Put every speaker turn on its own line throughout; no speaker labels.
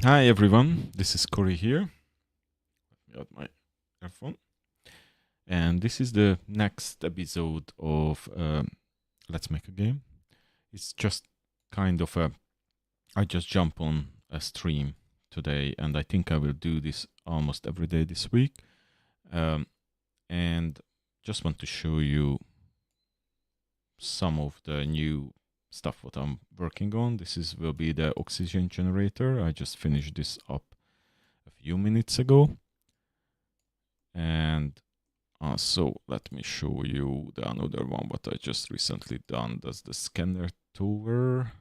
Hi everyone, this is Corey here. Let me out my earphone. And this is the next episode of Let's Make a Game. It's just kind of I just jump on a stream today, and I think I will do this almost every day this week. And just want to show you some of the new stuff what I'm working on. Will be the oxygen generator. I just finished this up a few minutes ago. And so let me show you the another one what I just recently done. That's the scanner tower.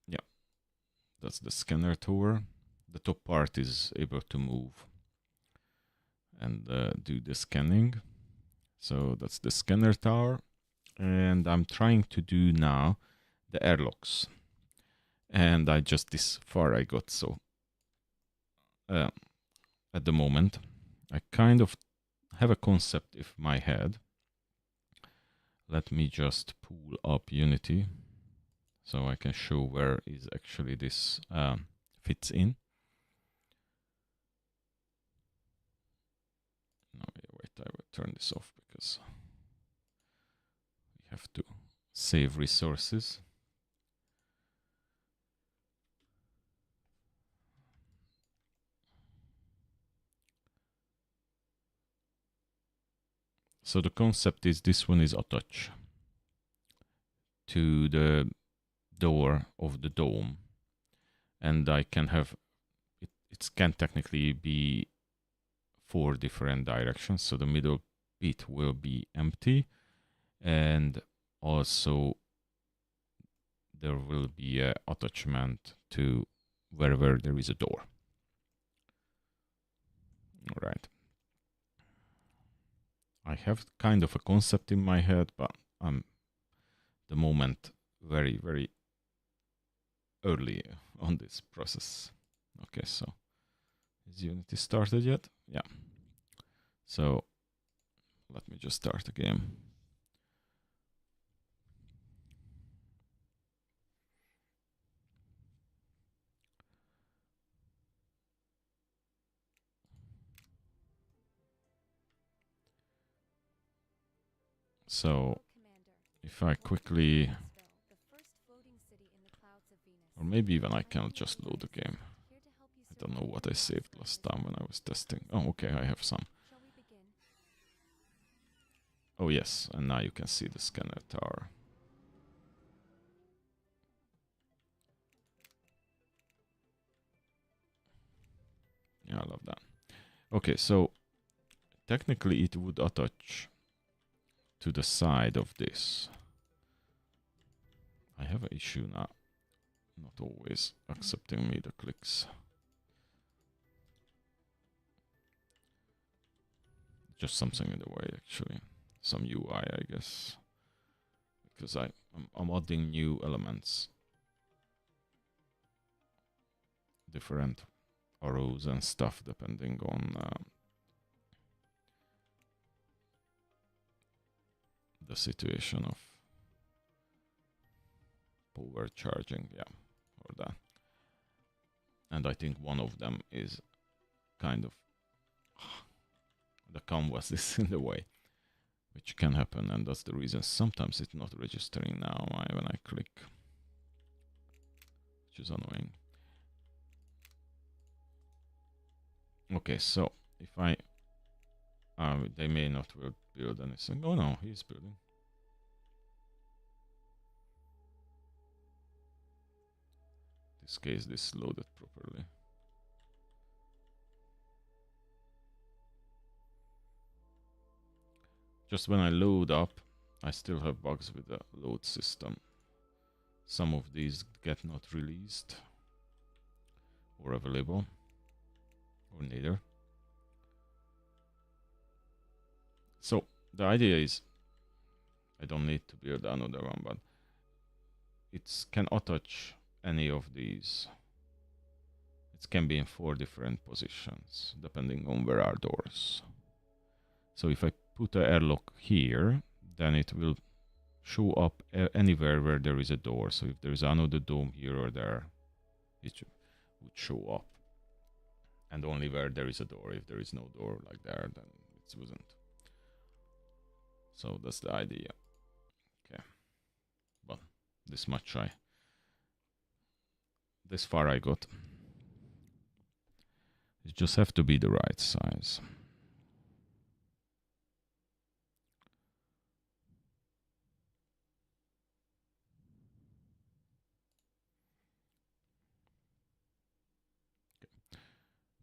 Yeah, that's the scanner tower. The top part is able to move and do the scanning. So that's the scanner tower. And I'm trying to do now the airlocks. And I just this far I got, so at the moment I kind of have a concept in my head. Let me just pull up Unity so I can show where is actually this fits in. No, wait, I will turn this off because we have to save resources. So the concept is this one is attached to the door of the dome, and I can have it can technically be 4 different directions. So the middle bit will be empty, and also there will be an attachment to wherever there is a door. All right. I have kind of a concept in my head, but I'm the moment very, very early on this process. Okay, so is Unity started yet? Yeah. So let me just start the game. So if I quickly, or maybe even I can just load the game. I don't know what I saved last time when I was testing. Oh, okay, I have some. Oh yes, and now you can see the scanner tower. Yeah, I love that. Okay, so technically it would attach to the side of this. I have an issue now, not always accepting me the clicks. Just something in the way, actually. Some UI, I guess. Because I'm adding new elements. Different arrows and stuff depending on the situation of power charging, yeah, or that. And I think one of them is kind of the canvas is in the way, which can happen, and that's the reason sometimes it's not registering now when I click, which is annoying. Okay, so if I they may not will build anything. Oh no, he's building. In this case, this loaded properly. Just when I load up, I still have bugs with the load system. Some of these get not released or available, or neither. So the idea is, I don't need to build another one, but it can attach any of these. It can be in 4 different positions, depending on where are doors. So if I put an airlock here, then it will show up anywhere where there is a door. So if there is another dome here or there, it would show up. And only where there is a door. If there is no door like there, then it wouldn't. So that's the idea. Okay. Well, this much this far I got. It just have to be the right size.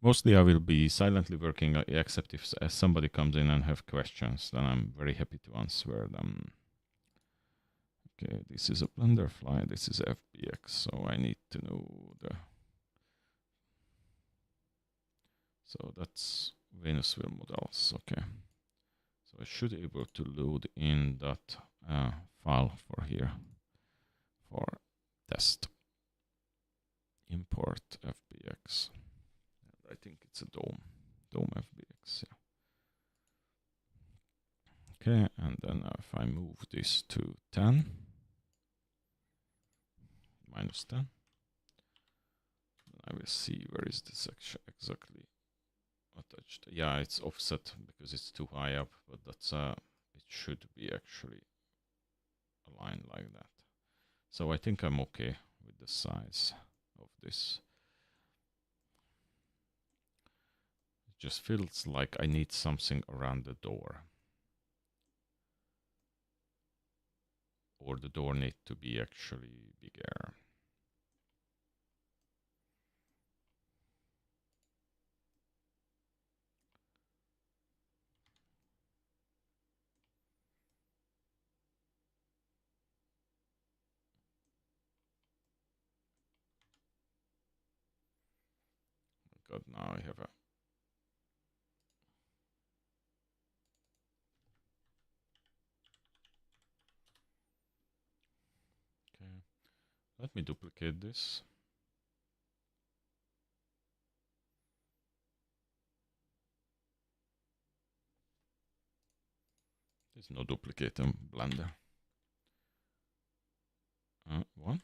Mostly I will be silently working, except if somebody comes in and have questions, then I'm very happy to answer them. Okay, this is a Blender fly, this is FBX, so I need to know the... So that's Venusville models, okay. So I should be able to load in that file for here, for test. Import FBX. I think it's a dome FBX, yeah. Okay, and then if I move this to 10, minus 10, then I will see where is this exactly attached. Yeah, it's offset because it's too high up, but that's it should be actually aligned like that. So I think I'm okay with the size of this. It just feels like I need something around the door. Or the door need to be actually bigger. God, now I have a... Okay, let me duplicate this. There's no duplicate in Blender. One.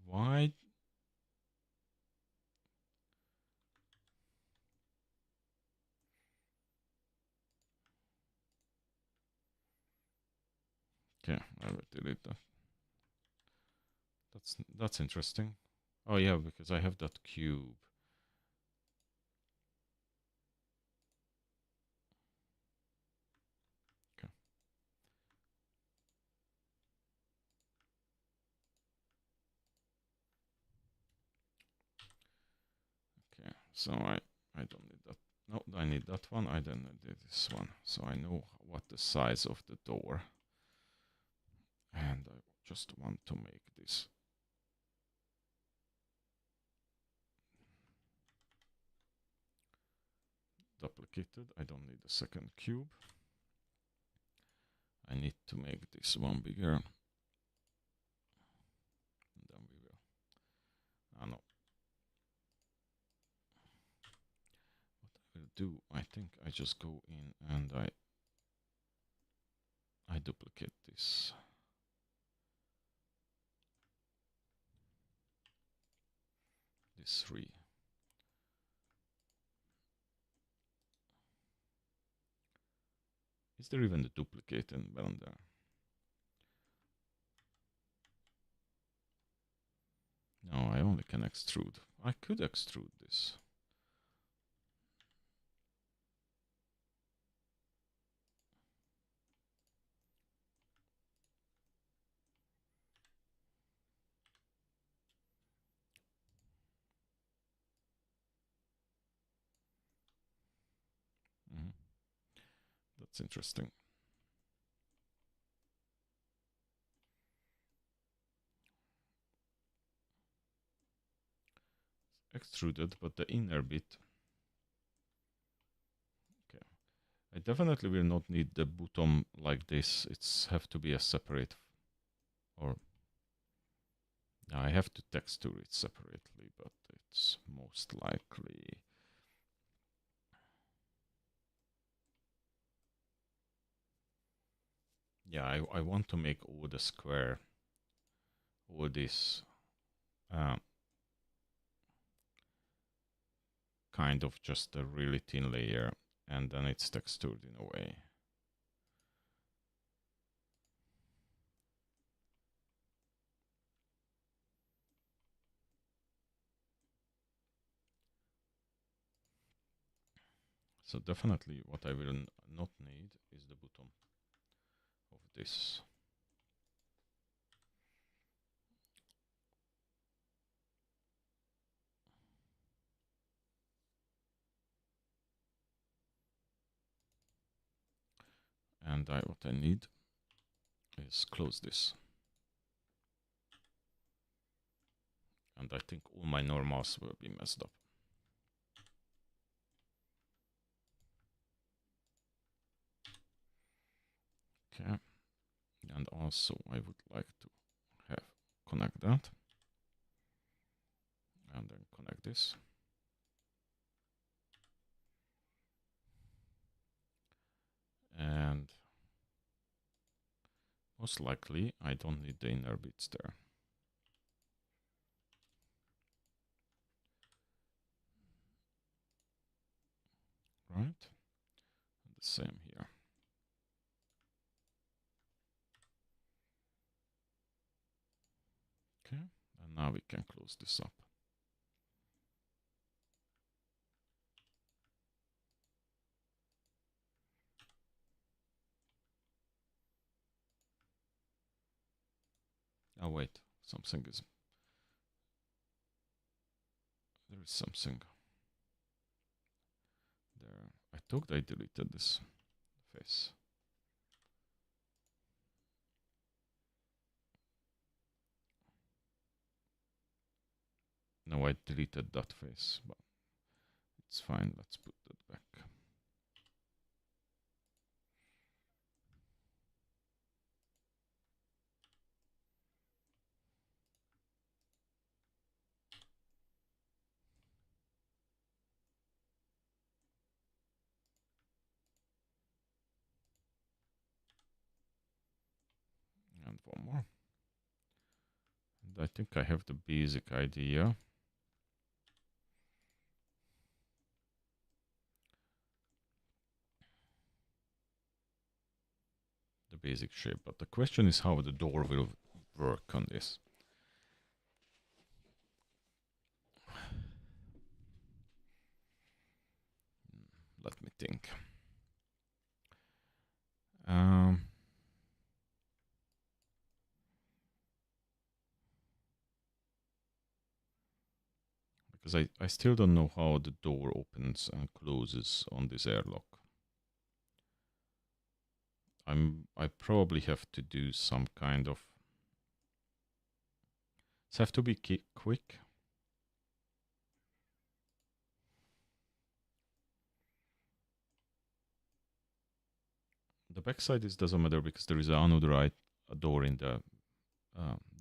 Why? Okay, I will delete that. That's interesting. Oh yeah, because I have that cube. Okay. Okay, so I don't need that. No, I need that one. I don't need this one. So I know what the size of the door. And I just want to make this duplicated. I don't need a second cube. I need to make this one bigger. And then we will. No. What I will do, I think I just go in and I duplicate this. This 3. Is there even a duplicate in Blender? No, I only can extrude. I could extrude this. That's interesting. Extruded, but the inner bit. Okay. I definitely will not need the bottom like this. It's have to be a separate, or I have to texture it separately, but it's most likely Yeah, I want to make all the square, all this kind of just a really thin layer, and then it's textured in a way. So definitely what I will not need is the bottom of this. And what I need is close this. And I think all my normals will be messed up. Okay. And also I would like to have connect that. And then connect this. And most likely I don't need the inner bits there. Right? And the same here. Okay, and now we can close this up. Oh wait, something is... There is something there. I thought I deleted this face. No, I deleted that face, but it's fine. Let's put that back. And one more. And I think I have the basic idea. The basic shape, but the question is how the door will work on this. Let me think. Because I still don't know how the door opens and closes on this airlock. I probably have to do some kind of... It have to be quick. The backside is doesn't matter because there is another door in the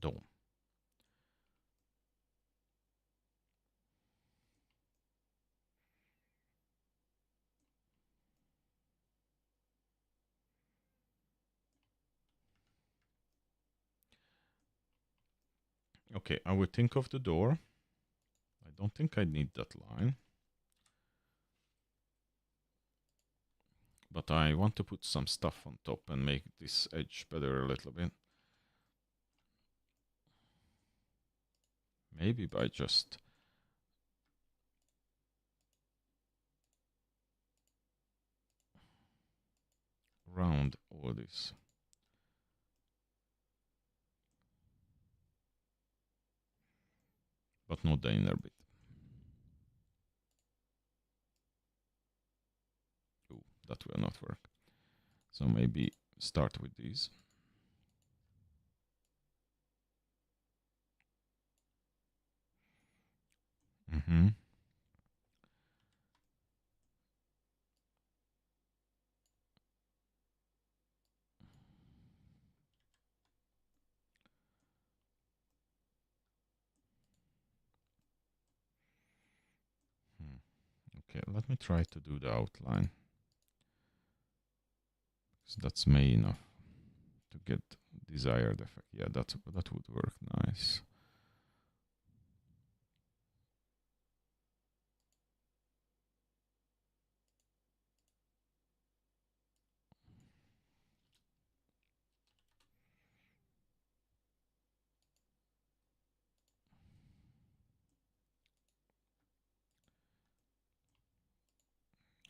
dome. Okay, I will think of the door. I don't think I need that line. But I want to put some stuff on top and make this edge better a little bit. Maybe by just round all this. But not the inner bit. Ooh, that will not work. So maybe start with these. Okay, let me try to do the outline. So that's May enough. to get desired effect. Yeah, that would work nice.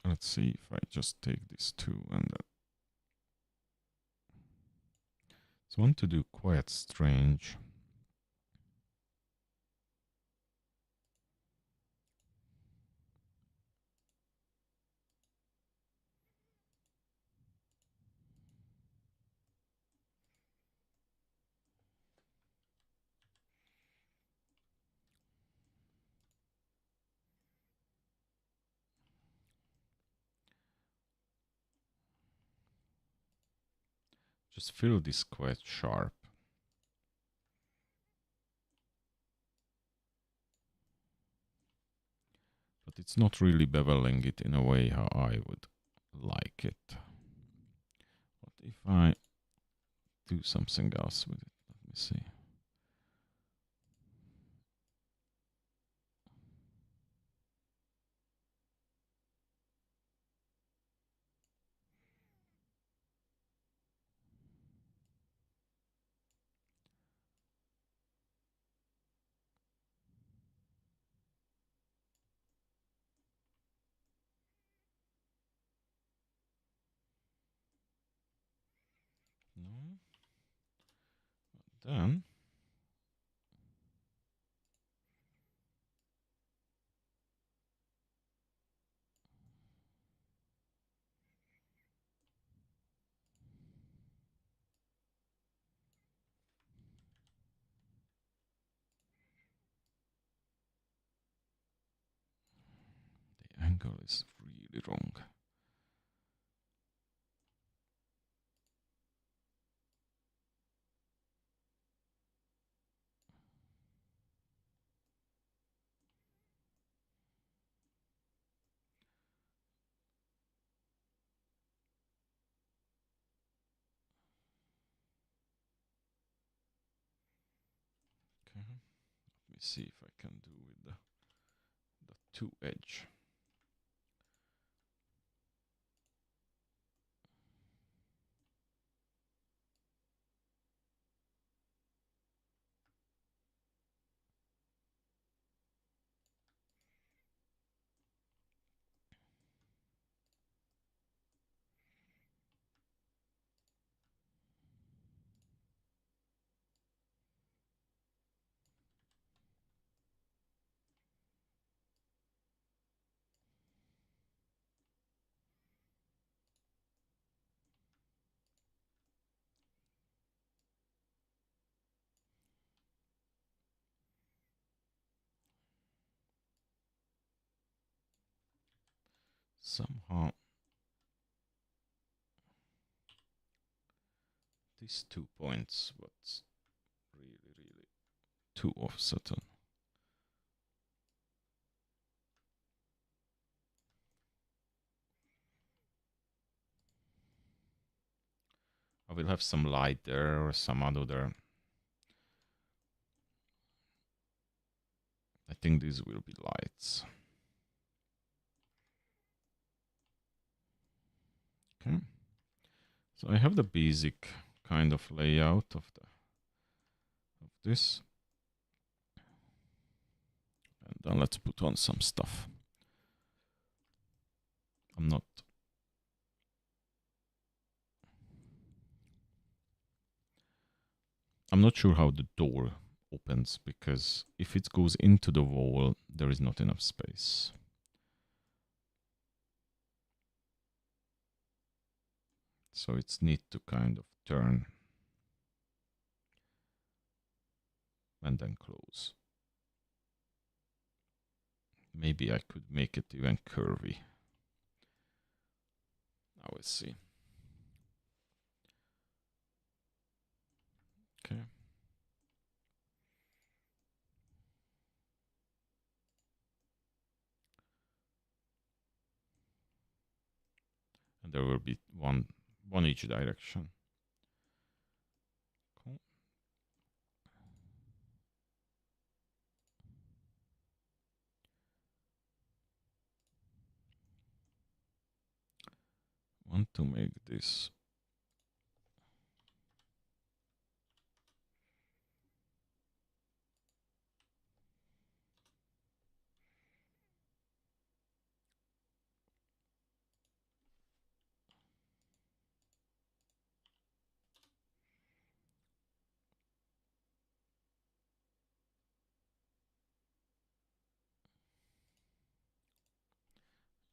Let's see if I just take these two and so I want to do quite strange. Just feel this quite sharp. But it's not really beveling it in a way how I would like it. What if I do something else with it? Let me see. No. But then the angle is really wrong. Okay. Let me see if I can do with the two edge. Somehow these 2 points, what's really too offset. I will have some light there or some other. I think these will be lights. Okay. So I have the basic kind of layout of this. And then let's put on some stuff. I'm not sure how the door opens, because if it goes into the wall, there is not enough space. So it's neat to kind of turn and then close. Maybe I could make it even curvy. I will see. Okay. And there will be one each direction. want to make this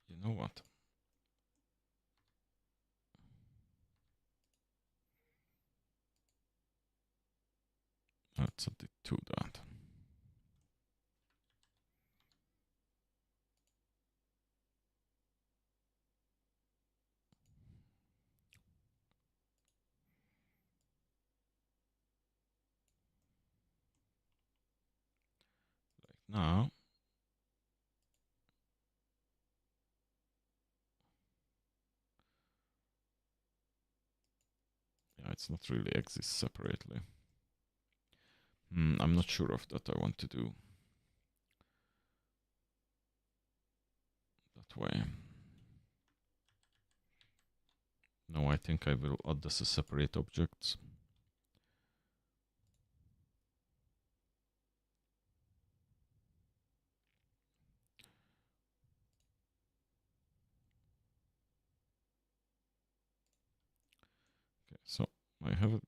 you know what? Let's add it to that. Like now. Yeah, it's not really exists separately. I'm not sure of that I want to do that way. No, I think I will add this as separate objects. Okay, so I have it.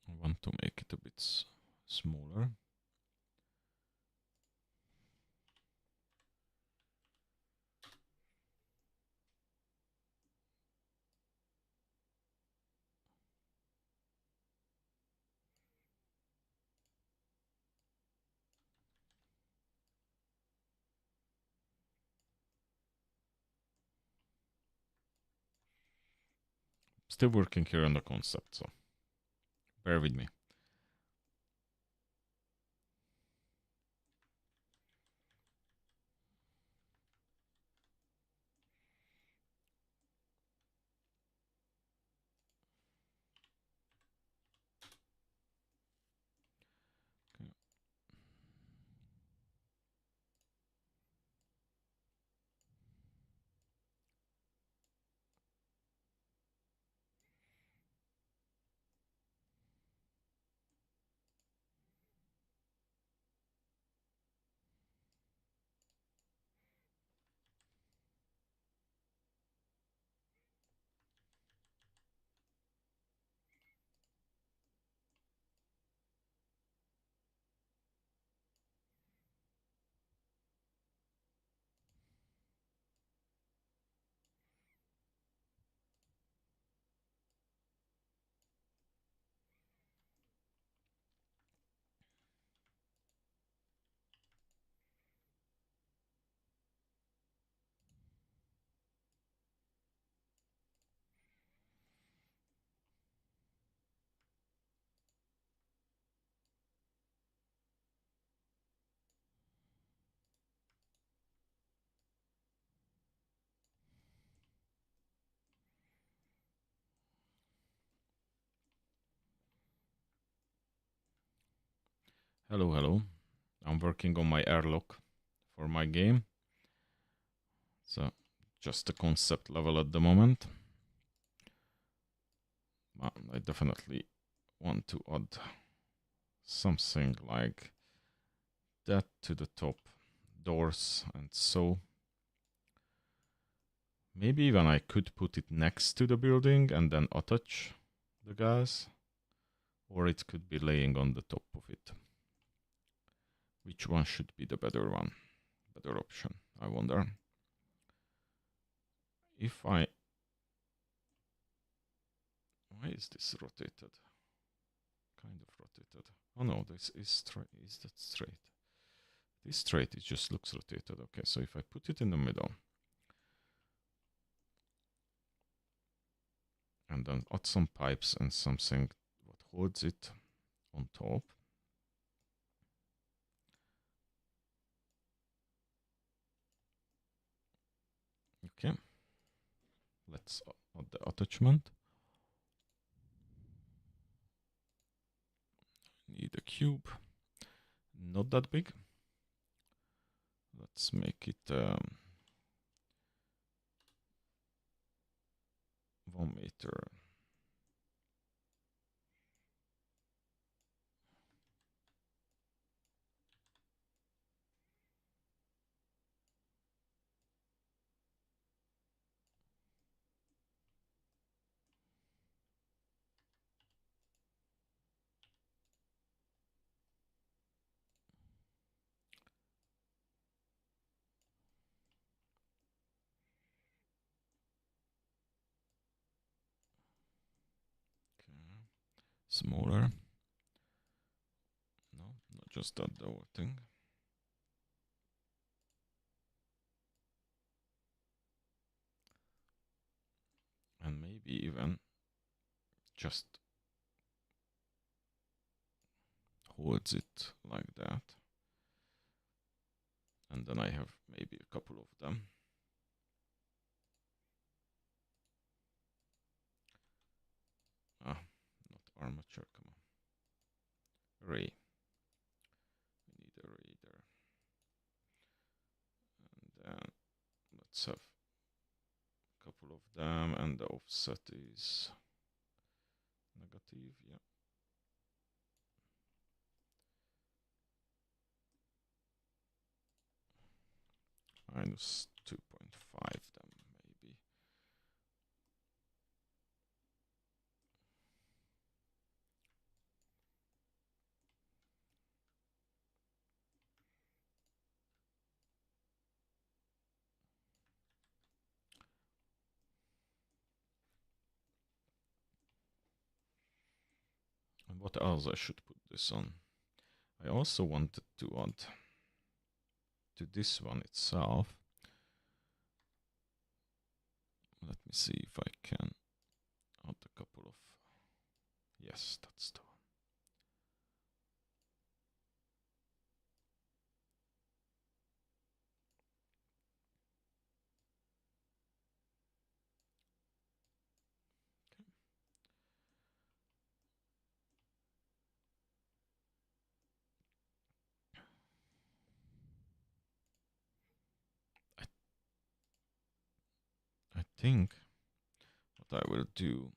I want to make it a bit smaller. Still working here on the concept, so bear with me. Okay. Hello, hello. I'm working on my airlock for my game. So just a concept level at the moment. I definitely want to add something like that to the top doors, and so maybe even I could put it next to the building and then attach the gas, or it could be laying on the top of it. Which one should be the better one? Better option, I wonder. If I... Why is this rotated? Kind of rotated. Oh no, this is straight. Is that straight? It is straight, it just looks rotated. Okay, so if I put it in the middle and then add some pipes and something what holds it on top. Okay, let's add the attachment. Need a cube, not that big. Let's make it 1 meter. Okay. Smaller. No, not just that the whole thing. And maybe even just holds it like that. And then I have maybe a couple of them. Ah, not armature, come on. Ray. We need a ray there. And then let's have a couple of them, and the offset is negative, yeah. Minus 2.5 them, maybe. And what else I should put this on? I also wanted to add to this one itself. Let me see if I can add a couple of... Yes, that's the one. I think what I will do,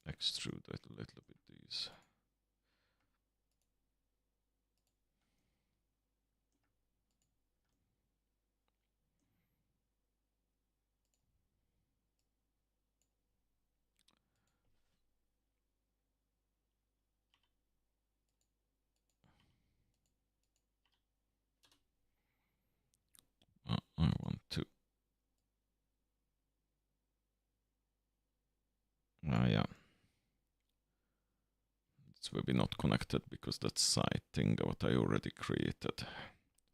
extrude it a little bit these. I want to... yeah. It's maybe not connected because that's side thing what I already created.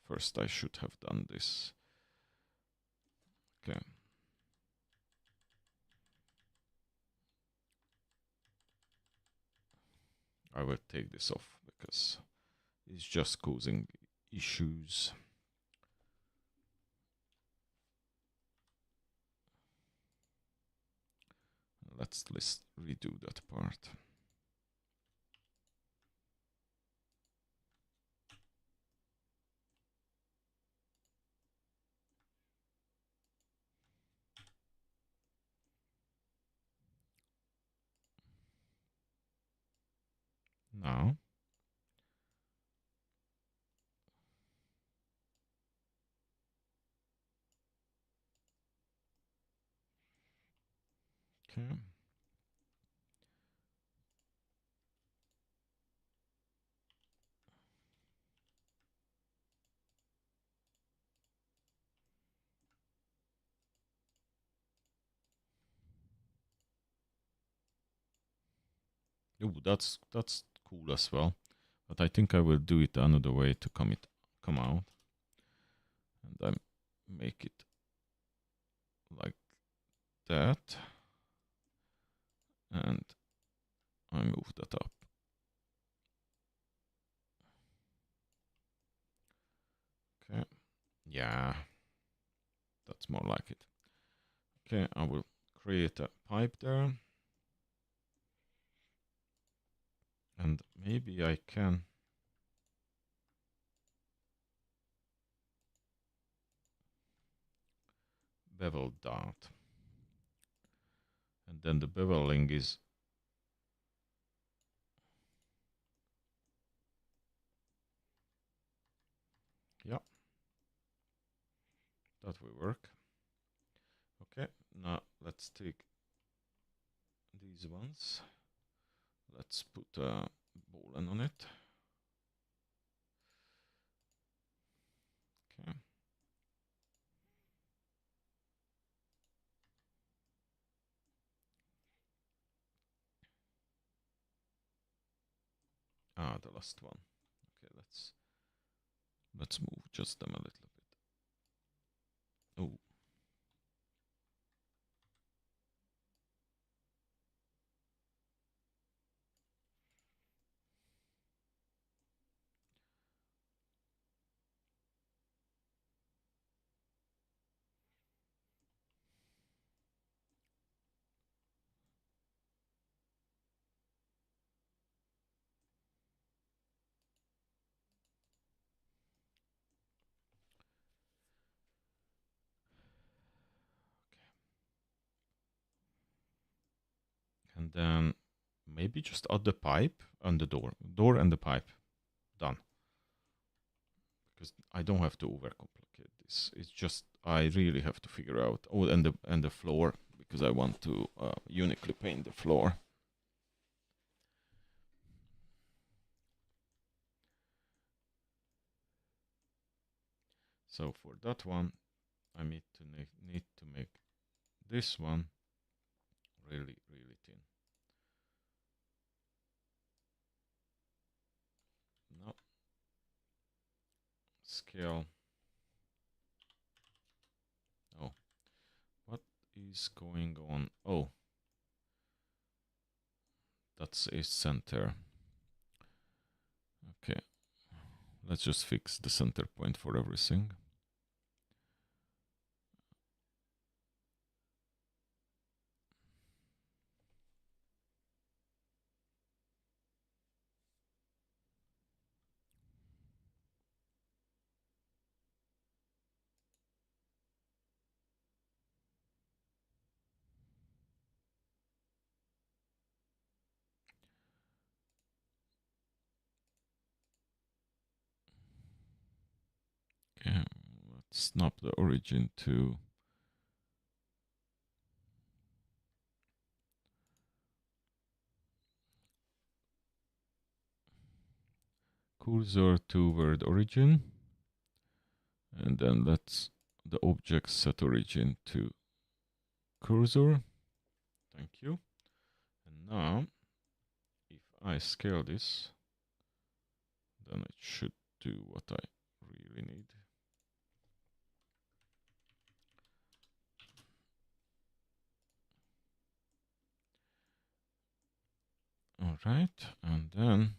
First I should have done this. Okay. I will take this off because it's just causing issues. Let's redo that part. Now. Okay. Ooh, that's cool as well. But I think I will do it another way to come out. make it like that, and I move that up. Okay, yeah, that's more like it. Okay, I will create a pipe there. And maybe I can bevel that. And then the beveling is yeah, that will work. Okay, now let's take these ones. Let's put a bowline on it. Okay. Ah, the last one. Okay, let's move just them a little bit. Oh. And then maybe just add the pipe and the door and the pipe. Done. Because I don't have to overcomplicate this. It's just I really have to figure out. Oh, and the floor, because I want to uniquely paint the floor. So for that one, I need to make this one really thin. No. Scale. Oh, what is going on? Oh, that's a center. Okay, let's just fix the center point for everything. Okay, let's snap the origin to cursor toward origin, and then let's the object set origin to cursor. Thank you. And now if I scale this, then it should do what I really need. All right, and then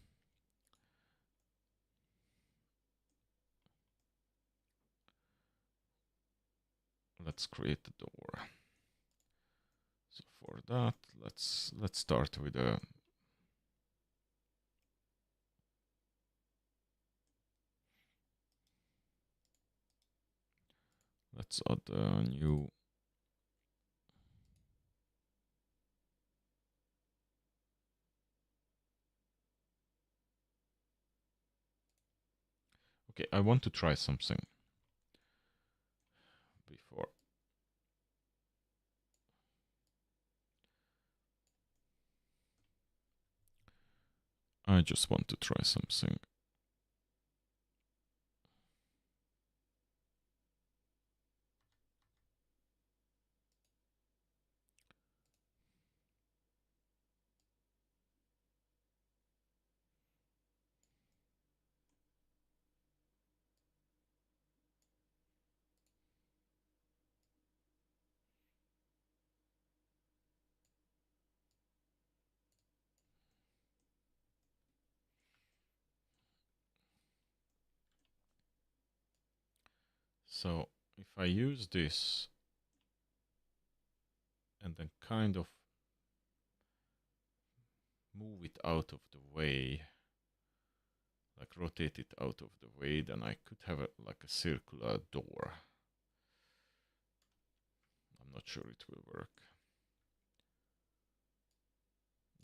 let's create the door. So for that, let's start with a let's add a new okay, I want to try something before. I just want to try something. So if I use this and then kind of move it out of the way, like rotate it out of the way, then I could have like a circular door. I'm not sure it will work.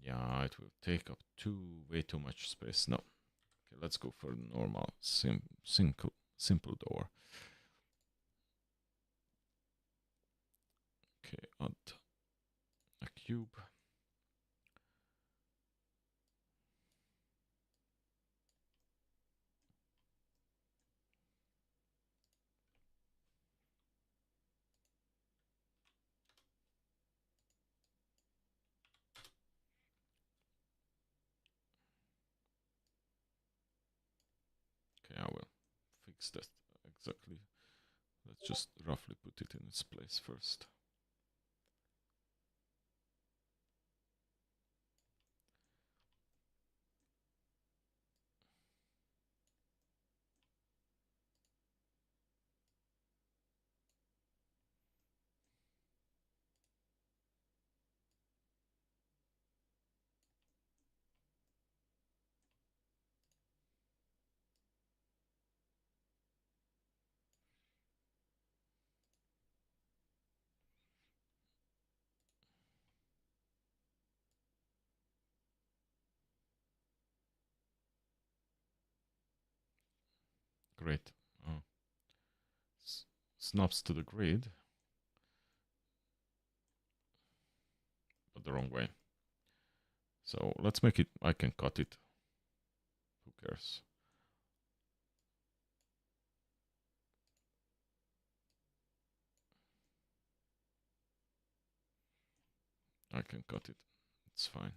Yeah, it will take up way too much space. No. Okay, let's go for the normal simple door. Okay, add a cube. Okay, I will fix that exactly. Let's just roughly put it in its place first. Great. Oh. Snaps to the grid, but the wrong way. So let's make it, I can cut it. Who cares? I can cut it. It's fine.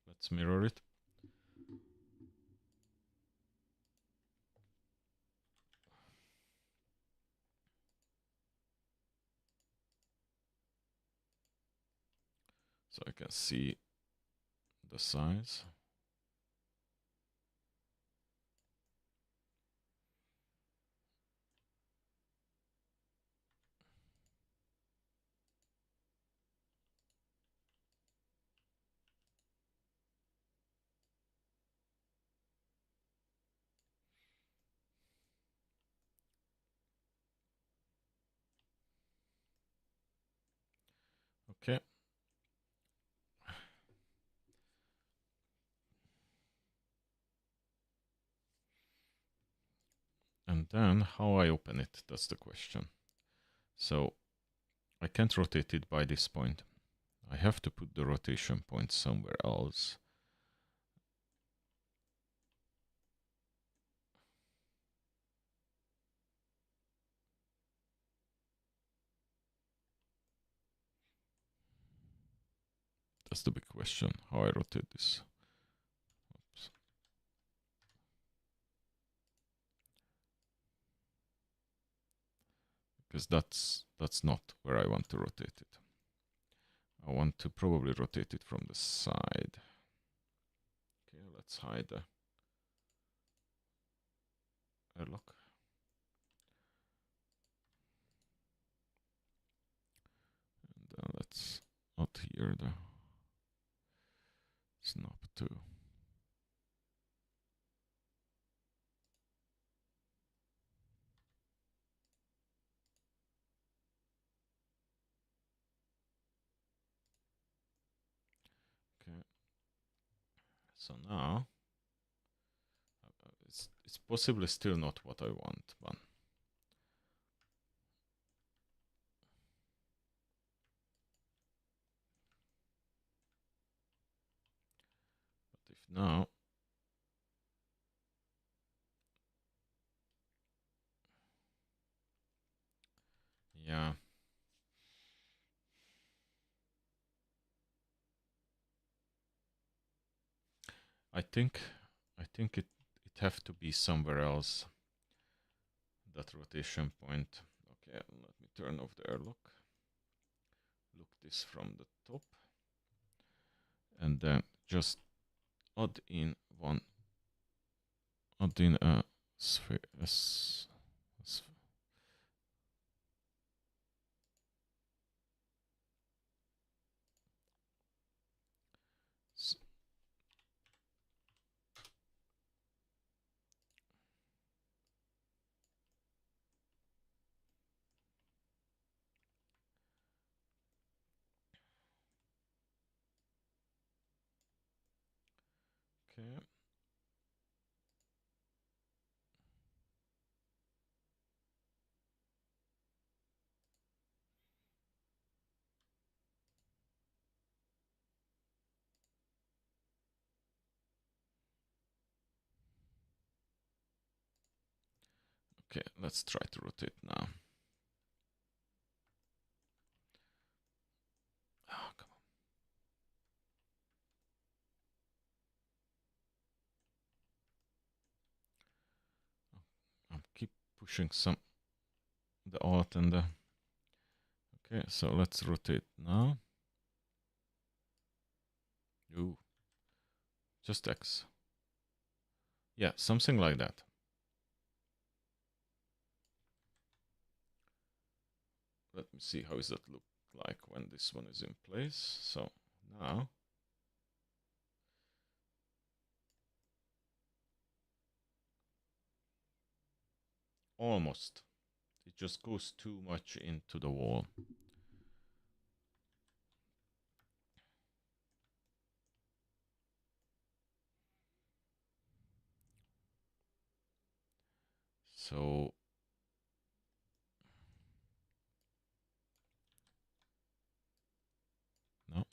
Let's mirror it. So I can see the size. Okay. And then how I open it, that's the question. So I can't rotate it by this point. I have to put the rotation point somewhere else. That's the big question, how I rotate this. Oops. Because that's not where I want to rotate it. I want to probably rotate it from the side. Okay, let's hide the airlock. And then let's adhere the snap too. Okay. So now it's possibly still not what I want, but if now yeah. I think it have to be somewhere else. That rotation point. Okay, let me turn off the airlock. Look this from the top. And then just add in a sphere. Okay. Okay, let's try to rotate now. Oh, come on. I keep pushing the alt and the... Okay, so let's rotate now. Ooh, just X. Yeah, something like that. Let me see how does that look like when this one is in place. So now almost. It just goes too much into the wall. So no.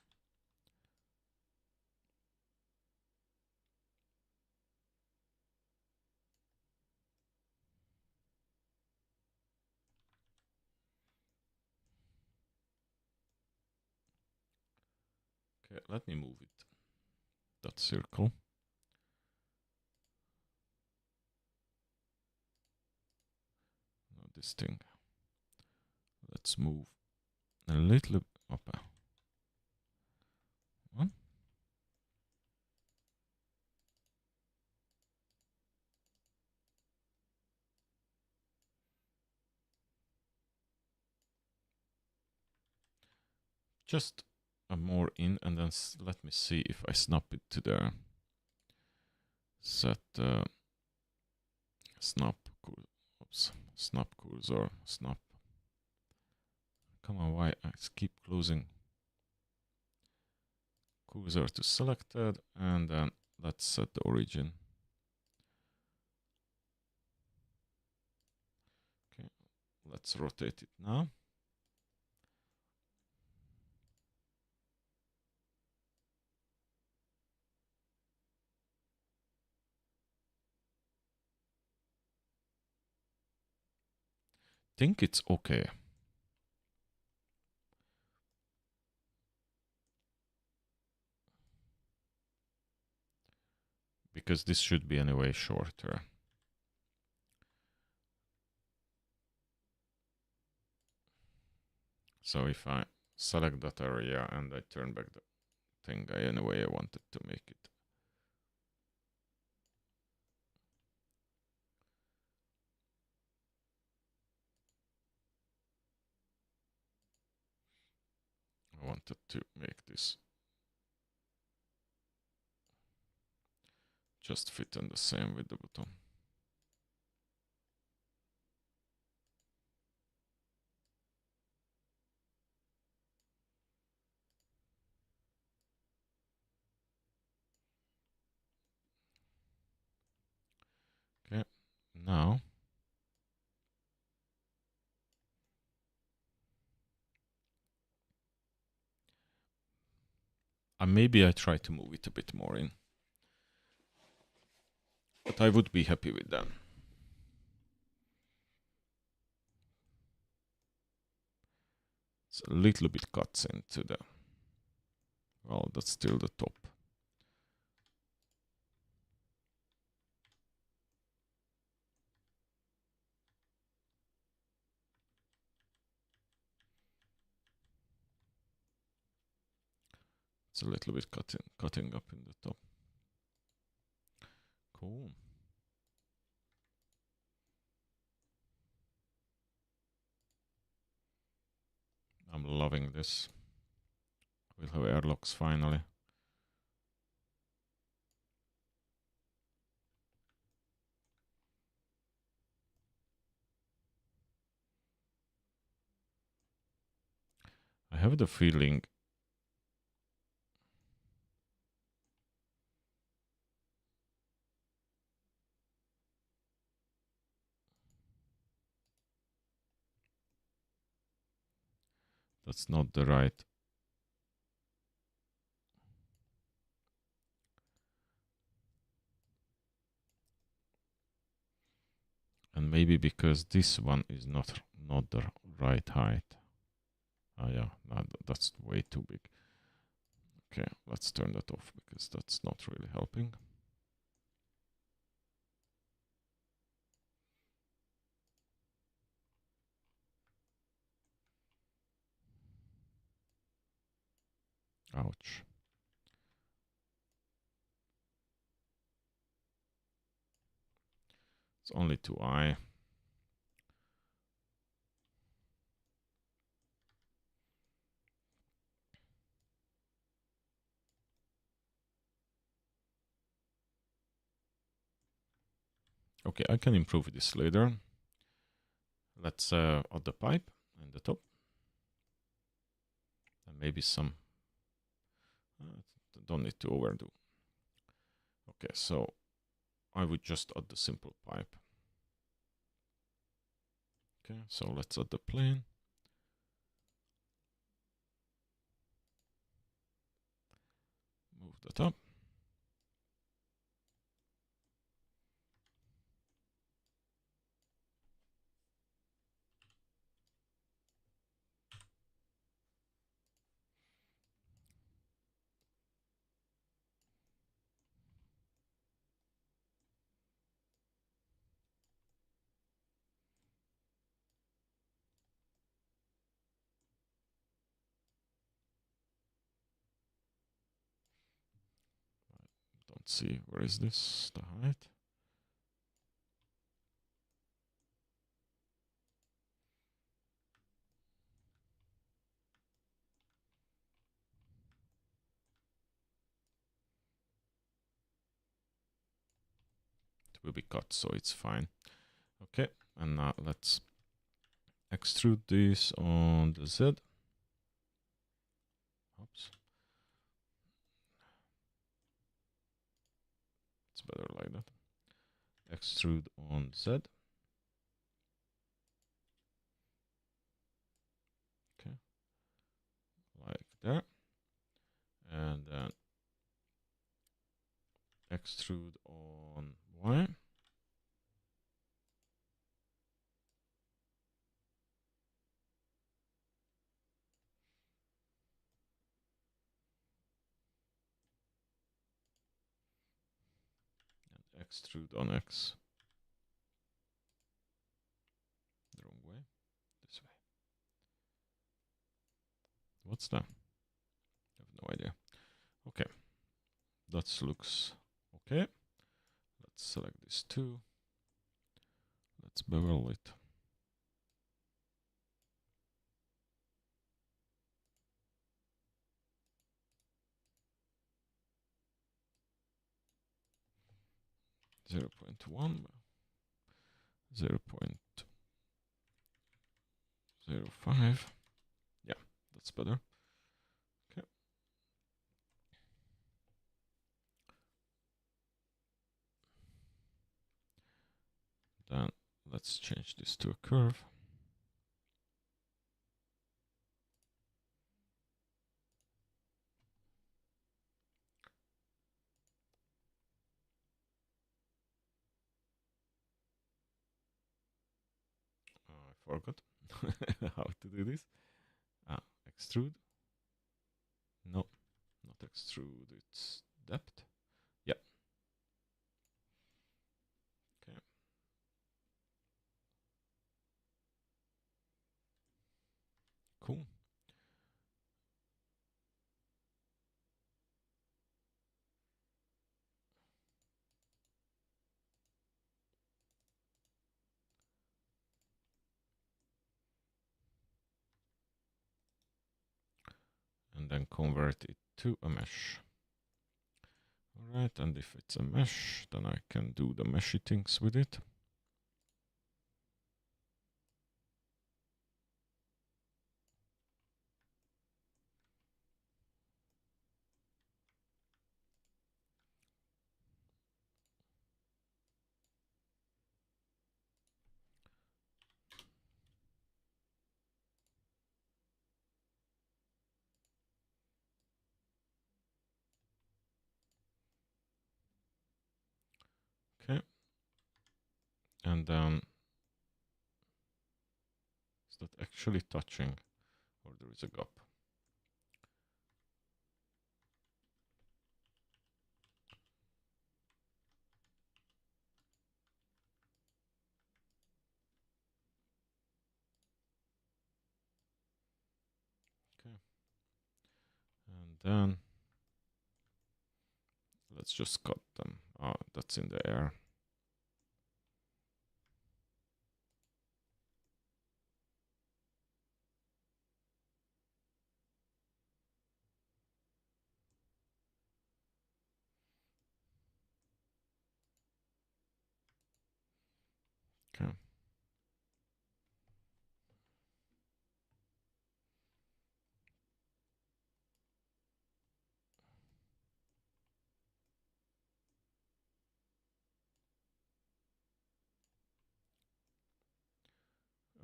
Okay, let me move it. That circle. Now this thing. Let's move a little up. One. Just a more in, and then let me see if I snap it to there. Set snap cursor, snap. Come on, why I keep closing? Cursor to selected, and then let's set the origin. Okay, let's rotate it now. Think it's okay. Because this should be anyway shorter. So if I select that area and I turn back the thing, anyway I wanted to make it. I wanted to make this just fit in the same with the bottom. Okay, now maybe I try to move it a bit more in. But I would be happy with that. It's a little bit cuts into the... Well, that's still the top. It's a little bit cutting up in the top. Cool. I'm loving this. We'll have airlocks finally. I have the feeling that's not the right. And maybe because this one is not the right height. Ah, yeah, no, that's way too big. Okay, let's turn that off because that's not really helping. Ouch. It's only 2i. Okay, I can improve this later. Let's add the pipe in the top. And maybe some... don't need to overdo. Okay, so I would just add the simple pipe. Okay, so let's add the plane. Move that up. Don't see, where is this, the height? It will be cut, so it's fine. Okay, and now let's extrude this on the Z. Oops. It's better like that. Extrude on Z. Okay, like there. And then extrude on Y. And extrude on X. The wrong way. This way. What's that? I have no idea. Okay. That looks okay. Let's select this too. Let's bevel it. Zero 0.1, 0.05. Yeah, that's better. Okay. Then let's change this to a curve. I forgot how to do this. Extrude. No, not extrude, it's depth. Yeah. Okay. Cool. and then convert it to a mesh. Alright, and if it's a mesh, then I can do the meshy things with it. Okay. And then, is that actually touching, or there is a gap? Okay. And then let's just cut them. Ah, that's in the air. Okay.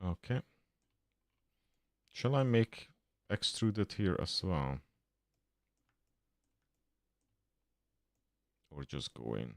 Okay. Shall I make extruded here as well? Or just go in?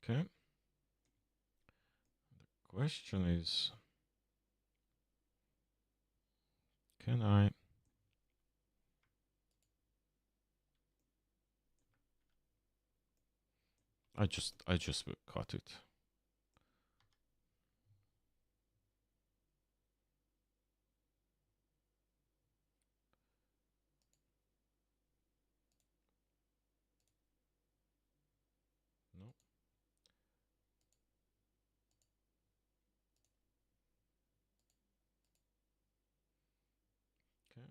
Okay. The question is, can I just will cut it. No. Okay.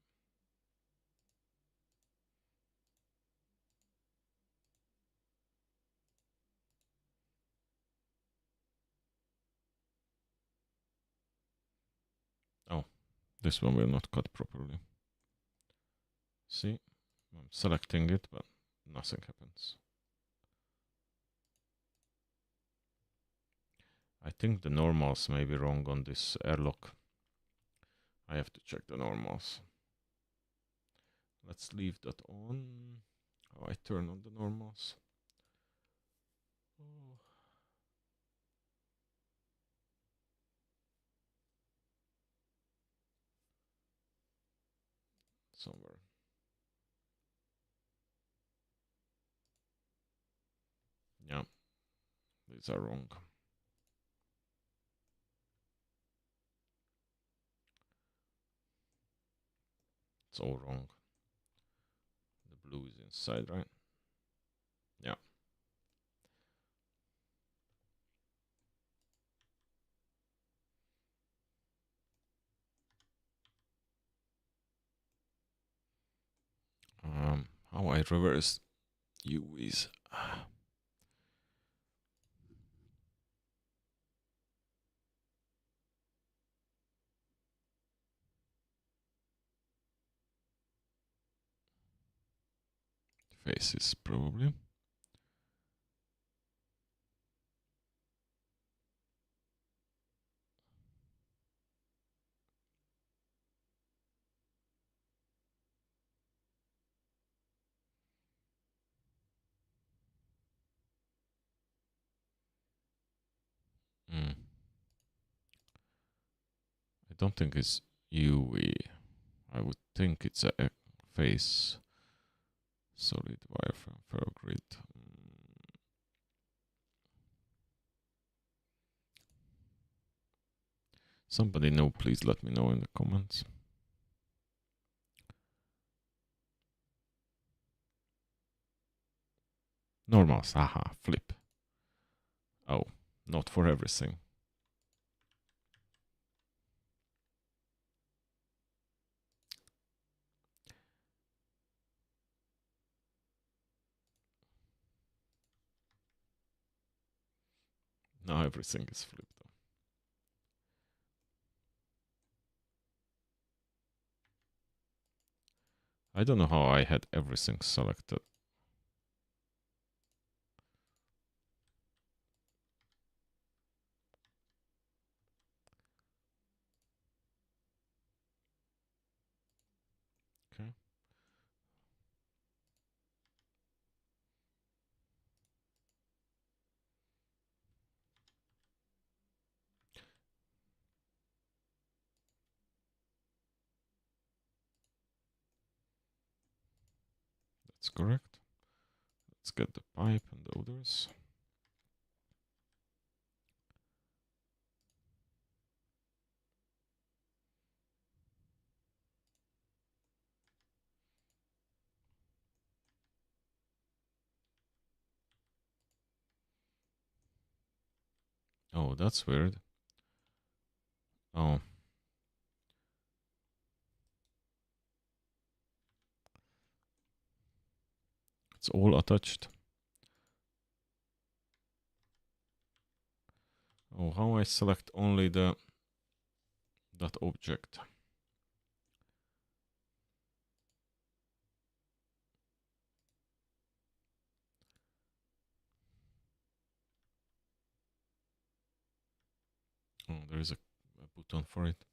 Oh, this one will not cut properly. See, I'm selecting it, but nothing happens. I think the normals may be wrong on this airlock. I have to check the normals. Let's leave that on. Oh, I turn on the normals. Oh. Somewhere. Yeah, these are wrong. It's all wrong. The blue is inside, right? Yeah. How I reverse UVs. Faces, probably. don't think it's UV. I would think it's a face solid wireframe ferro grid. Somebody know, please let me know in the comments. Normals, aha, flip. Oh, not for everything. Now everything is flipped. I don't know how I had everything selected. Okay. That's correct. Let's get the pipe and the others. Oh, that's weird. Oh. It's all attached. Oh, how I select only that object? Oh, there is a button for it.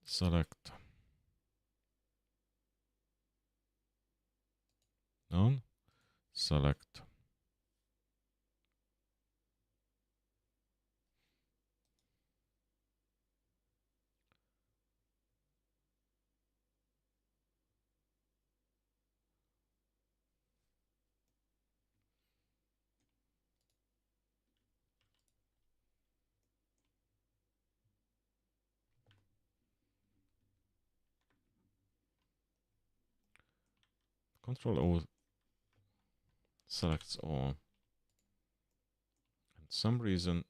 Select. None. Select. Control O selects all. And some reason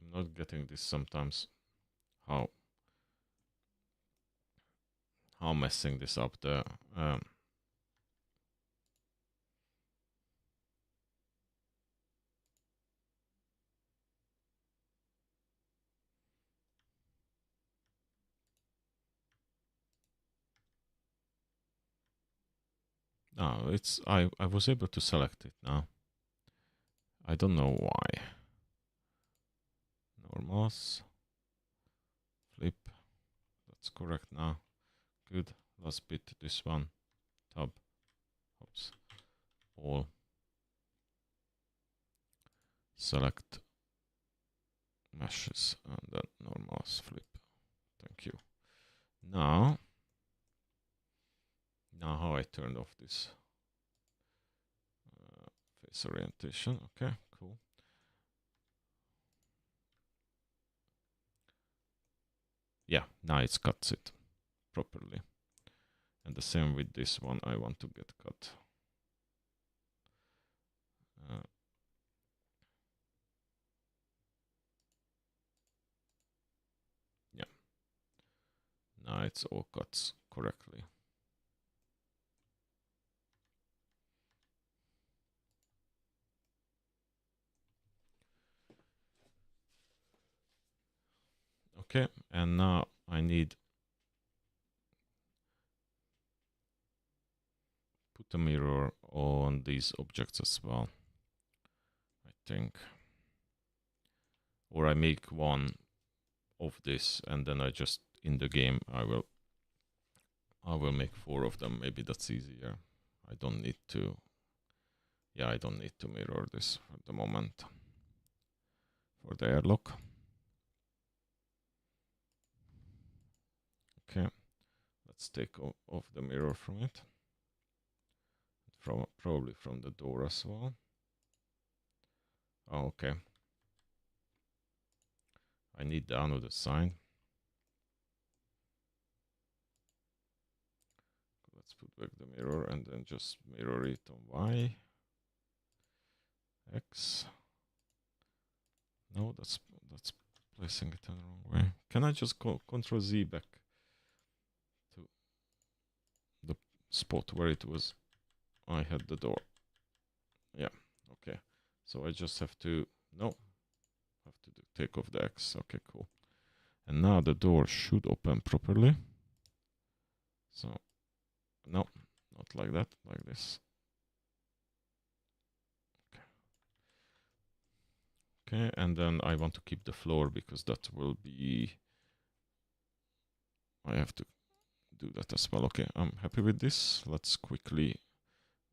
I'm not getting this sometimes. How messing this up the no, it's I was able to select it now. I don't know why. Normals. Flip. That's correct now. Good. Last bit, this one. Tab. Oops. All. Select meshes and then normals. Flip. Thank you. Now how I turned off this face orientation. Okay, cool. Yeah, now it cuts it properly. And the same with this one, I want to get cut. Yeah. Now it's all cuts correctly. Okay, and now I need put a mirror on these objects as well, I think. Or I make one of this and then I just, in the game, I will I will make 4 of them. Maybe that's easier. I don't need to. Yeah, I don't need to mirror this for the moment. For the airlock. Okay. Let's take off the mirror from it. Probably from the door as well. Oh, okay. I need the another sign. Let's put back the mirror and then just mirror it on Y. X. No, that's placing it in the wrong way. Can I just go Control Z back to the spot where it was? I had the door. Yeah, okay. So I just have to, no, have to take off the X. Okay, cool. And now the door should open properly. So, no, not like that, like this. Okay, and then I want to keep the floor because that will be, I have to do that as well. Okay, I'm happy with this. Let's quickly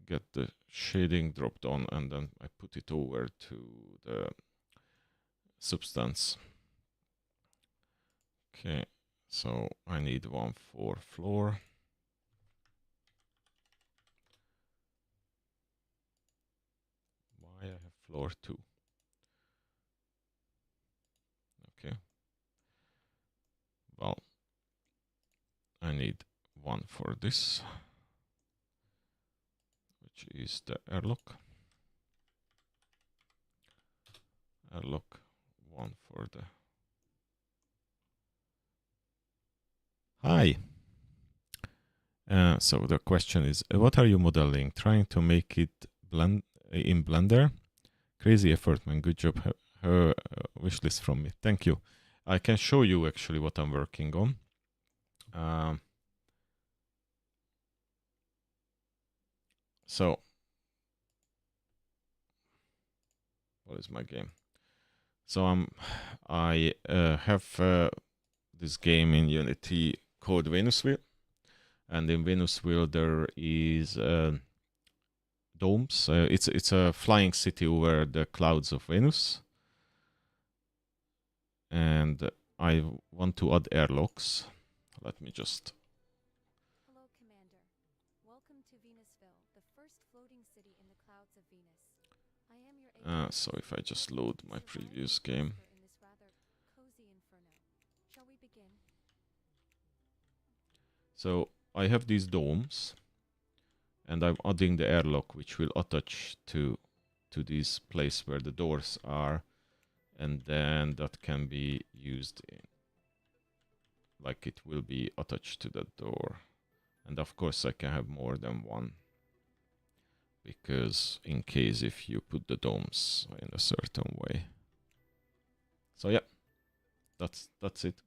get the shading dropped on and then I put it over to the substance. Okay, so I need one for floor. Why I have floor 2? Okay. Well, I need one for this, which is the airlock. Airlock, one for the... Hi! So the question is, what are you modeling? Trying to make it blend in Blender? Crazy effort, man. Good job. Her wish list from me. Thank you. I can show you actually what I'm working on. So, what is my game? So I have this game in Unity called Venusville, and in Venusville there is domes. It's a flying city over the clouds of Venus, and I want to add airlocks. Let me just.
Hello, Commander. Welcome to Venusville, the first floating city in the clouds of Venus. I am your agent.
So if I just load my previous game.
In this rather cozy inferno. Shall we begin?
So I have these domes, and I'm adding the airlock, which will attach to this place where the doors are, and then that can be used in, like it will be attached to the door. And of course I can have more than one, because in case if you put the domes in a certain way. So yeah, that's it.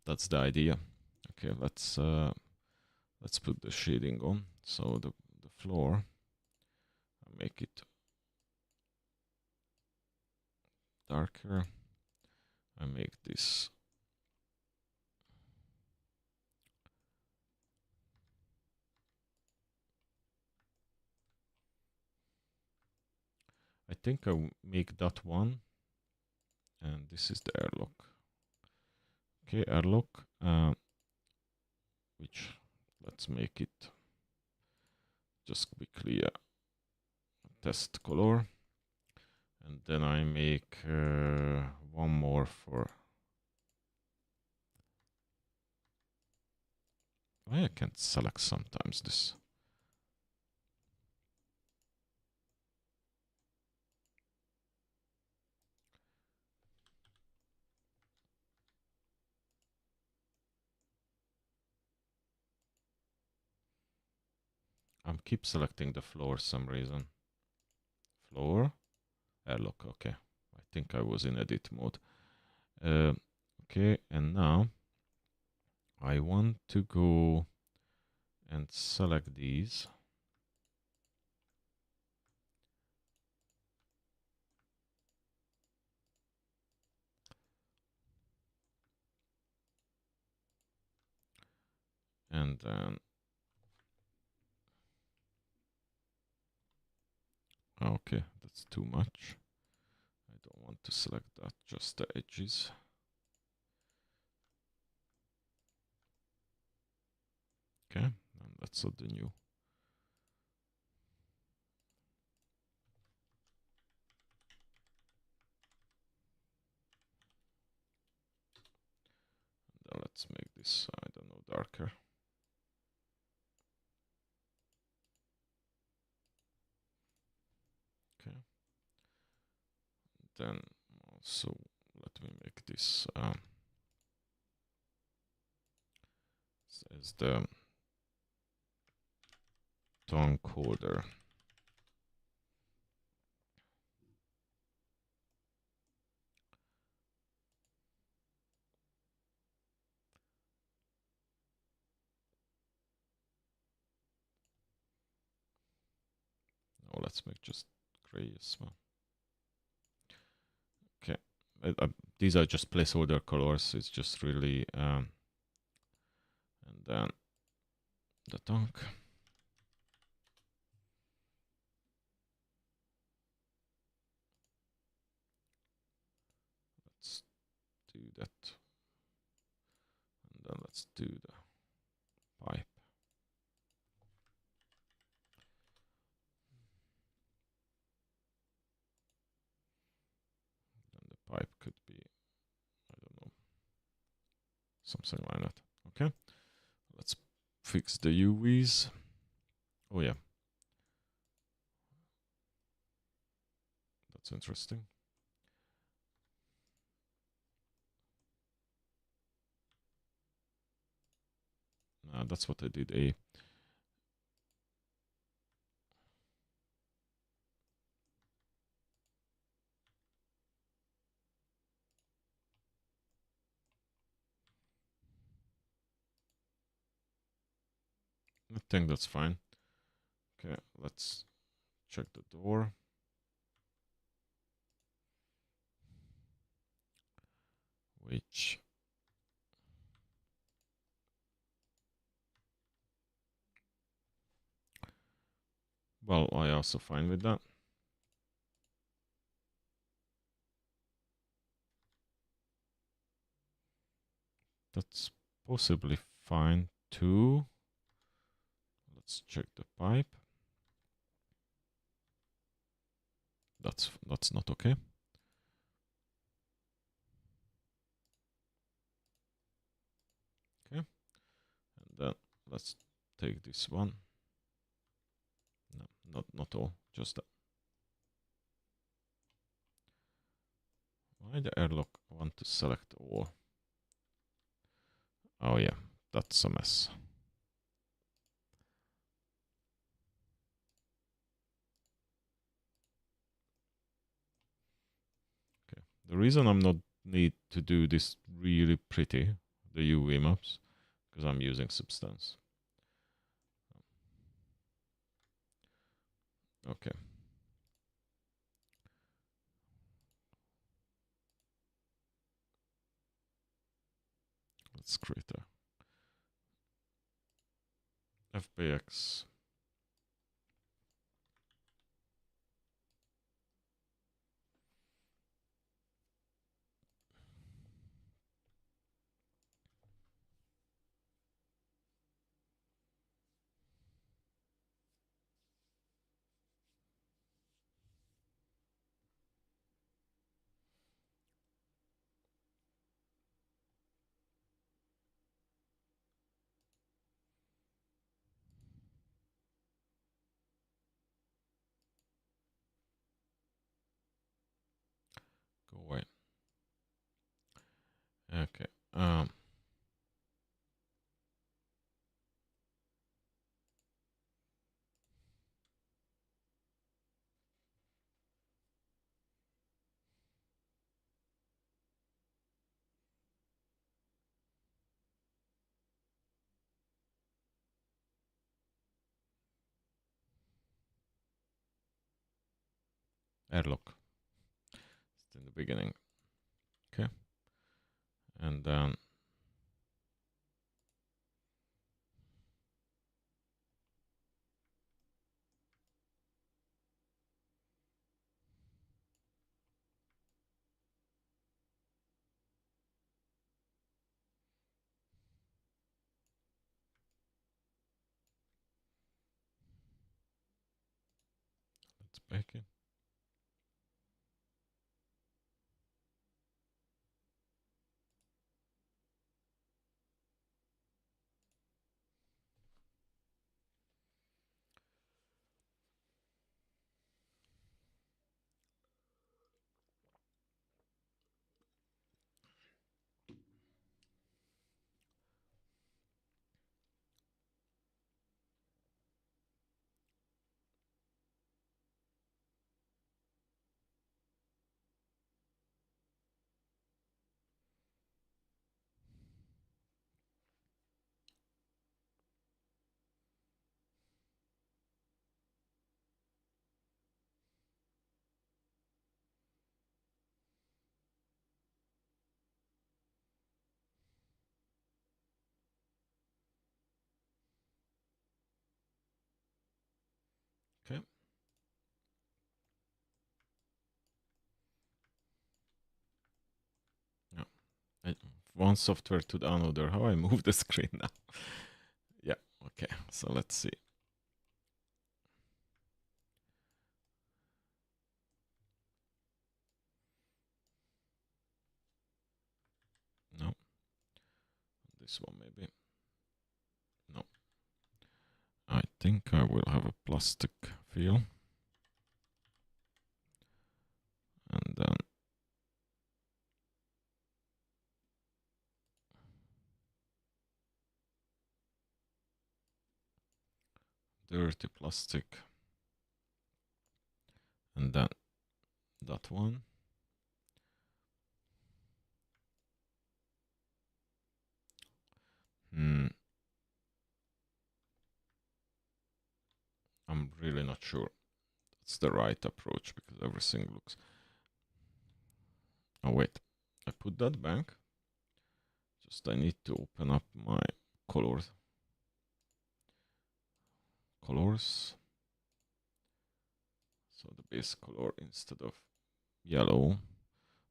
That's the idea. Okay, let's put the shading on. So the floor, I make it darker. I make this I think I make that one, and this is the airlock. Okay, airlock, which let's make it just quickly a test color, and then I make one more for. Why I can't select sometimes this? I'm keep selecting the floor some reason. Floor, airlock. Okay, I think I was in edit mode. Okay, and now I want to go and select these. And then okay, that's too much. I don't want to select that, just the edges. Okay, and let's add the new. And then let's make this, I don't know, darker. Okay. Then also let me make this as the tongue holder. Now let's make just gray as well. Okay, these are just placeholder colors. It's just really and then the tongue. Let's do that, and then let's do the pipe. Then the pipe could be, I don't know, something like that. Okay, let's fix the UVs. Oh yeah, that's interesting. That's what I did. I think that's fine. Okay, let's check the door. Which well, I also fine with that. That's possibly fine too. Let's check the pipe. That's not okay. Okay, and then let's take this one. No, not all, just that. Why the airlock want to select all? Oh yeah, that's a mess. Okay, the reason I'm not need to do this really pretty, the UV maps, because I'm using Substance. Okay. Let's create a FBX. Go away. Okay. Airlock. It's in the beginning. Okay. And then Okay. Okay. Yeah. One software to the another. How I move the screen now? Yeah. Okay. So let's see. No. This one maybe. No. I think I will have a plastic feel. And then dirty plastic. And then that one. I'm really not sure it's the right approach because everything looks... Oh wait, I put that back. Just I need to open up my colors. So the base color, instead of yellow,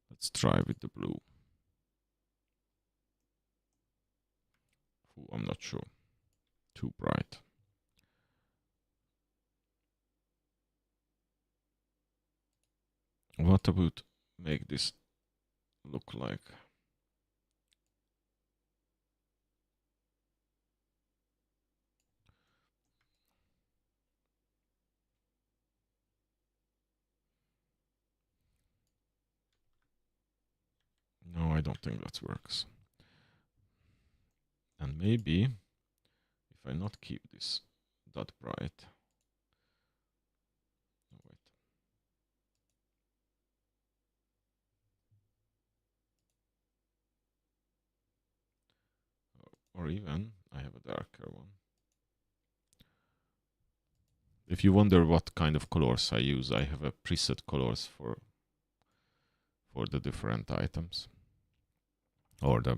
let's try with the blue. Ooh, I'm not sure. Too bright. What about make this look like? No, I don't think that works. And maybe if I not keep this that bright. Oh, wait. Or even I have a darker one. If you wonder what kind of colors I use, I have a preset colors for the different items. Or the...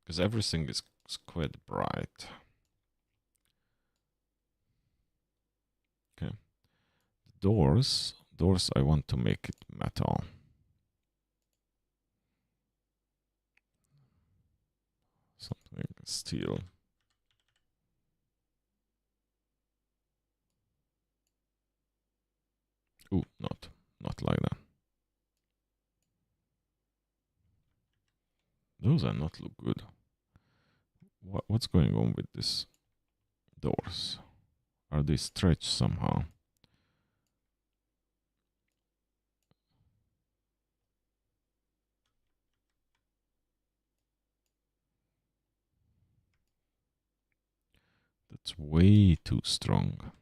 Because everything is quite bright. Okay. Doors I want to make it metal. Something steel. Ooh, not like that. Those are not look good. What's going on with these doors? Are they stretched somehow? That's way too strong.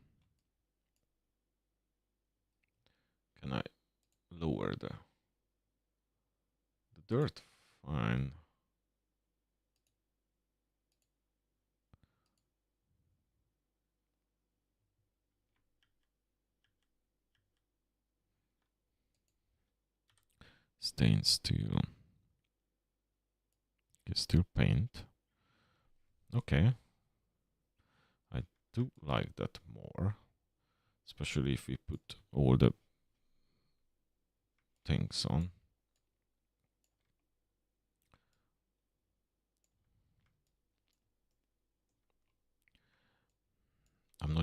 Can I lower the dirt? Fine. Stained steel. Okay, still paint. Okay. I do like that more. Especially if we put all the things on.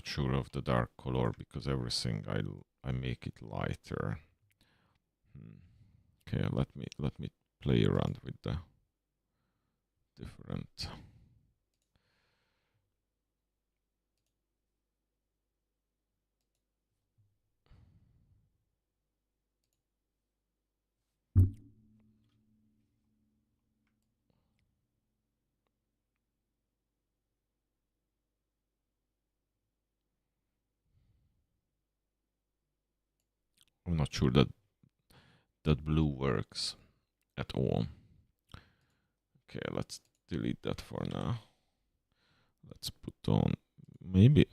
not sure of the dark color because everything I make it lighter. Okay, let me play around with the different. I'm not sure that blue works at all. Okay, let's delete that for now. Let's put on, maybe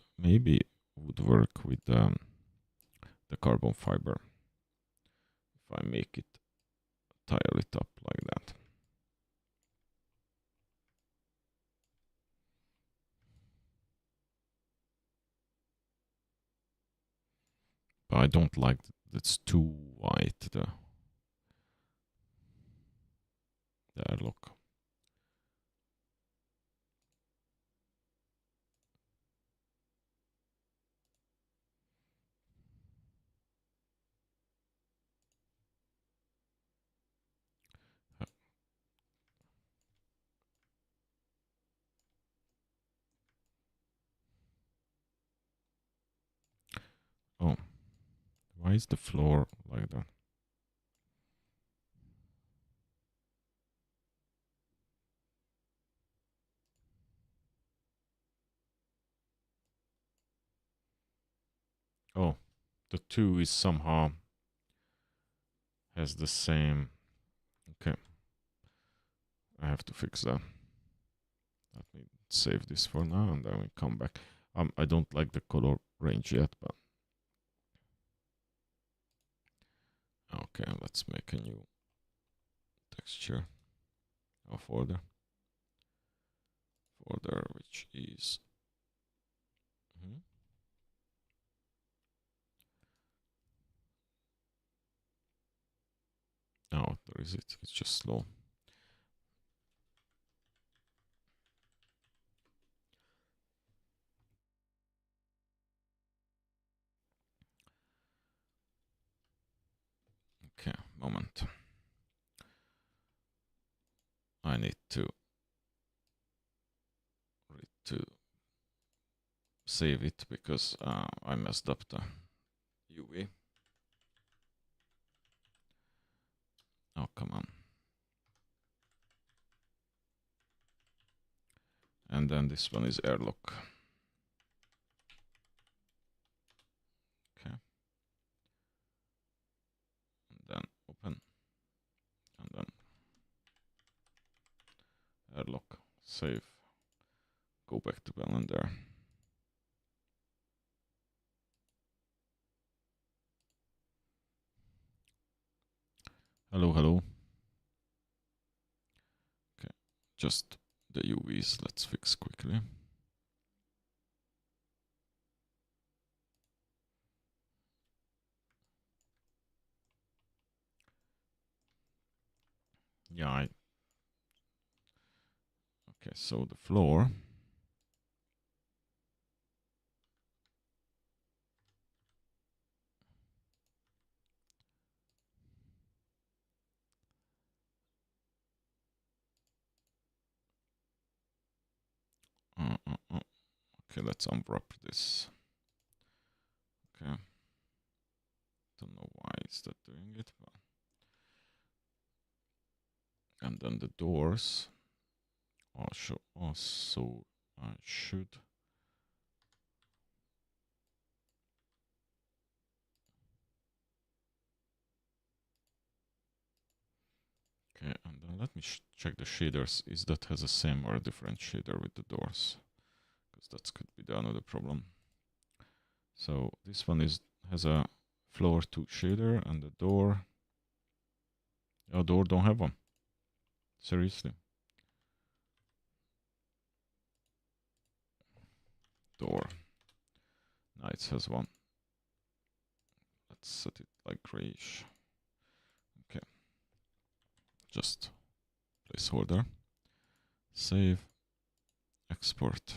would work with the carbon fiber if I make it tile it up like that. But I don't like it's too white, the airlock. Oh, why is the floor like that? Oh, the two is somehow has the same. Okay, I have to fix that. Let me save this for now and then we come back. I don't like the color range yet, but okay, let's make a new texture folder which is oh, there is it. It's just slow. Okay, moment. I need to save it because I messed up the UV. Oh, come on. And then this one is airlock. Okay. And then open. And then airlock. Save. Go back to Blender. Hello, hello. Okay, just the UVs, let's fix quickly. Yeah, okay, so the floor. Okay, let's unwrap this. Okay. Don't know why it's not doing it, but and then the doors also I should okay, and then let me check the shaders. Is that has the same or a different shader with the doors? Because that could be the another problem. So this one has a floor 2 shader and the door. Oh, door don't have one. Seriously. Door. Nice has one. Let's set it like grayish. Okay. Just placeholder. Save. Export.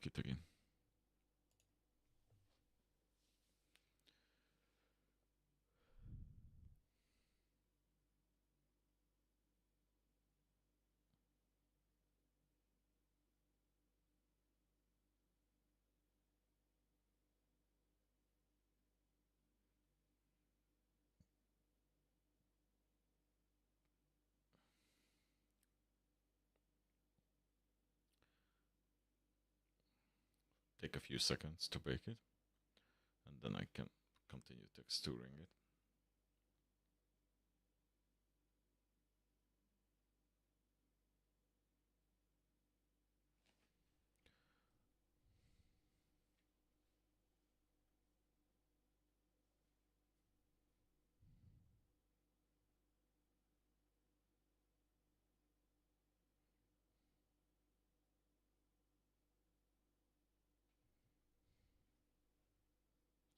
make it again. Take a few seconds to bake it, and then I can continue texturing it.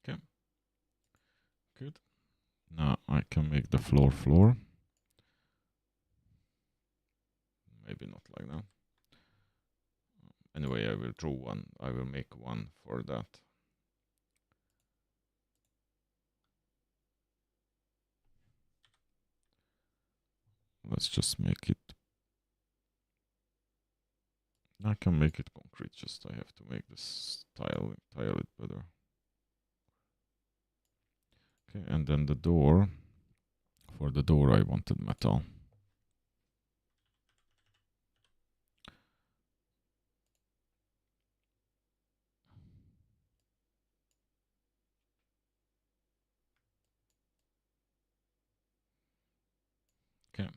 Okay, good. Now I can make the floor. Maybe not like that. Anyway, I will draw one. I will make one for that. Let's just make it. I can make it concrete, just I have to make this tile it better. Okay, and then the door. For the door I wanted metal. Okay,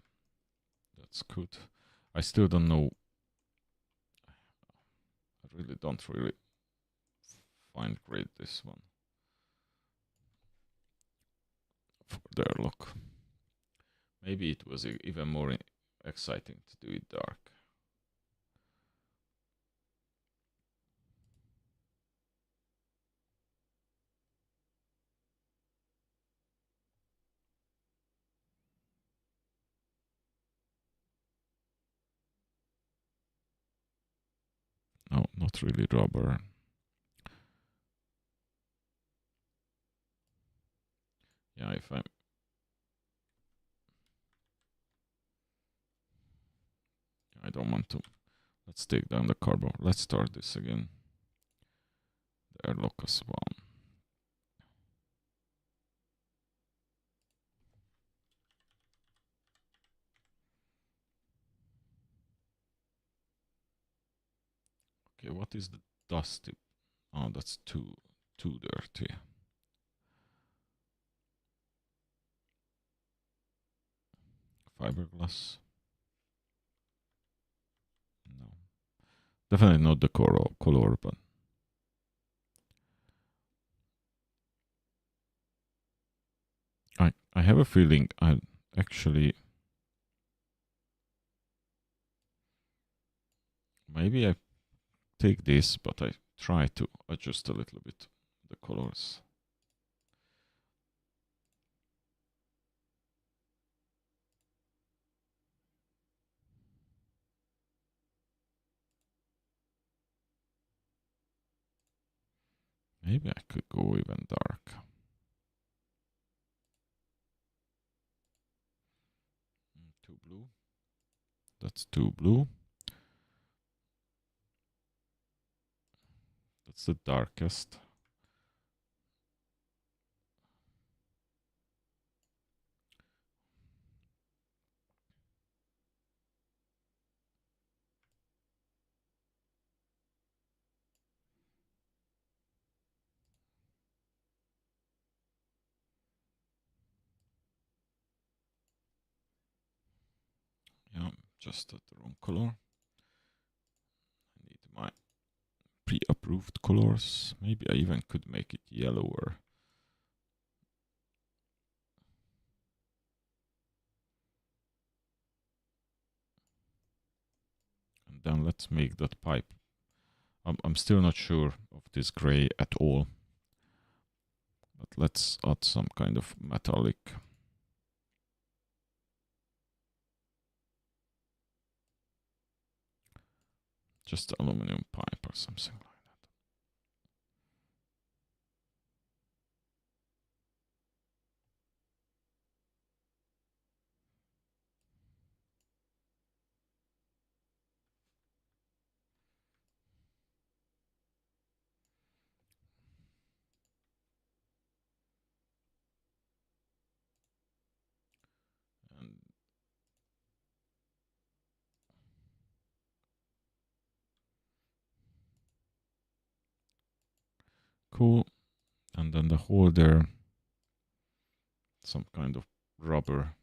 that's good. I still don't know. I really don't find great this one. For their look. Maybe it was even more exciting to do it dark. No, not really rubber. Yeah, if I'm... I don't want to. Let's take down the cardboard. Let's start this again. The airlock as well. Okay, what is the dusty? Oh, that's too dirty. Fiberglass. No, definitely not the color, but I have a feeling I actually maybe I take this, but I try to adjust a little bit the colors. Maybe I could go even dark. Too blue. That's too blue. That's the darkest. Yeah, just at the wrong color. I need my pre-approved colors. Maybe I even could make it yellower. And then let's make that pipe. I'm still not sure of this gray at all. But let's add some kind of metallic. Just aluminum pipe or something like that. cool. And then the holder, some kind of rubber.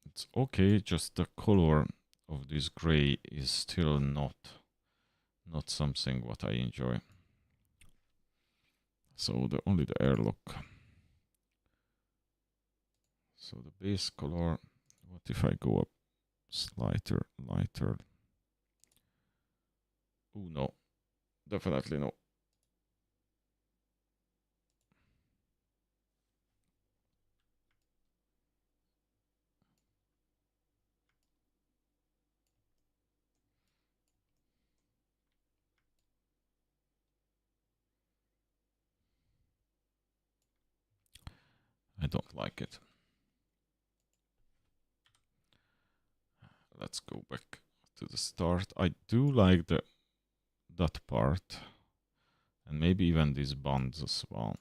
It's okay, just the color of this gray is still not something what I enjoy. So only the airlock. So the base color, what if I go up lighter? Oh no, definitely no. I don't like it. Let's go back to the start. I do like that part, and maybe even these bonds as well.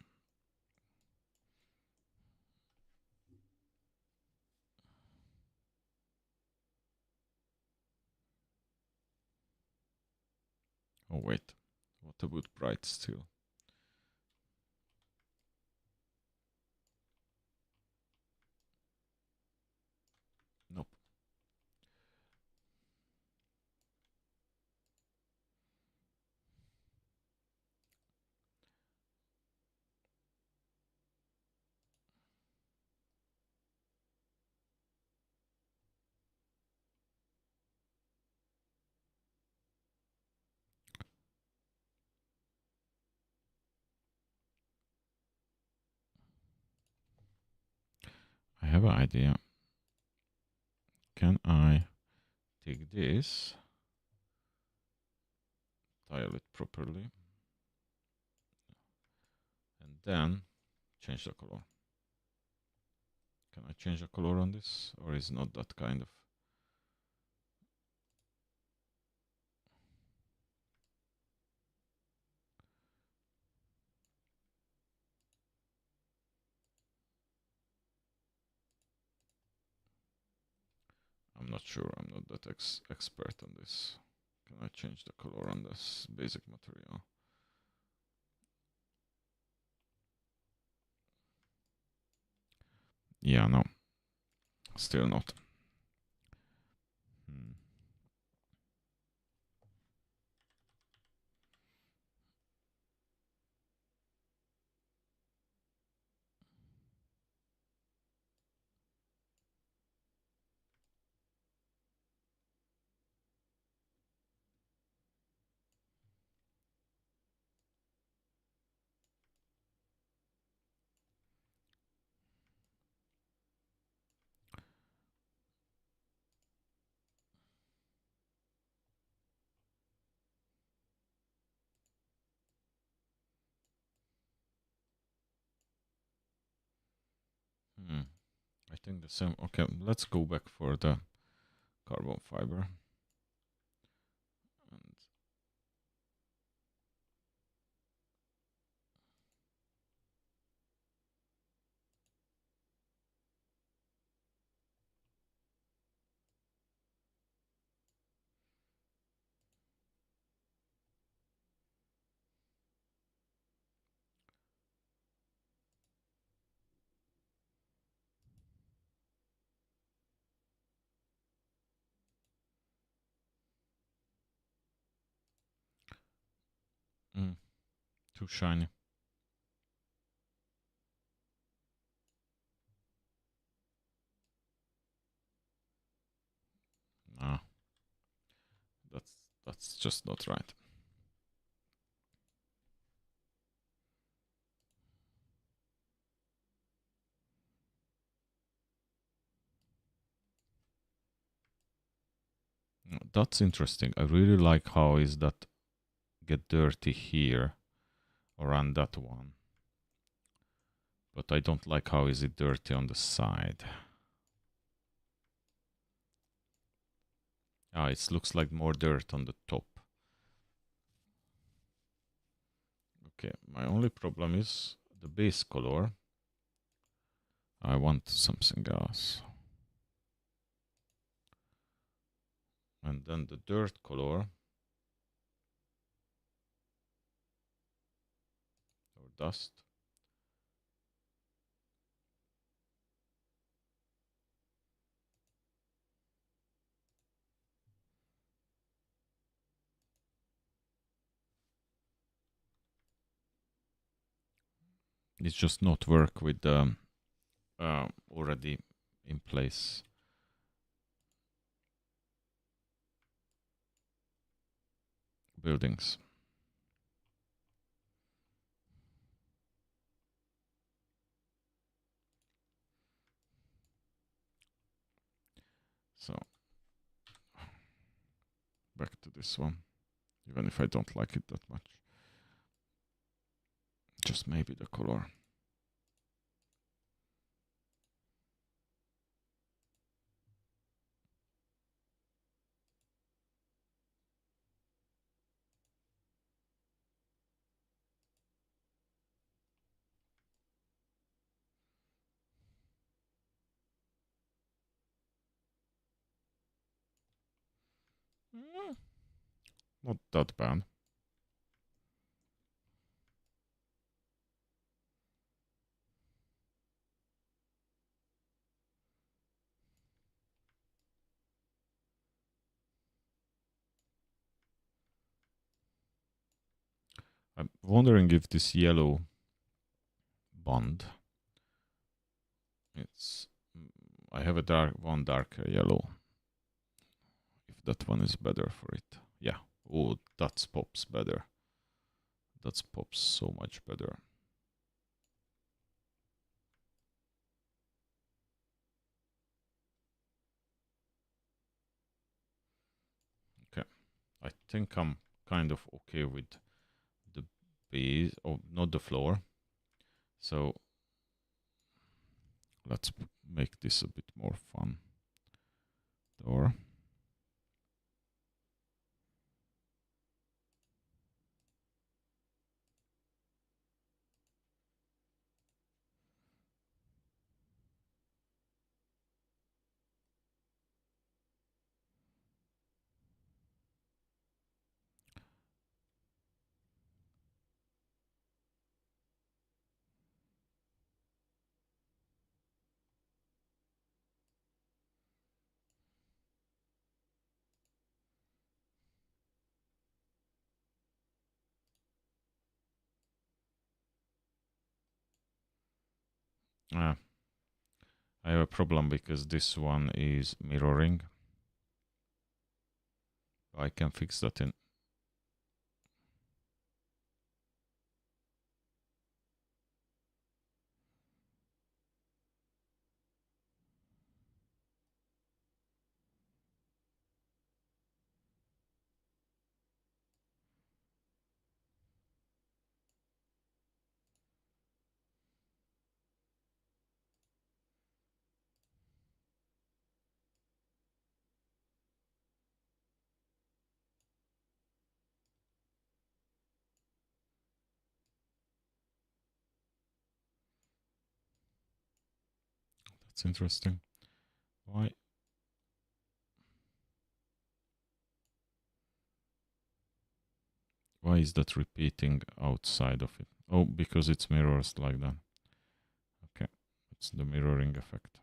Oh wait, what about bright steel? Nope. I have an idea. Can I take this, tile it properly, and then change the color? Can I change the color on this, or is not that kind of? I'm not sure. I'm not that expert on this. Can I change the color on this basic material? Yeah, no. Still not. Hmm. Hmm. I think the same. Okay, let's go back for the carbon fiber. Too shiny. Ah, that's just not right. That's interesting. I really like how is that get dirty here or on that one. But I don't like how is it dirty on the side. Ah, it looks like more dirt on the top. Okay, my only problem is the base color. I want something else. And then the dirt color. dust. It's just not work with the already in place buildings. So back to this one, even if I don't like it that much. Just maybe the color. Not that bad. I'm wondering if this yellow bond, I have a darker yellow. If that one is better for it. Yeah. Oh, that pops better. That pops so much better. Okay. I think I'm kind of okay with the base, or not the floor. So let's make this a bit more fun. Door. I have a problem because this one is mirroring. I can fix that in. That's interesting. Why? Why is that repeating outside of it? Oh, because it's mirrors like that. Okay, it's the mirroring effect.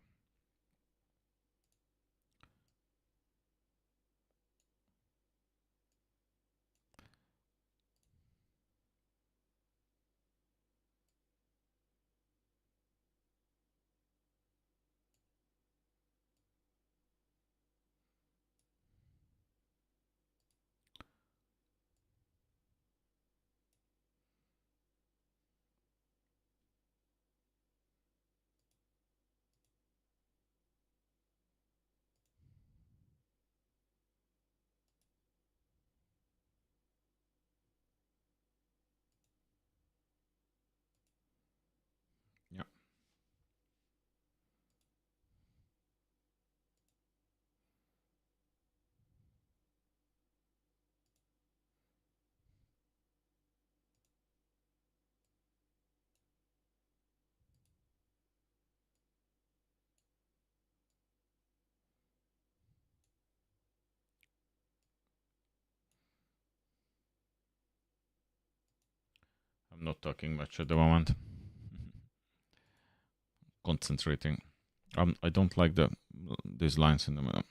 not talking much at the moment. Concentrating. I don't like these lines in the middle,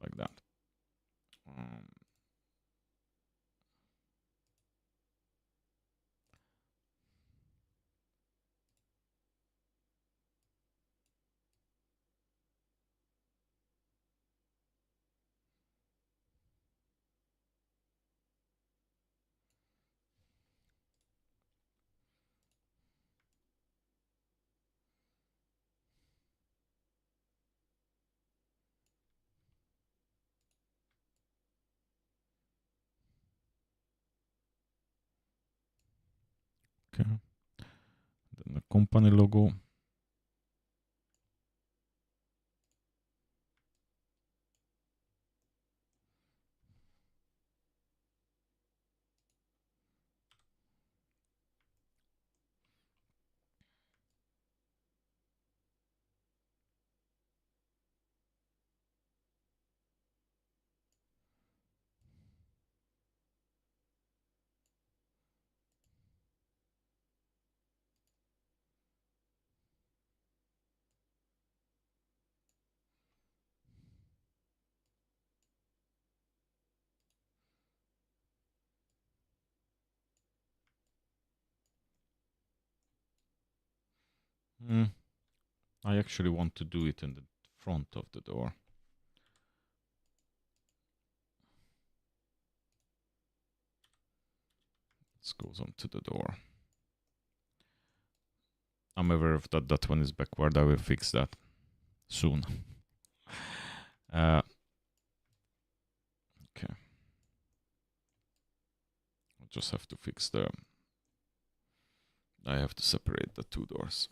like that. Okay. Then the company logo. I actually want to do it in the front of the door. This goes onto the door. I'm aware of that one is backward. I will fix that soon. Okay. I just have to fix I have to separate the two doors.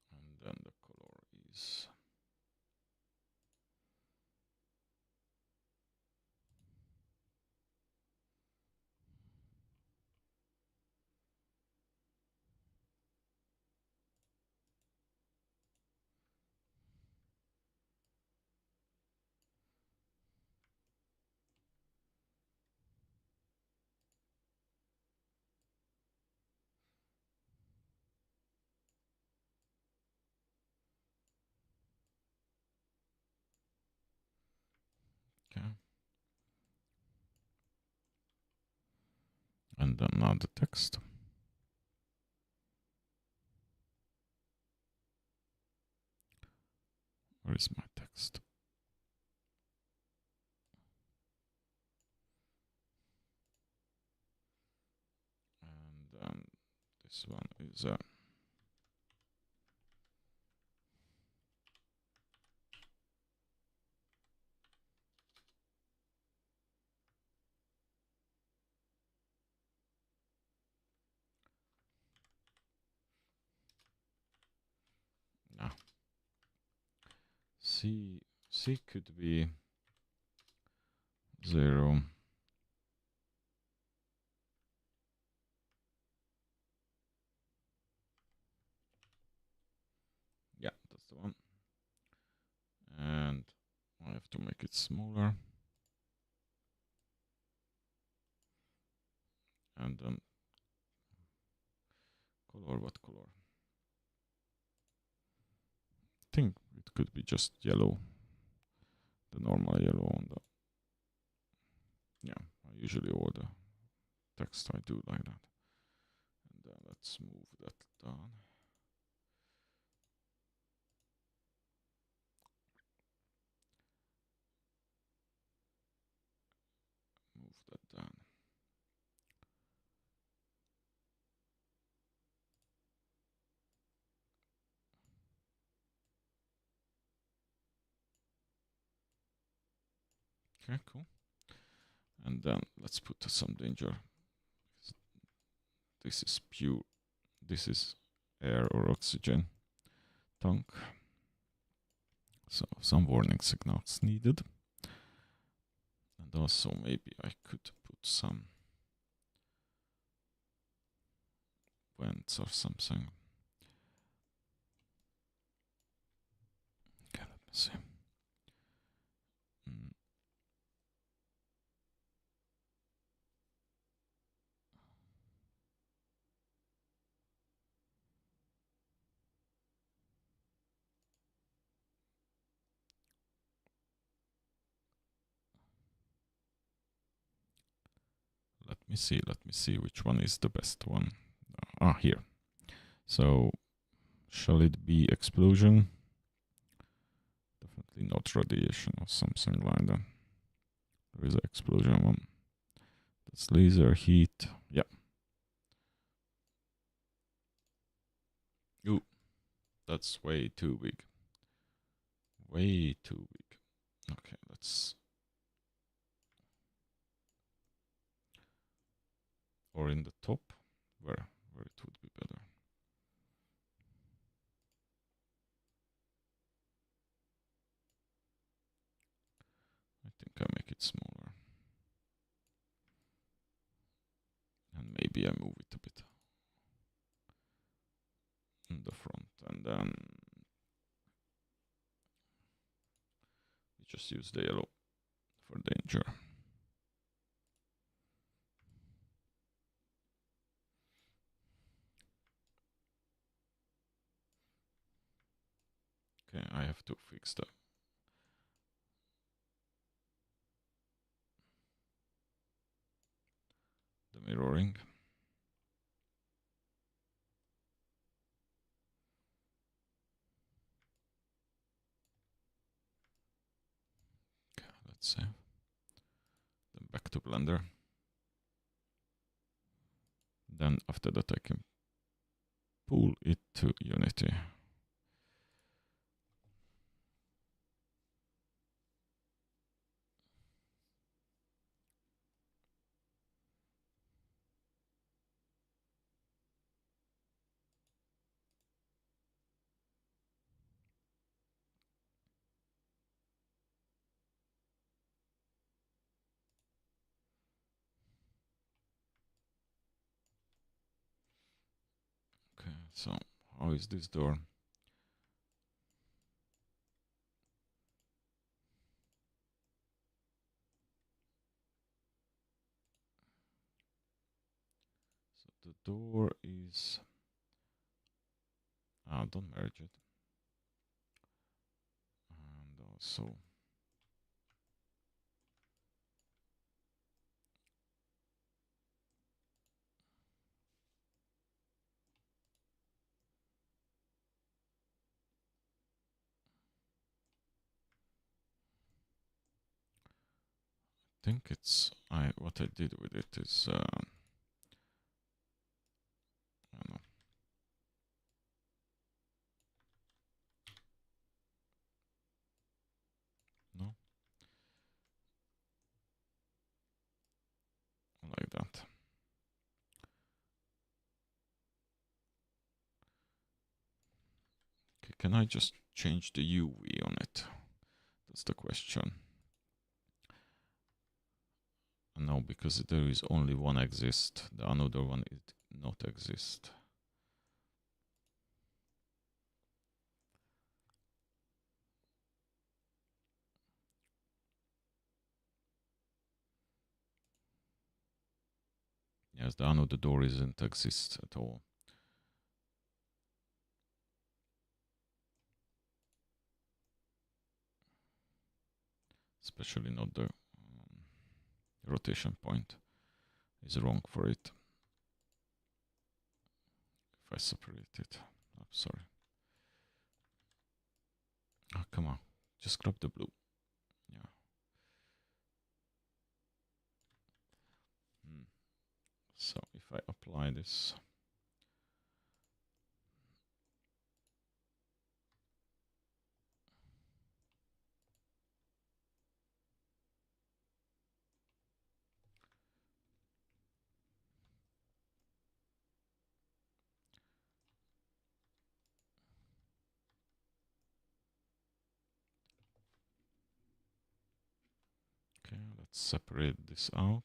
And then the color is okay. And then now the text. Where is my text? And then this one is no. C could be 0. Yeah, that's the one. And I have to make it smaller. And then color, what color? I think it could be just yellow. The normal yellow on the... Yeah, I usually order text, I do like that. And then let's move that down. Move that down. Okay, cool. And then let's put some danger. This is pure, this is air or oxygen. tank. So some warning signals needed. And also maybe I could put some vents or something. Okay, let me see. Let me see which one is the best one. Here. So, shall it be explosion? Definitely not radiation or something like that. There is an explosion one. That's laser, heat. Yeah. Ooh, that's way too big. Way too big. Okay, let's... Or in the top, where it would be better. I think I make it smaller. And maybe I move it a bit in the front, and then we just use the yellow for danger. Okay, I have to fix the mirroring. Okay, let's save. Then back to Blender. Then after that I can pull it to Unity. Okay, so how is this door? So the door is... don't merge it. And also... I think it's... what I did with it is... I don't know. No? Like that. Okay, can I just change the UV on it? That's the question. No, because there is only one exist. The another one is not exist. Yes, the another door isn't exist at all. Especially not the rotation point is wrong for it. If I separate it, I'm sorry. Oh, come on, just grab the blue. Yeah. So if I apply this, Okay, let's separate this out.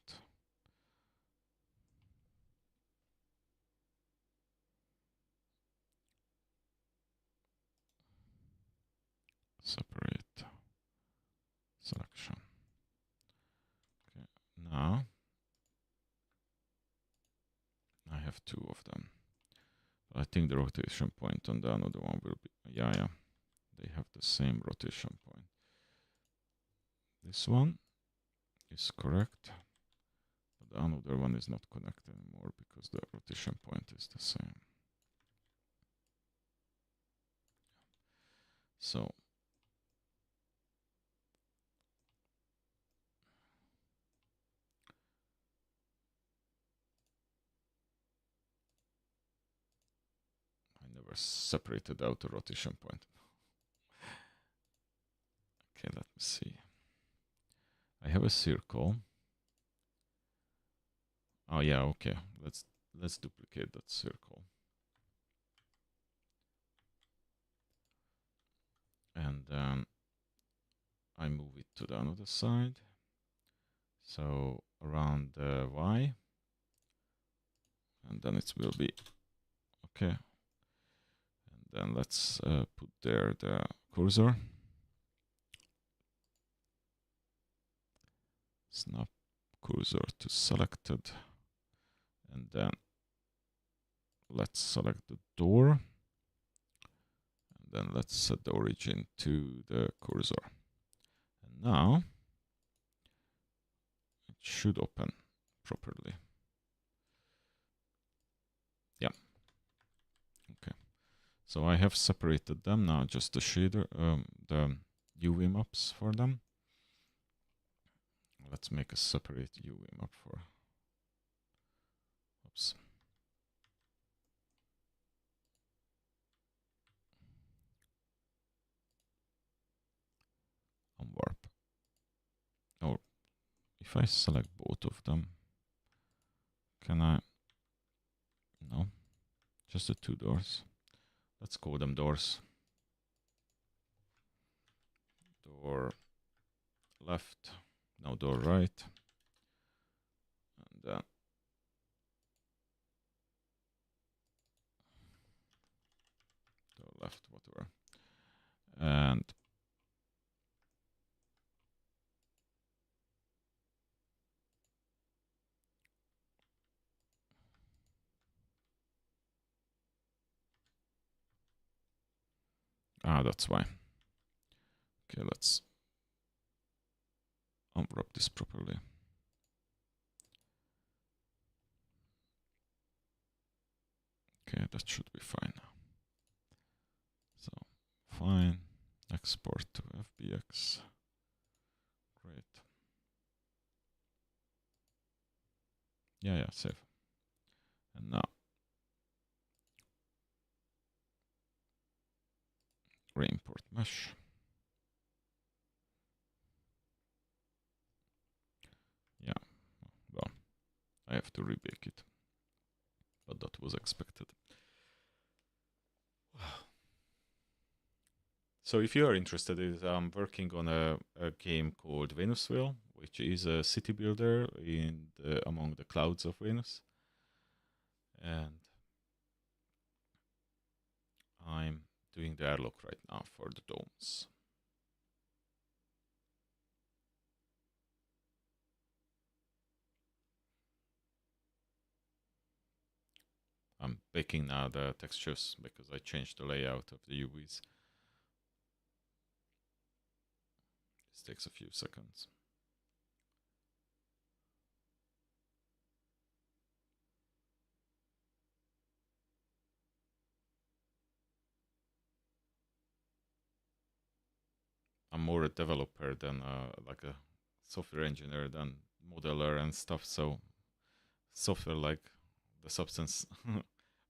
Separate selection. Okay, now I have two of them. I think the rotation point on the another one will be, yeah, they have the same rotation point. This one is correct, but the another one is not connected anymore because the rotation point is the same. So I never separated out the rotation point. Okay, let me see. I have a circle. Oh yeah, okay. Let's duplicate that circle. And then I move it to the other side. So around the Y. And then it will be okay. And then let's put there the cursor. Snap cursor to selected. And then let's select the door. And then let's set the origin to the cursor. And now it should open properly. Yeah. Okay. So I have separated them now, just the shader, the UV maps for them. Let's make a separate UV map for, oops. Unwarp. Or if I select both of them, can I? No, just the two doors. Let's call them doors. Door left, now door right. And then door left, whatever. And that's why. Okay, let's unwrap this properly. Okay, that should be fine now. So, fine. Export to FBX. Great. Yeah, save. And now, re-import mesh. Yeah, well, I have to rebake it, but that was expected. So if you are interested, I'm working on a game called Venusville, which is a city builder in among the clouds of Venus. And I'm doing the airlock right now for the domes. I'm baking now the textures because I changed the layout of the UVs. This takes a few seconds. I'm more a developer than like a software engineer than modeler and stuff. So software like the Substance,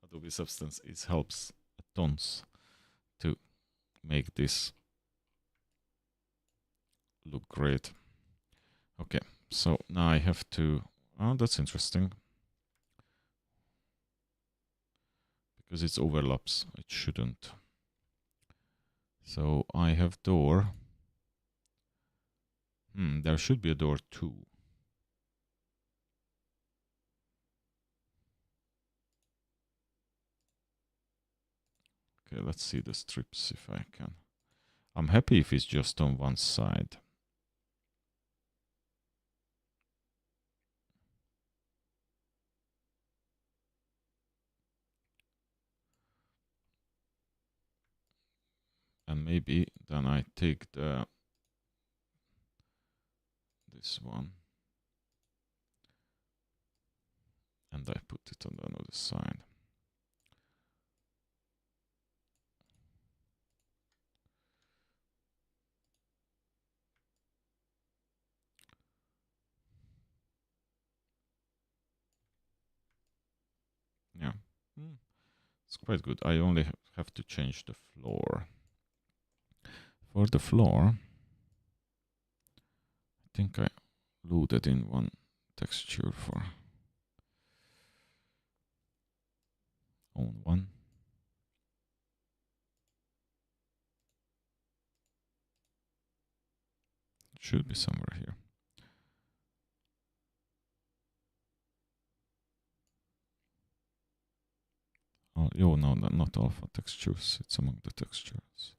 Adobe Substance, it helps tons to make this look great. Okay, so now I have to, oh, that's interesting. Because it overlaps, it shouldn't. So I have door. There should be a door too. Okay, let's see the strips if I can. I'm happy if it's just on one side. And maybe then I take this one and I put it on the other side. Yeah, it's quite good. I only have to change the floor. For the floor, I think I loaded in one texture for own one. It should be somewhere here. Oh, no, not alpha textures. It's among the textures.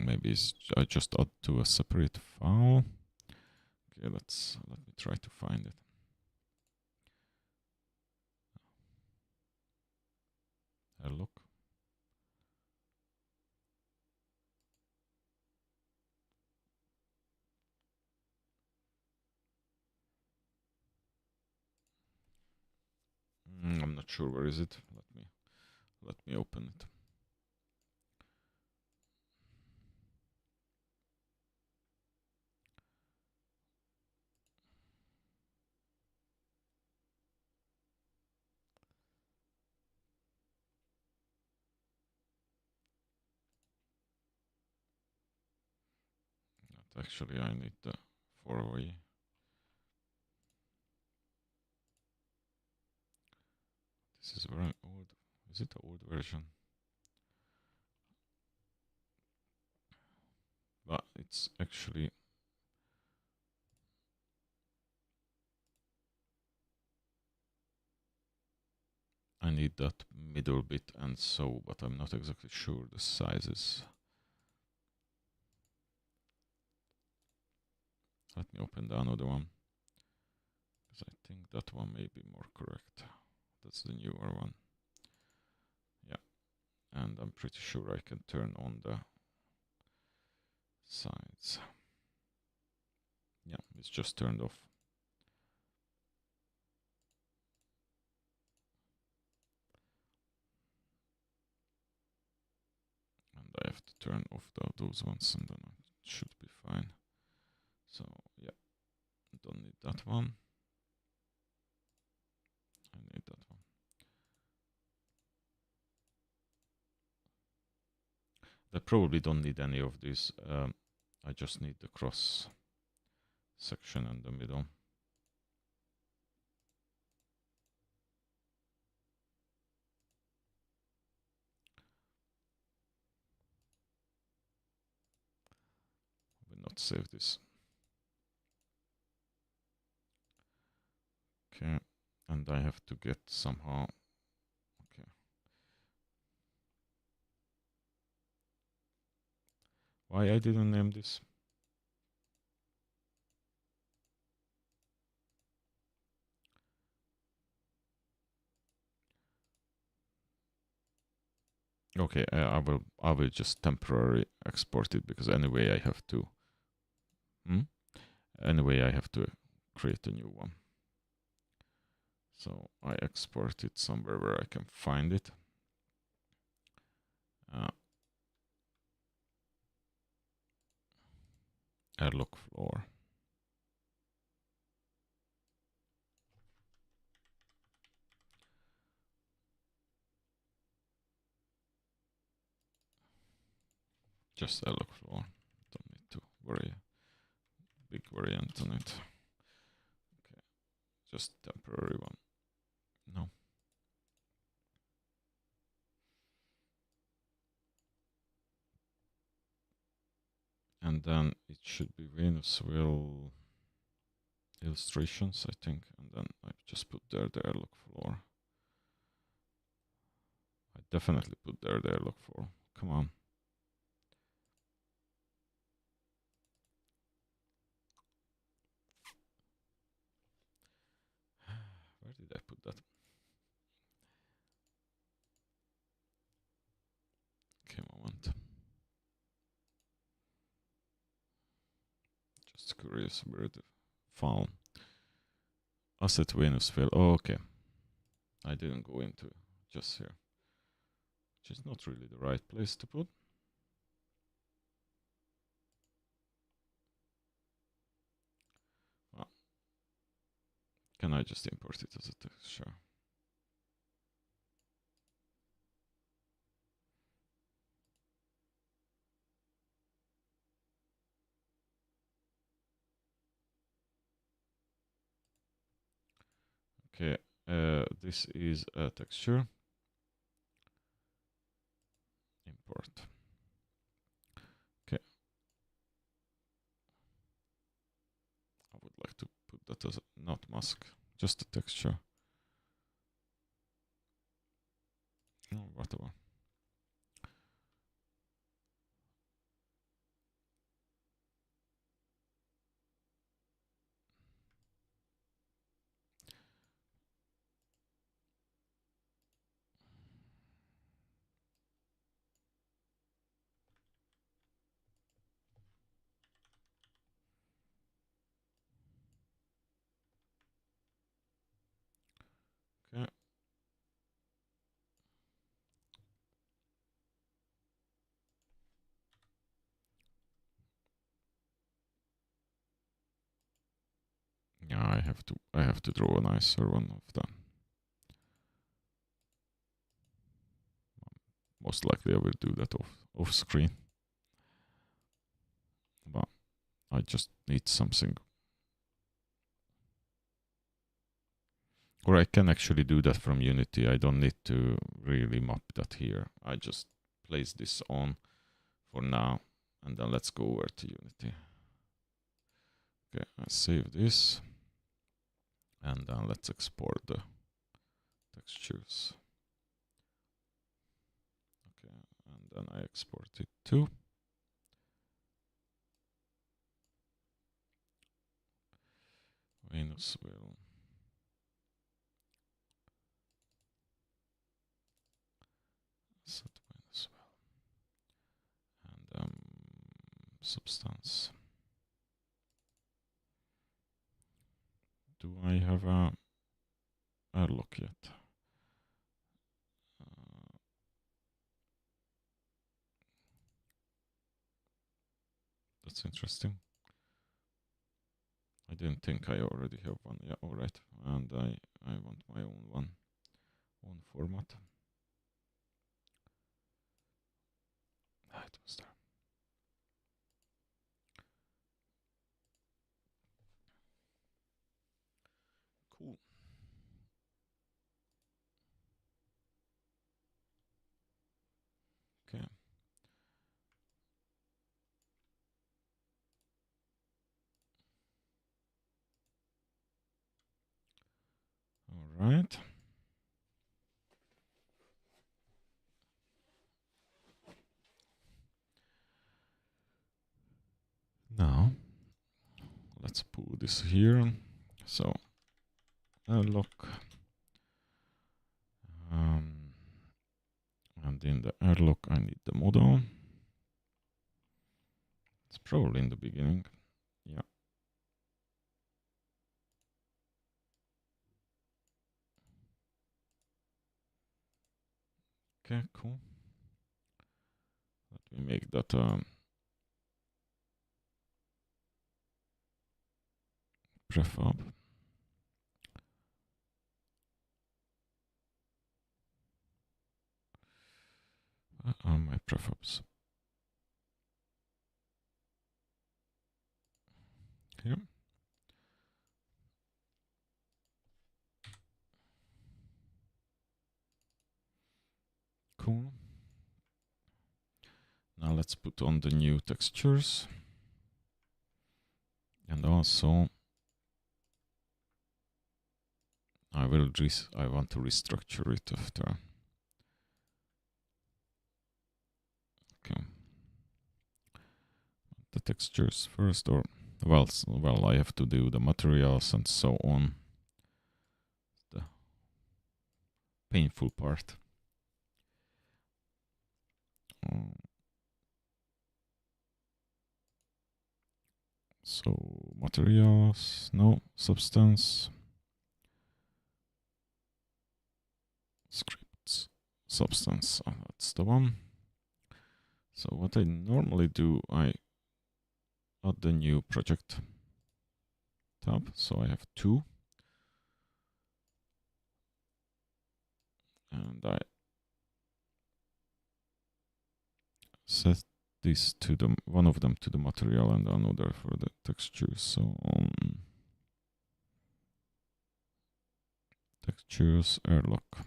Maybe I just add to a separate file. Okay, let me try to find it. Look. I'm not sure where is it. Let me open it. Actually, I need the 4-way. This is very old. Is it the old version? But it's actually I need that middle bit and so, but I'm not exactly sure the sizes. Let me open the another one, because I think that one may be more correct. That's the newer one. Yeah, and I'm pretty sure I can turn on the sides. Yeah, it's just turned off. And I have to turn off those ones and then it should be fine. So yeah, don't need that one. I need that one. I probably don't need any of these. I just need the cross section in the middle. I will not save this. Okay, and I have to get somehow. Okay. Why I didn't name this? Okay, I will just temporarily export it because anyway I have to. Anyway I have to create a new one. So I export it somewhere where I can find it. Airlock floor. just airlock floor. Don't need to worry. Big variant on it. Okay, just temporary one. No. And then it should be Venusville illustrations, I think. And then I just put there the airlock floor. I definitely put there the airlock floor. Come on. Where did I put that? Okay, moment. Just curious where it found. Asset Venusville. Oh, okay. I didn't go into just here. Which is not really the right place to put. Well, can I just import it as a texture? Okay, this is a texture. Import. Okay. I would like to put that as a, not mask, just a texture. Oh, whatever. Okay. Yeah, I have to draw a nicer one of them. Most likely I will do that off screen. But I just need something. Or I can actually do that from Unity. I don't need to really map that here. I just place this on for now. And then let's go over to Unity. Okay, I save this. And then let's export the textures. Okay, and then I export it to Venusville. Set Venusville. And substance. Do I have a airlock yet? That's interesting. I didn't think I already have one. Yeah, all right. And I want my own one, own format. It was there. Cool. Okay. All right. Now, let's pull this here. So, airlock. And in the airlock, I need the model. It's probably in the beginning. Yeah. Okay, cool. Let me make that prefab. My prefabs. here. Cool. Now let's put on the new textures. And also I want to restructure it after. Okay. The textures first, or well, I have to do the materials and so on. The painful part. So materials, no, substance, scripts, substance, that's the one. So what I normally do, I add the new project tab, so I have 2. And I set this to the one of them to the material and another for the texture. So textures airlock.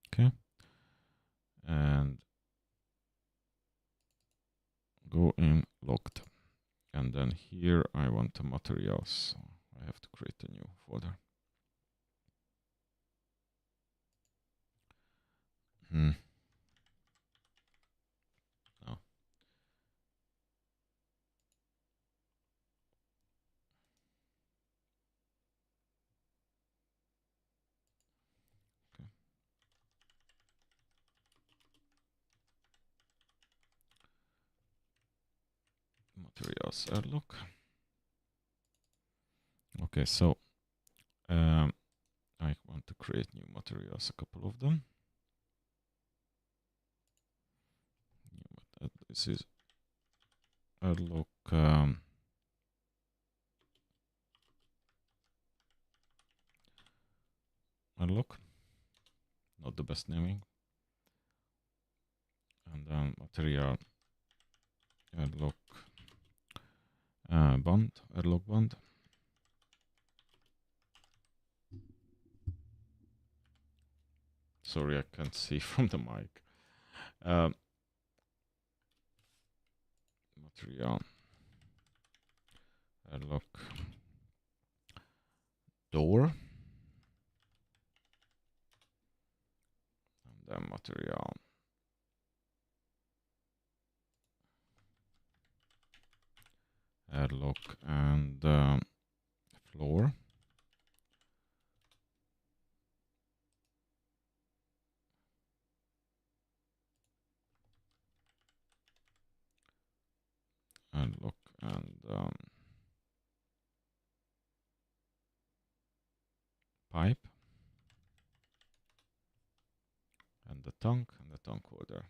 Okay. And go in logged. And then here I want the materials. So I have to create a new folder. No. Okay. Materials airlock. Okay, so I want to create new materials, a couple of them. This is airlock airlock, not the best naming. And then material airlock bond, airlock bond. Sorry, I can't see from the mic. Material airlock door. And then material airlock and floor. Airlock and pipe. And the tongue holder.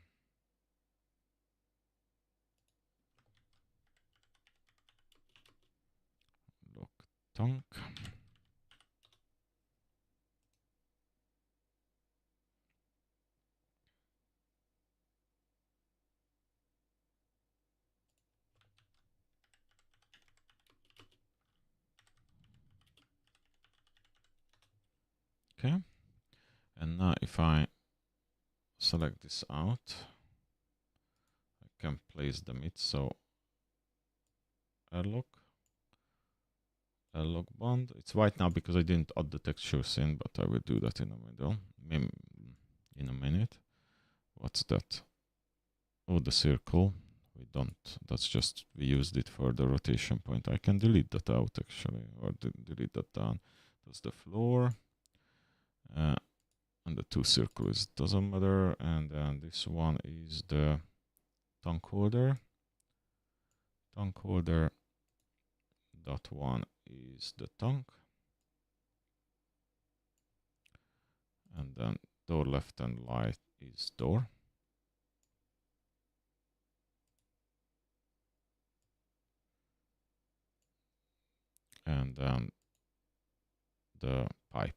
Lock tongue. Okay. And now if I select this out, I can place the mid. So airlock bond. It's white now because I didn't add the textures in, but I will do that in the middle, in a minute. What's that? Oh, the circle. We don't. That's just, we used it for the rotation point. I can delete that out actually, or delete that down. That's the floor. And the 2 circles, doesn't matter. And then this one is the tongue holder. Tongue holder. That one is the tongue. And then door left and right is door. And then the pipe.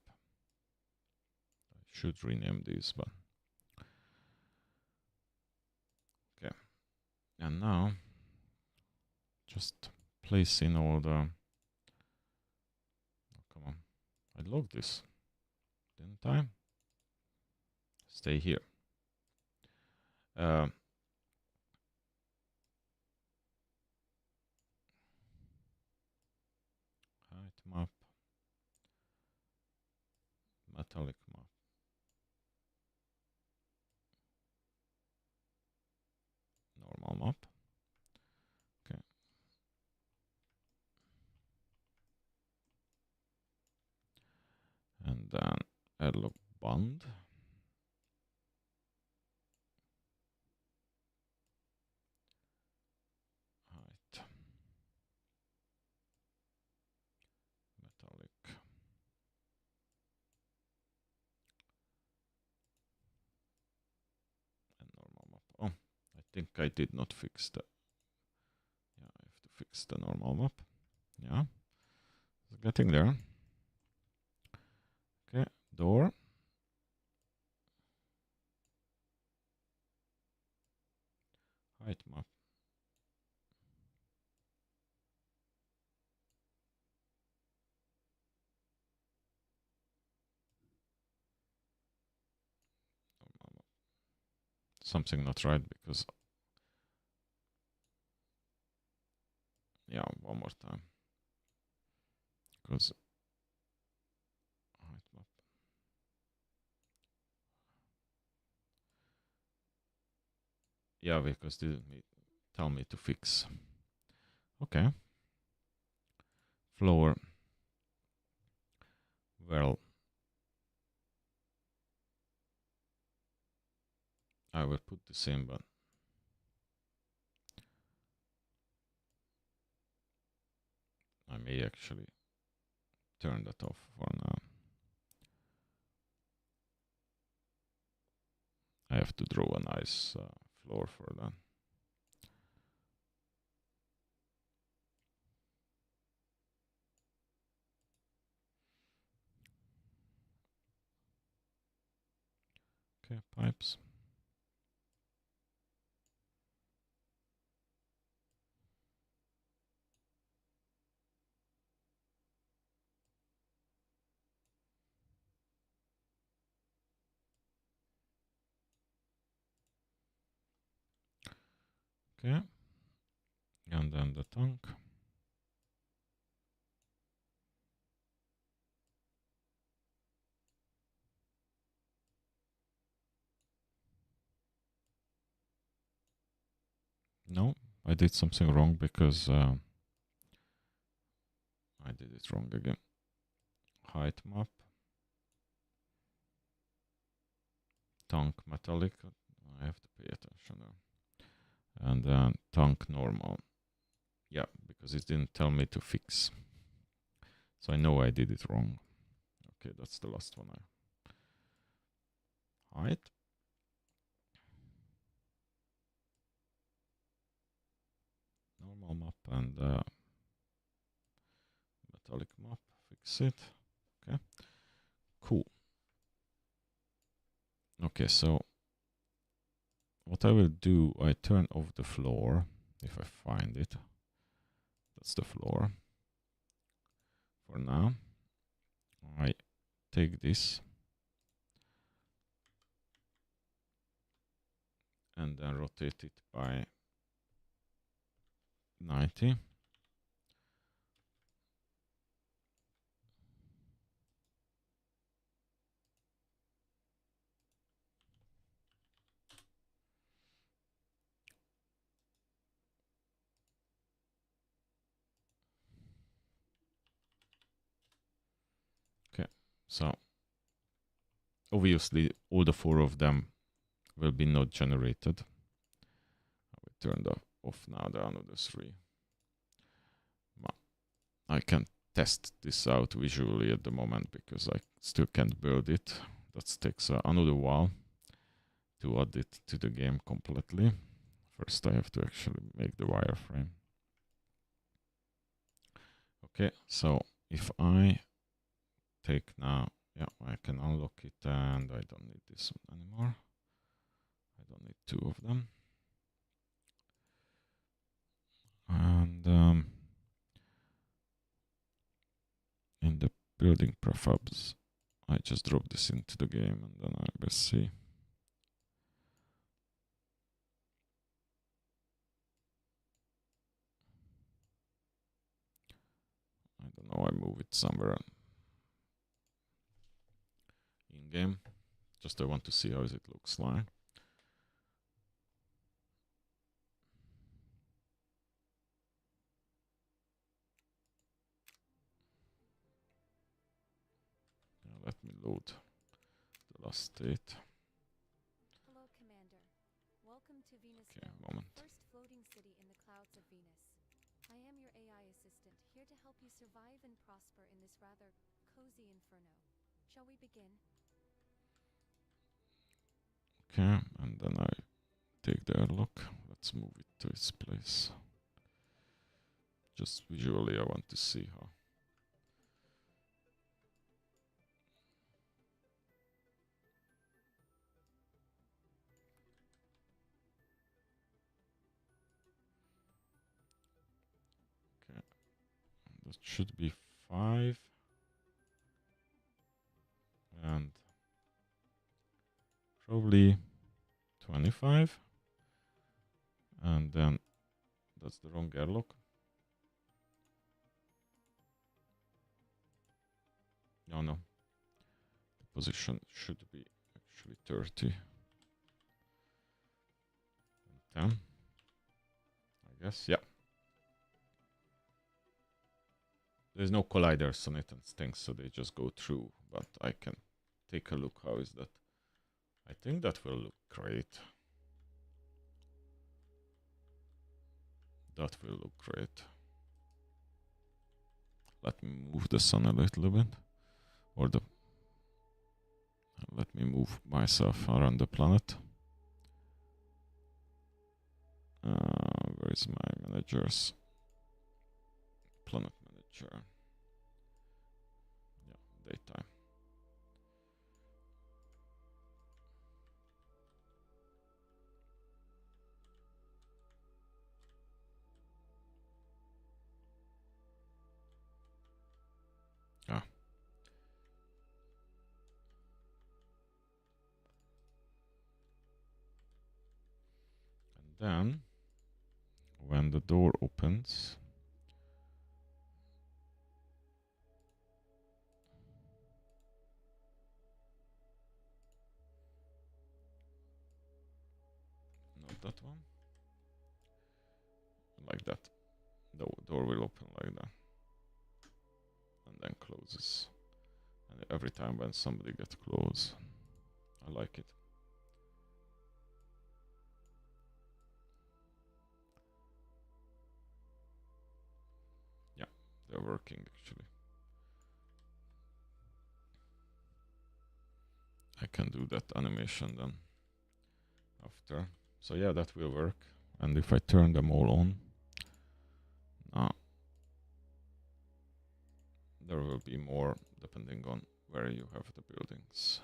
I should rename these, but okay. And now just place in all the... Oh, come on. I logged this, didn't I? Stay here. Height map. Metallic map. Normal map. Okay. And then airlock band. Height. Metallic. And normal map. Oh, I think I did not fix the... Yeah, I have to fix the normal map. Yeah. It's getting there. Okay, door. Height map. Normal map. Something not right because... Yeah, one more time. Because... Height map. Yeah, because didn't tell me to fix. Okay. Floor. Well, I will put this in, but I may actually turn that off for now. I have to draw a nice floor for that. Okay, pipes. Okay. And then the tank. No, I did something wrong because I did it wrong again. Height map. Tank metallic. I have to pay attention now. And then tank normal. Yeah, because it didn't tell me to fix. So I know I did it wrong. Okay, that's the last one. Height. Normal map and metallic map. Fix it. Okay. Cool. Okay, so what I will do, I turn off the floor if I find it. That's the floor. For now, I take this and then rotate it by 90. Okay, so obviously all the four of them will be not generated. I will turn off now the another three. I can test this out visually at the moment because I still can't build it. That takes another while to add it to the game completely. First I have to actually make the wireframe. Okay, so if I take now, yeah, I can unlock it and I don't need this one anymore. I don't need two of them. And building prefabs. I just drop this into the game and then I will see. I don't know, I move it somewhere in game. Just I want to see how it looks like. Now let me load the last state.
Hello, Commander. Welcome to Venusville,
Okay, moment.
the first floating city in the clouds of Venus. I am your AI assistant, here to help you survive and prosper in this rather cozy inferno. Shall we begin?
Okay, and then I take the airlock. Let's move it to its place. Just visually I want to see how. Okay, that should be 5. And probably 25. And then that's the wrong airlock. No, the position should be actually 30. And 10. I guess, yeah. There's no colliders on it and things, so they just go through. But I can take a look. How is that? I think that will look great. That will look great. Let me move the sun a little bit. Or the... Let me move myself around the planet. Where is my managers? Planet manager. Yeah, daytime. Ah. And then, when the door opens, not that one, like that. The door will open like that. And then closes. And every time when somebody gets close, I like it. Yeah, they're working actually. I can do that animation then after. So yeah, that will work. And if I turn them all on, now there will be more depending on where you have the buildings.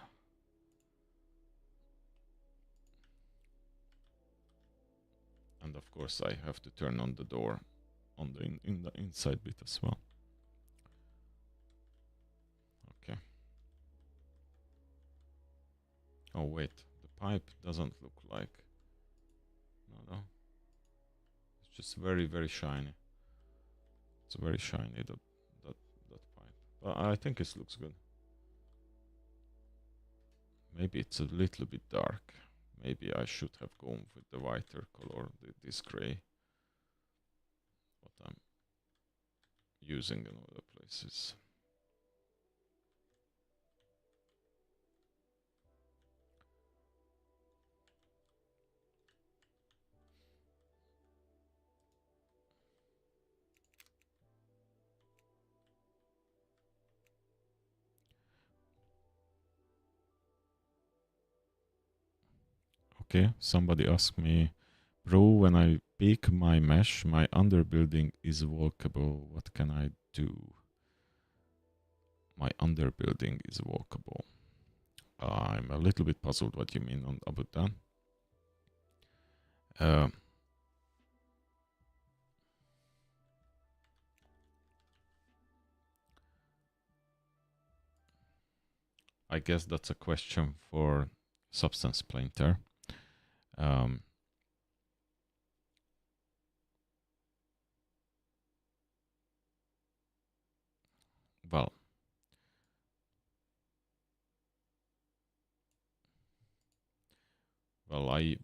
And of course I have to turn on the door on the in the inside bit as well. Okay. Oh wait, the pipe doesn't look like. No. It's just very, very shiny. It's very shiny, that pipe. But I think it looks good. Maybe it's a little bit dark. Maybe I should have gone with the whiter color, this gray. What I'm using in other places. Okay, somebody asked me, bro, when I pick my mesh, my underbuilding is walkable. What can I do? My underbuilding is walkable. I'm a little bit puzzled what you mean about that. I guess that's a question for Substance Painter. Well,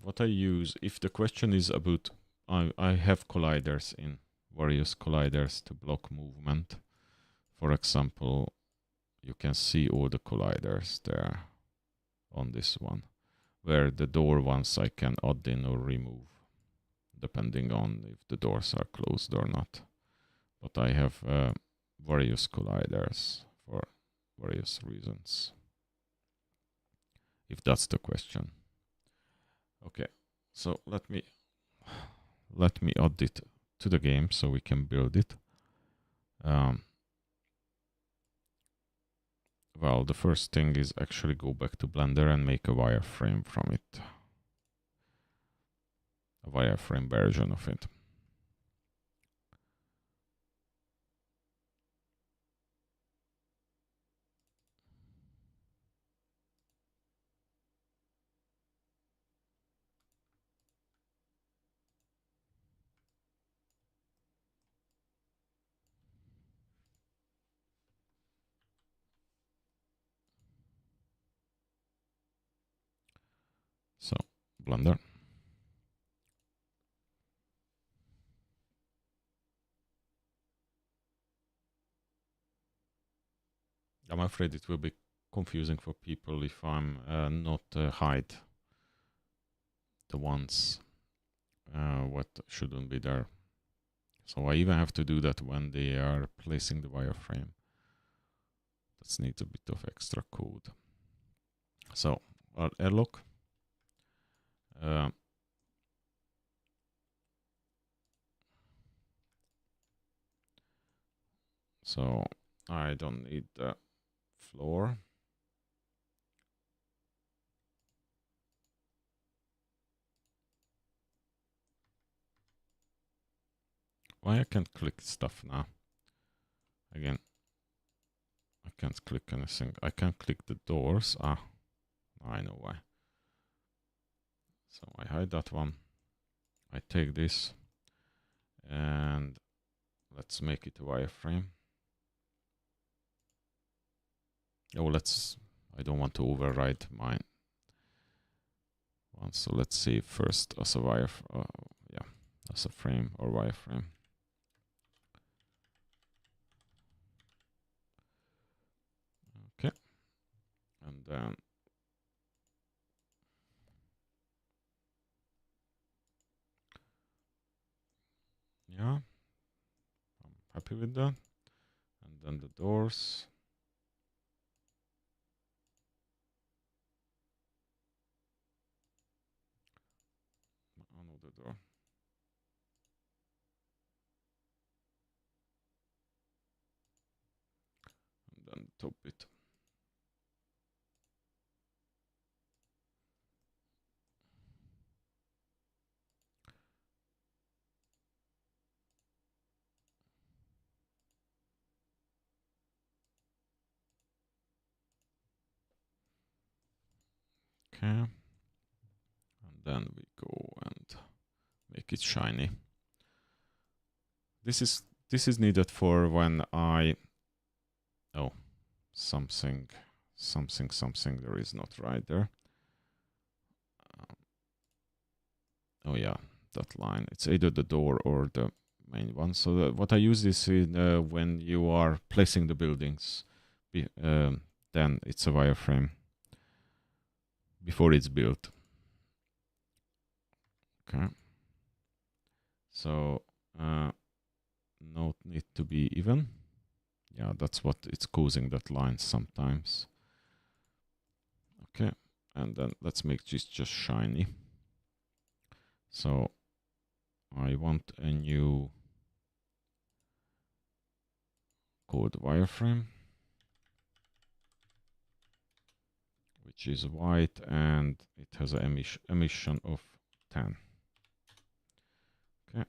what I use, if the question is about, I have colliders in various colliders to block movement. For example, you can see all the colliders there on this one, where the door ones I can add in or remove, depending on if the doors are closed or not. But I have various colliders for various reasons, if that's the question. Okay, so let me add it to the game so we can build it. Well, the first thing is actually go back to Blender and make a wireframe from it. A wireframe version of it. So, Blender. I'm afraid it will be confusing for people if I'm not hide the ones what shouldn't be there. So I even have to do that when they are placing the wireframe. That needs a bit of extra code. So, airlock. So I don't need the floor. Why I can't click stuff now? Again, I can't click anything. I can click the doors. Ah, I know why. So I hide that one. I take this and let's make it a wireframe. Oh, I don't want to override mine. So let's see first as a as a frame or wireframe. Okay, and then yeah, I'm happy with that. And then the doors. Another door. And then top it. Okay. And then we go and make it shiny. This is needed for when something there is not right there. Oh yeah, that line. It's either the door or the main one. So what I use this in when you are placing the buildings, then it's a wireframe before it's built. Okay. So note need to be even. Yeah, that's what it's causing that line sometimes. Okay, and then let's make this just shiny. So I want a new code wireframe, which is white and it has an emission of 10. Okay.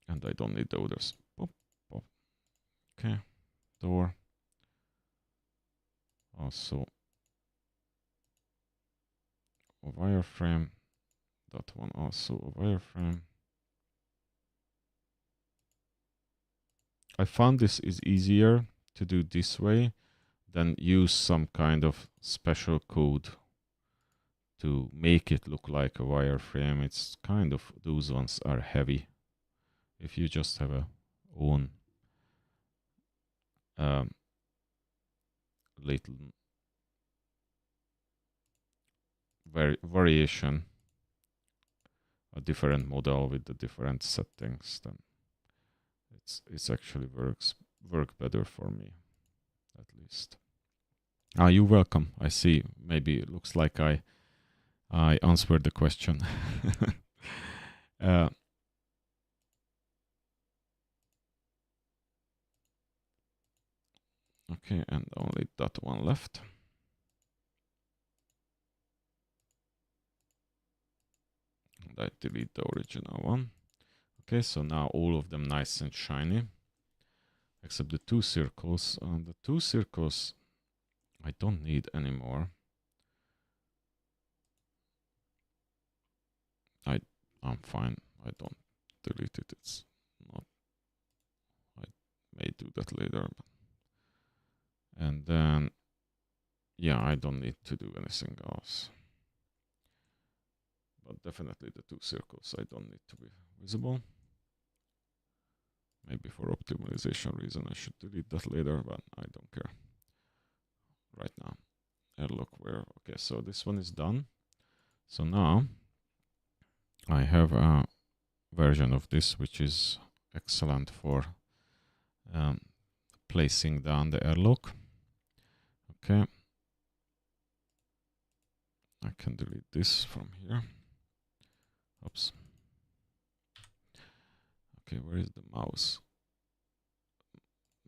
And I don't need the others. Pop, pop. Okay, door. also a wireframe. That one also a wireframe. I found this is easier to do this way than use some kind of special code to make it look like a wireframe. It's kind of, those ones are heavy. If you just have a own little variation, a different model with the different settings, then it's actually work better for me, at least. Ah, you're welcome. I see. Maybe it looks like I answered the question. Okay, and only that one left. And I delete the original one. Okay, so now all of them nice and shiny, except the two circles. The two circles I don't need anymore. I'm fine. I don't delete it. It's not. I may do that later. And then, yeah, I don't need to do anything else. But definitely the two circles I don't need to be visible. Maybe for optimization reason I should delete that later, but I don't care right now. Airlock where? Okay, so this one is done. So now I have a version of this which is excellent for placing down the airlock. Okay, I can delete this from here. Oops. Okay, where is the mouse?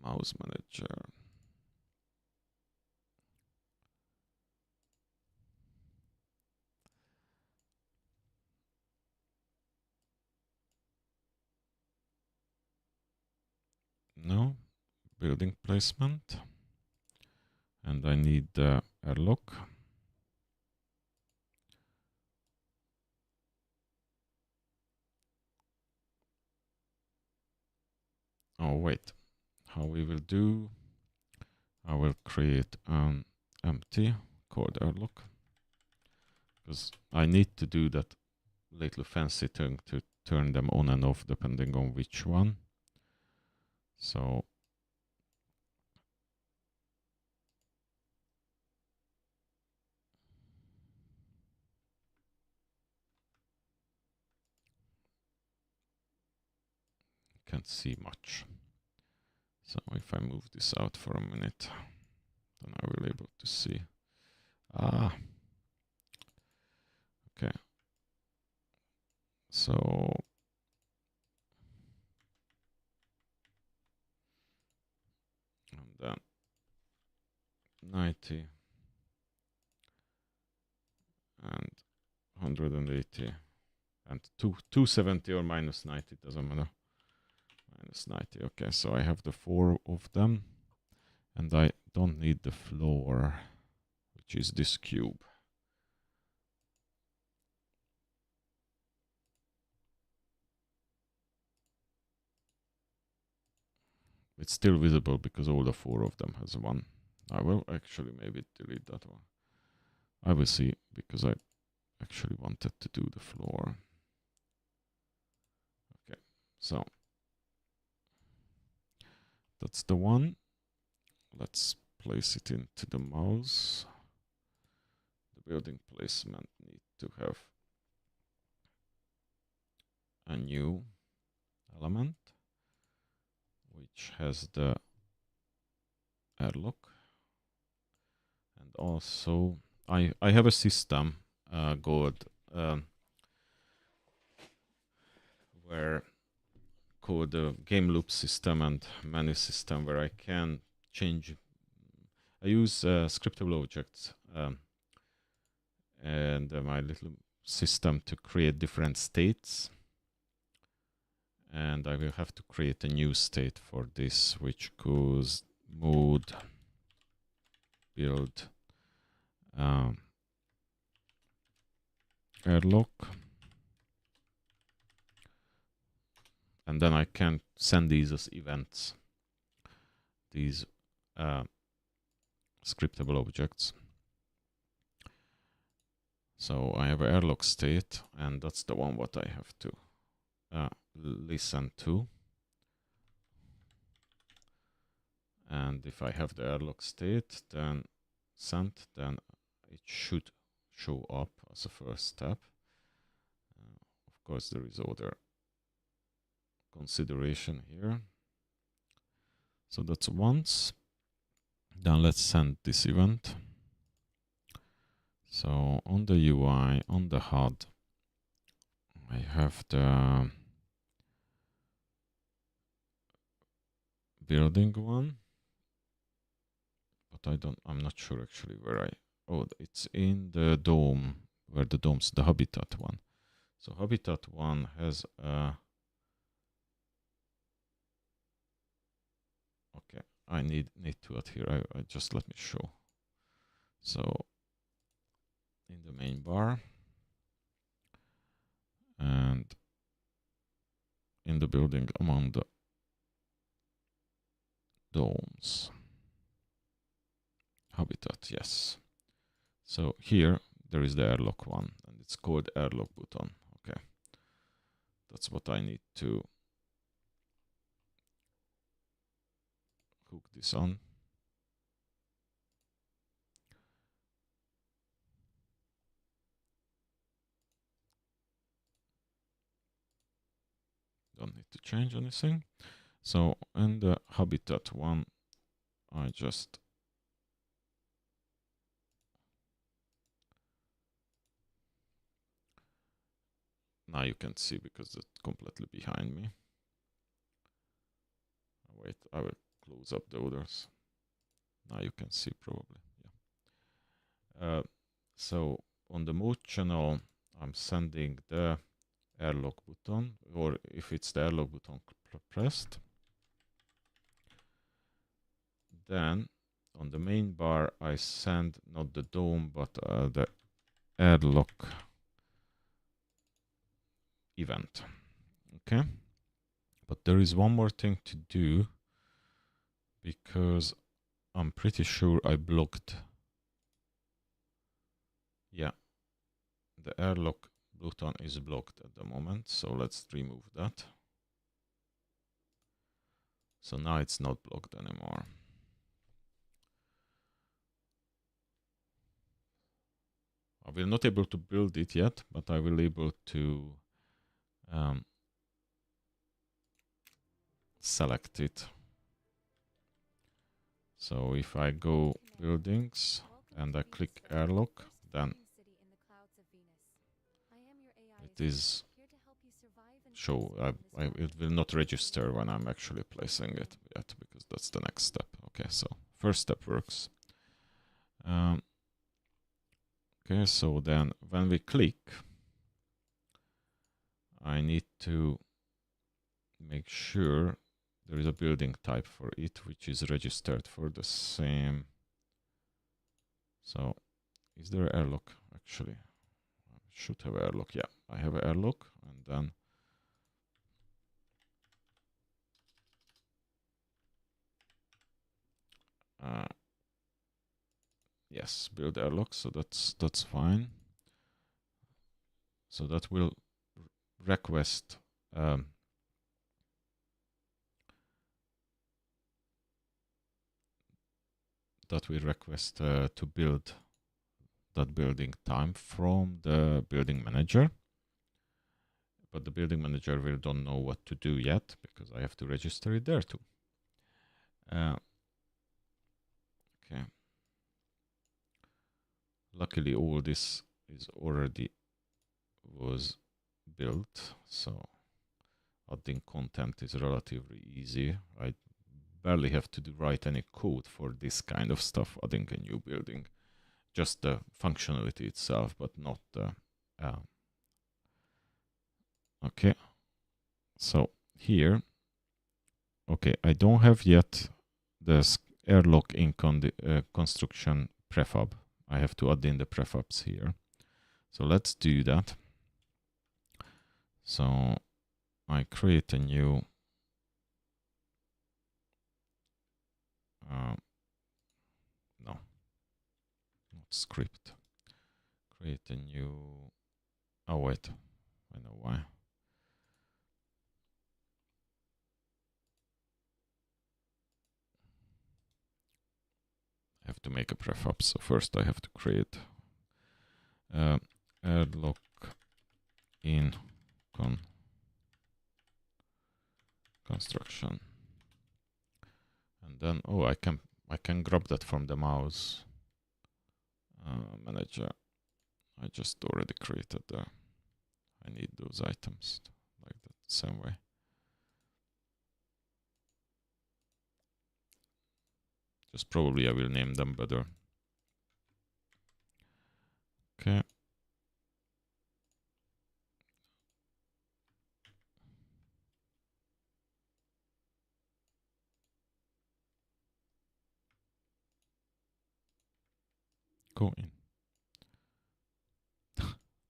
Mouse manager. No, building placement. And I need the airlock. Oh, wait. How we will do, I will create an empty called airlock, because I need to do that little fancy thing to turn them on and off depending on which one. So can't see much. So if I move this out for a minute, then I will be able to see. Ah, okay. So and then 90 and 180 and 270 or minus 90, doesn't matter. Minus 90. Okay, so I have the 4 of them, and I don't need the floor, which is this cube. It's still visible because all the 4 of them has 1. I will actually maybe delete that one. I will see, because I actually wanted to do the floor. Okay, so that's the one. Let's place it into the mouse. The building placement need to have a new element which has the airlock, and also I have a system called called the game loop system and menu system, where I can change. I use scriptable objects and my little system to create different states, and I will have to create a new state for this, which goes mode build airlock, and then I can send these as events, these scriptable objects. So I have an airlock state, and that's the one what I have to listen to. And if I have the airlock state then sent, then it should show up as a first step. Of course, there is other consideration here. So that's once. Then let's send this event. So on the UI, on the HUD, I have the building one, but I'm not sure actually where it's in the dome, where the dome's the habitat one. So habitat one has okay, I need to adhere. I just let me show. So in the main bar and in the building among the domes, habitat, yes. So here there is the airlock one, and it's called airlock button. Okay, that's what I need to hook this on. Don't need to change anything. So in the habitat one, I just now you can see because it's completely behind me. Wait, I will close up the others. Now you can see probably. Yeah. So on the mode channel, I'm sending the airlock button, or if it's the airlock button pressed, then on the main bar I send not the dome but the airlock event. Okay, but there is one more thing to do, because I'm pretty sure I blocked, yeah, the airlock button is blocked at the moment, so let's remove that. So now it's not blocked anymore. I will not able to build it yet, but I will able to select it. So if I go buildings and I click airlock, then it is show. It will not register when I'm actually placing it yet, because that's the next step. Okay, so first step works. Okay, so then when we click, I need to make sure there is a building type for it, which is registered for the same. So is there an airlock? Actually, I should have airlock. Yeah, I have an airlock, and then yes, build airlock. So that's fine. So that will request to build that building time from the building manager. But the building manager will don't know what to do yet, because I have to register it there too. Okay. Luckily, all this is already was built, so adding content is relatively easy. I barely have to write any code for this kind of stuff, adding a new building. Just the functionality itself, but not the... okay, so here, okay, I don't have yet the airlock in construction prefab. I have to add in the prefabs here. So let's do that. So I create a new no, not script. Create a new, oh wait, I know why. I have to make a prefab, so first I have to create airlock in construction, and then I can grab that from the mouse manager. I just already created there. I need those items like that same way. Just probably I will name them better. Okay. Go in.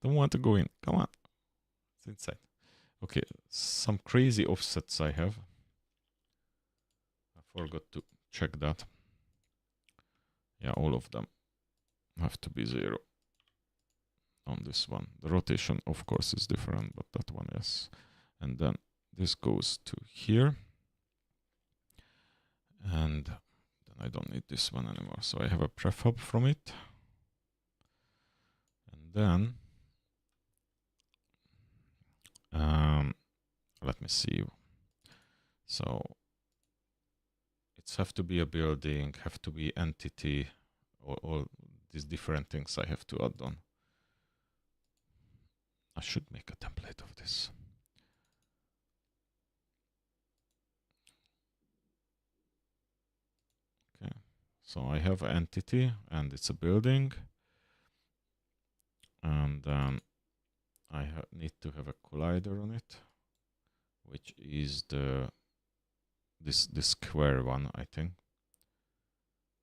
Don't want to go in. Come on. It's inside. Okay, some crazy offsets I have. I forgot to check that. Yeah, all of them have to be 0 on this one. The rotation, of course, is different, but that one is. And then this goes to here. And then I don't need this one anymore. So I have a prefab from it. And then let me see. So it's have to be a building, have to be entity, all these different things I have to add on. I should make a template of this. Okay, so I have an entity and it's a building, and then I need to have a collider on it, which is this square one, I think.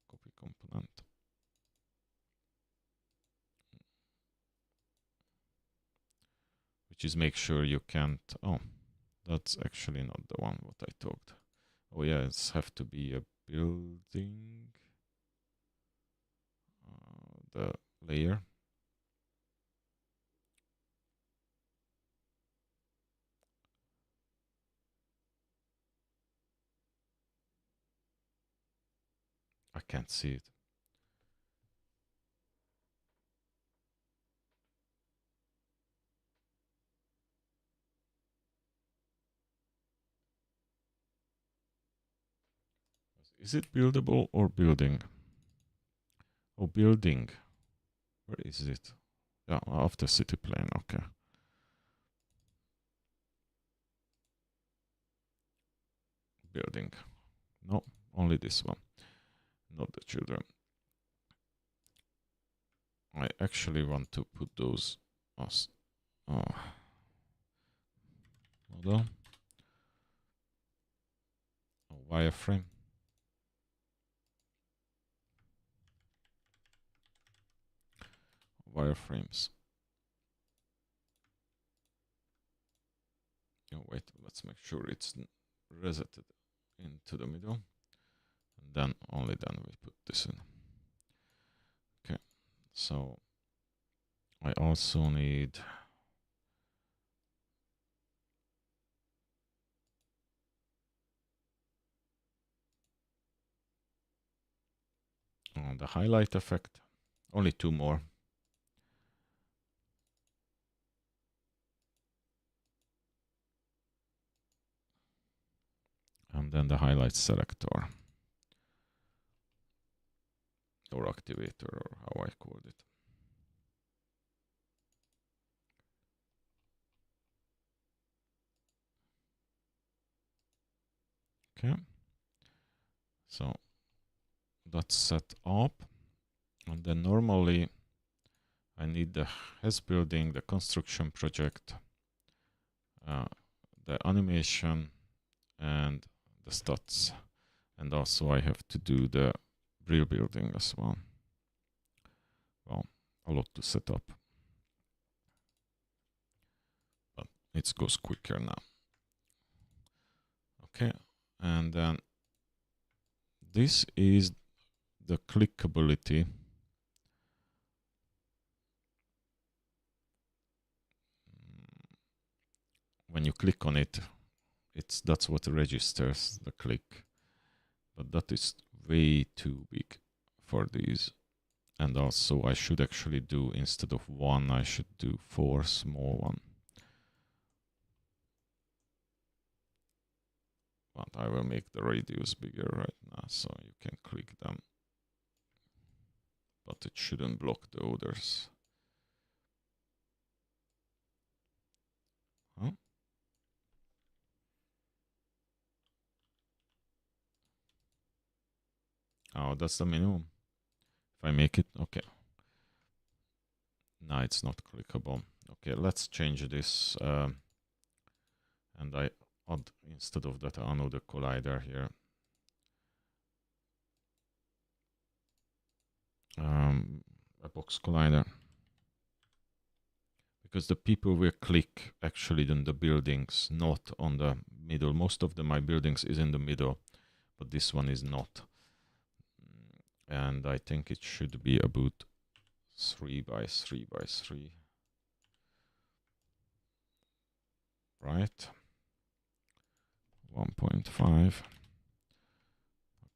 Copy component. Which is make sure you can't. Oh, that's actually not the one what I talked. Oh yeah, it's have to be a building. The layer. I can't see it. Is it buildable or building? Oh, building. Where is it? Yeah, after city plane. Okay. Building. No, only this one. Not the children. I actually want to put those as model. Wireframe. Wireframes. Oh, wait, let's make sure it's resetted into the middle. And then only then we put this in. Okay, so I also need the highlight effect. Only 2 more. And then the highlight selector. Or activator, or how I called it. Okay. So that's set up. And then normally I need the has building, the construction project, the animation, and the stats. And also I have to do the real building as well. Well, a lot to set up. But it goes quicker now. Okay, and then this is the clickability. When you click on it, that's what registers the click. But that is way too big for these. And also I should actually do, instead of 1, I should do 4 small ones. But I will make the radius bigger right now so you can click them. But it shouldn't block the others. Huh? Oh, that's the minimum. If I make it, okay. No, it's not clickable. Okay, let's change this. And I add, instead of that, another collider here. A box collider. Because the people will click actually on the buildings, not on the middle. Most of my buildings is in the middle, but this one is not. And I think it should be about 3 by 3 by 3. Right? 1.5.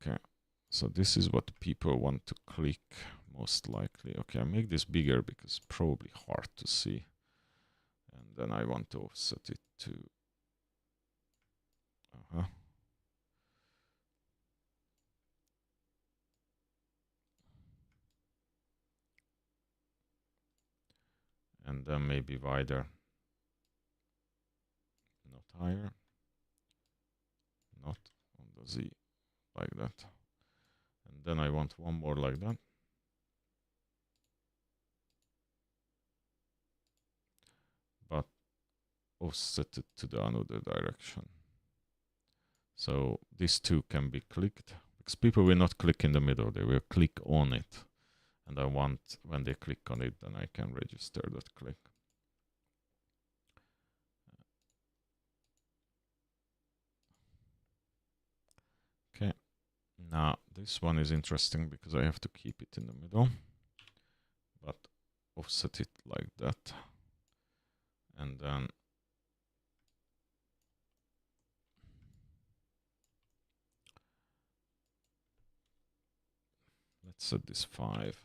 Okay. So this is what people want to click most likely. Okay, I make this bigger because it's probably hard to see. And then I want to offset it to and then maybe wider, not higher, not on the Z, like that. And then I want one more like that. But offset it to the another direction. So these two can be clicked, because people will not click in the middle, they will click on it. And I want, when they click on it, then I can register that click. Okay, now this one is interesting because I have to keep it in the middle, but offset it like that. And then let's set this 5,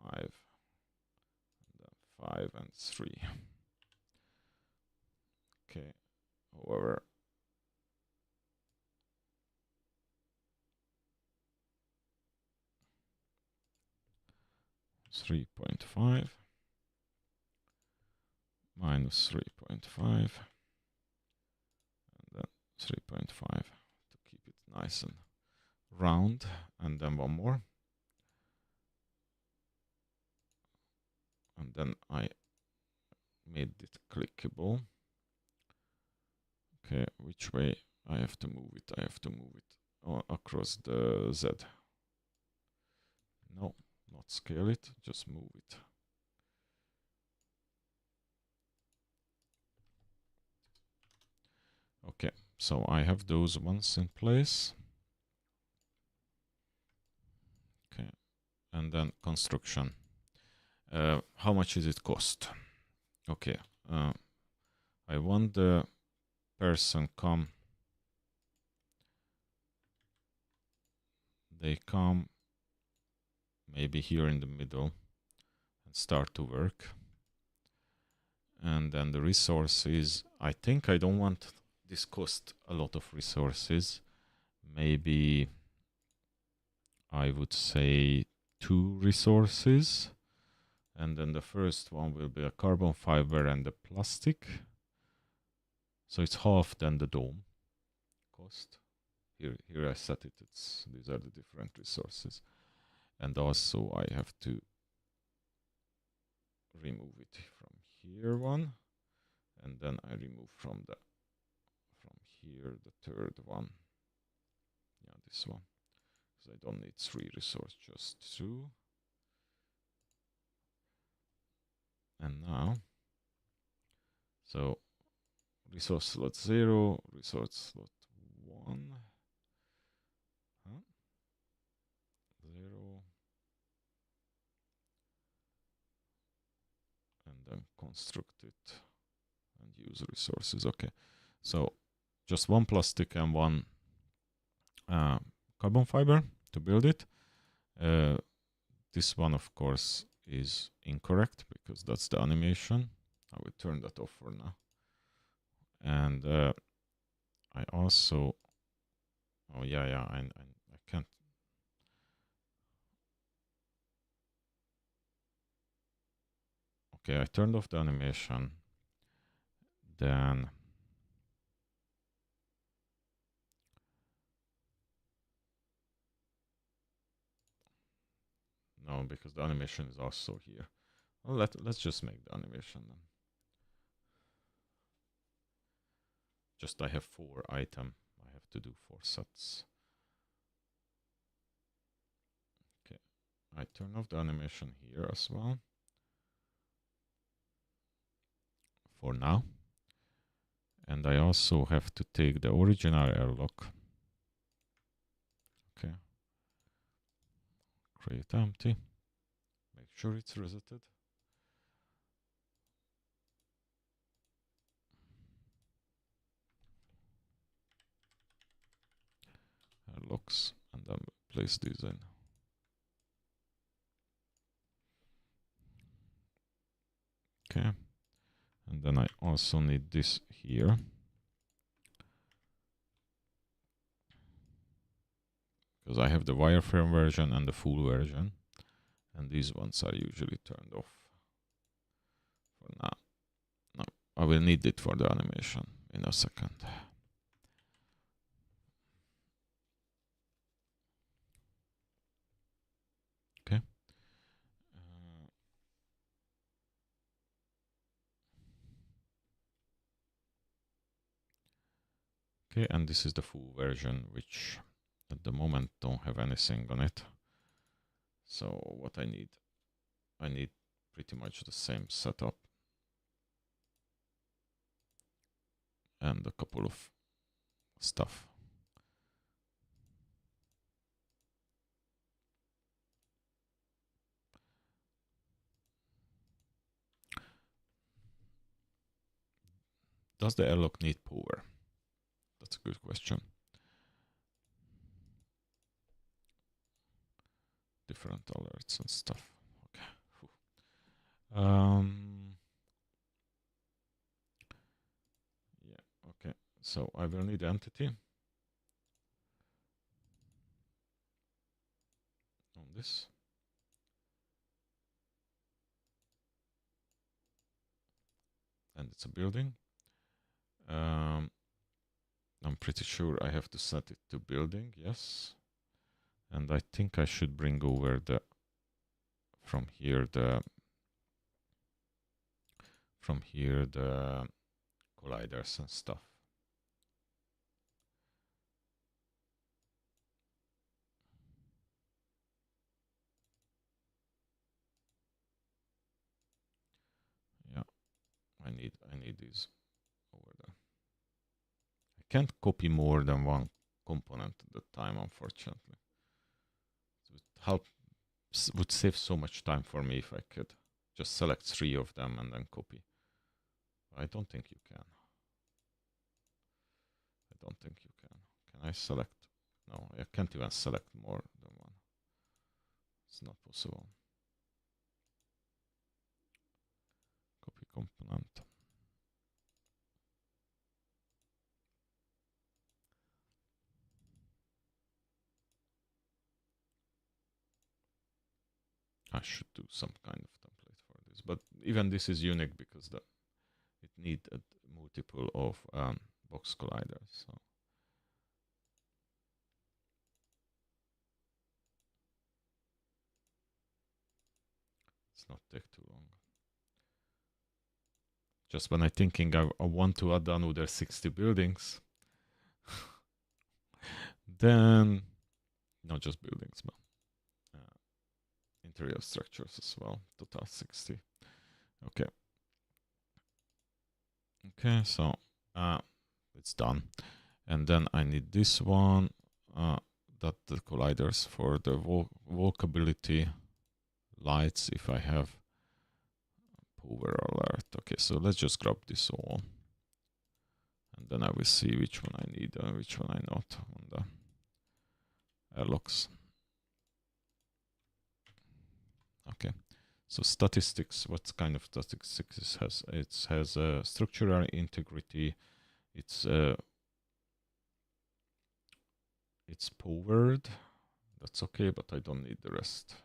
5, and then 5 and 3. Okay, however, -3.5 minus 3.5 and then 3.5 to keep it nice and round, and then one more, and then I made it clickable. Okay, which way I have to move it? I have to move it across the Z. No, not scale it, just move it. Okay, so I have those ones in place. Okay, and then construction. How much does it cost? Okay, I want the person come. They come maybe here in the middle and start to work. And then the resources, I think I don't want this cost a lot of resources. Maybe I would say 2 resources. And then the first one will be a carbon fiber and the plastic. So it's half then the dome cost. Here I set it. These are the different resources. And also I have to remove it from here one. And then I remove from here the third one. this one, because I don't need 3 resources, just 2. And now, so resource slot 0, resource slot 1, 0, and then construct it and use resources. Okay, so just 1 plastic and 1 carbon fiber to build it. This one, of course, is incorrect because that's the animation. I will turn that off for now. And I also, oh yeah, I can't. Okay, I turned off the animation. Then no, because the animation is also here. Well, let's just make the animation then. Just I have 4 items. I have to do 4 sets. Okay, I turn off the animation here as well. For now. And I also have to take the original airlock. Okay. Create empty. Make sure it's resetted. Airlocks, and then place these in. Okay. And then I also need this here. Because I have the wireframe version and the full version. And these ones are usually turned off for now. No, I will need it for the animation in a second. Okay. Okay, and this is the full version, which at the moment don't have anything on it. So what I need pretty much the same setup and a couple of stuff. Does the airlock need power? That's a good question. Different alerts and stuff. Okay. Yeah, okay. So I will need entity on this. And it's a building. I'm pretty sure I have to set it to building, yes. And I think I should bring over from here the colliders and stuff. Yeah, I need these over there. I can't copy more than one component at a time, unfortunately. It would save so much time for me if I could just select 3 of them and then copy. I don't think you can. I don't think you can. Can I select? No, I can't even select more than one. It's not possible. Copy component. I should do some kind of template for this, but even this is unique because it needs a multiple of box colliders. So it's not take too long. Just when I'm thinking I want to add another 60 buildings, then not just buildings, but interior structures as well. Total 60. Okay. Okay, so it's done. And then I need this one, that the colliders for the walkability lights if I have power alert. Okay, so let's just grab this all. And then I will see which one I need and which one I not on the airlocks. Okay, so statistics, what kind of statistics it has? It has structural integrity, it's powered, that's okay, but I don't need the rest.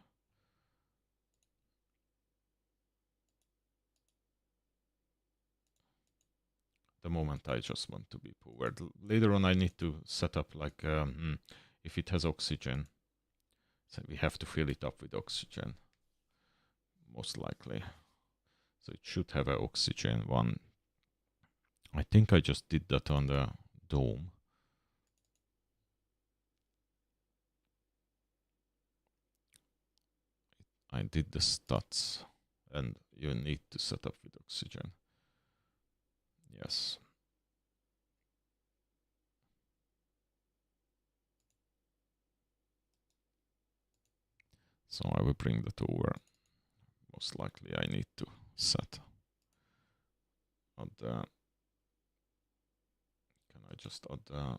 The moment I just want to be powered. Later on I need to set up like, if it has oxygen, so we have to fill it up with oxygen, most likely. So it should have an oxygen one. I think I just did that on the dome. I did the stats, and you need to set up with oxygen. Yes. So I will bring that over. Most likely I need to set add the, can I just add the, I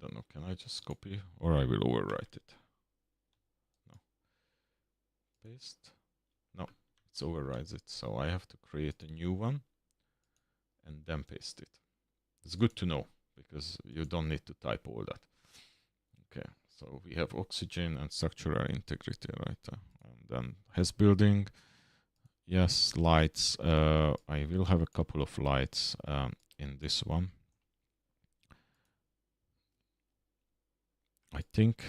don't know, can I just copy or I will overwrite it? No. Paste? No, it's overrides it. So I have to create a new one and then paste it. It's good to know because you don't need to type all that. Okay, so we have oxygen and structural integrity, right? And then has building. Yes, lights. I will have a couple of lights in this one. I think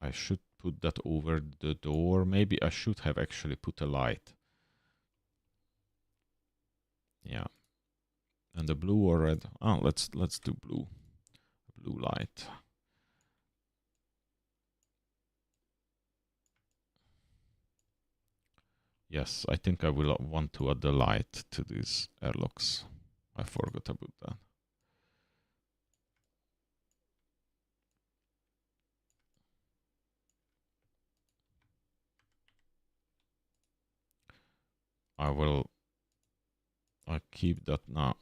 I should put that over the door. Maybe I should have actually put a light. Yeah. And the blue or red. Oh, let's do blue. Blue light. Yes, I think I will want to add the light to these airlocks. I forgot about that. I keep that now.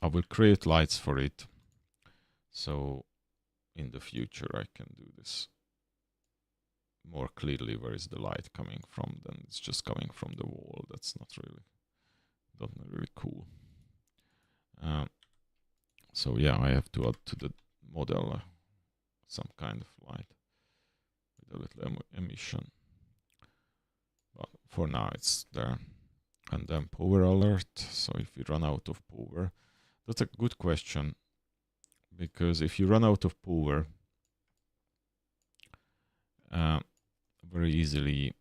I will create lights for it. So in the future I can do this more clearly. Where is the light coming from? Then it's just coming from the wall. That's not really cool. So yeah, I have to add to the model some kind of light with a little emission. But for now it's there. And then power alert. So if we run out of power, that's a good question. Because if you run out of power, very easily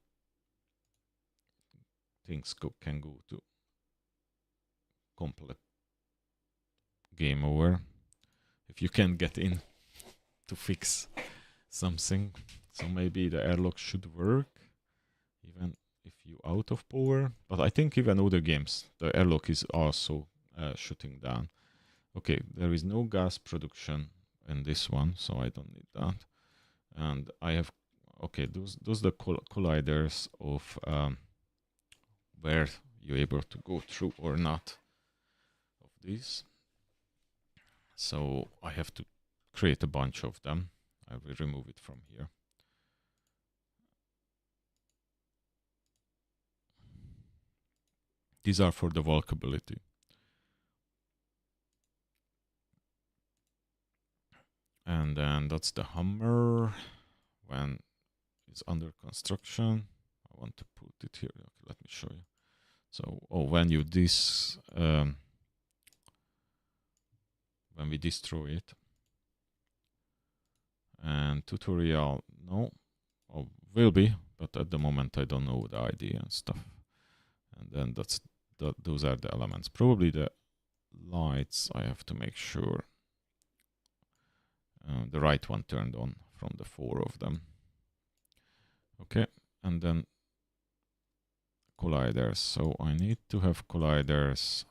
things can go to complete game over. If you can't get in to fix something, so maybe the airlock should work even if you out of power. But I think even other games, the airlock is also shutting down. Okay, there is no gas production in this one, so I don't need that. And I have, okay, those the colliders of where you're able to go through or not of these. So I have to create a bunch of them. I will remove it from here. These are for the walkability. And then that's the Hummer when it's under construction. I want to put it here. Okay, let me show you. So, when you when we destroy it. And tutorial, no. will be, but at the moment I don't know the ID and stuff. And then those are the elements. Probably the lights, I have to make sure the right one turned on from the 4 of them. Okay, and then colliders. So I need to have colliders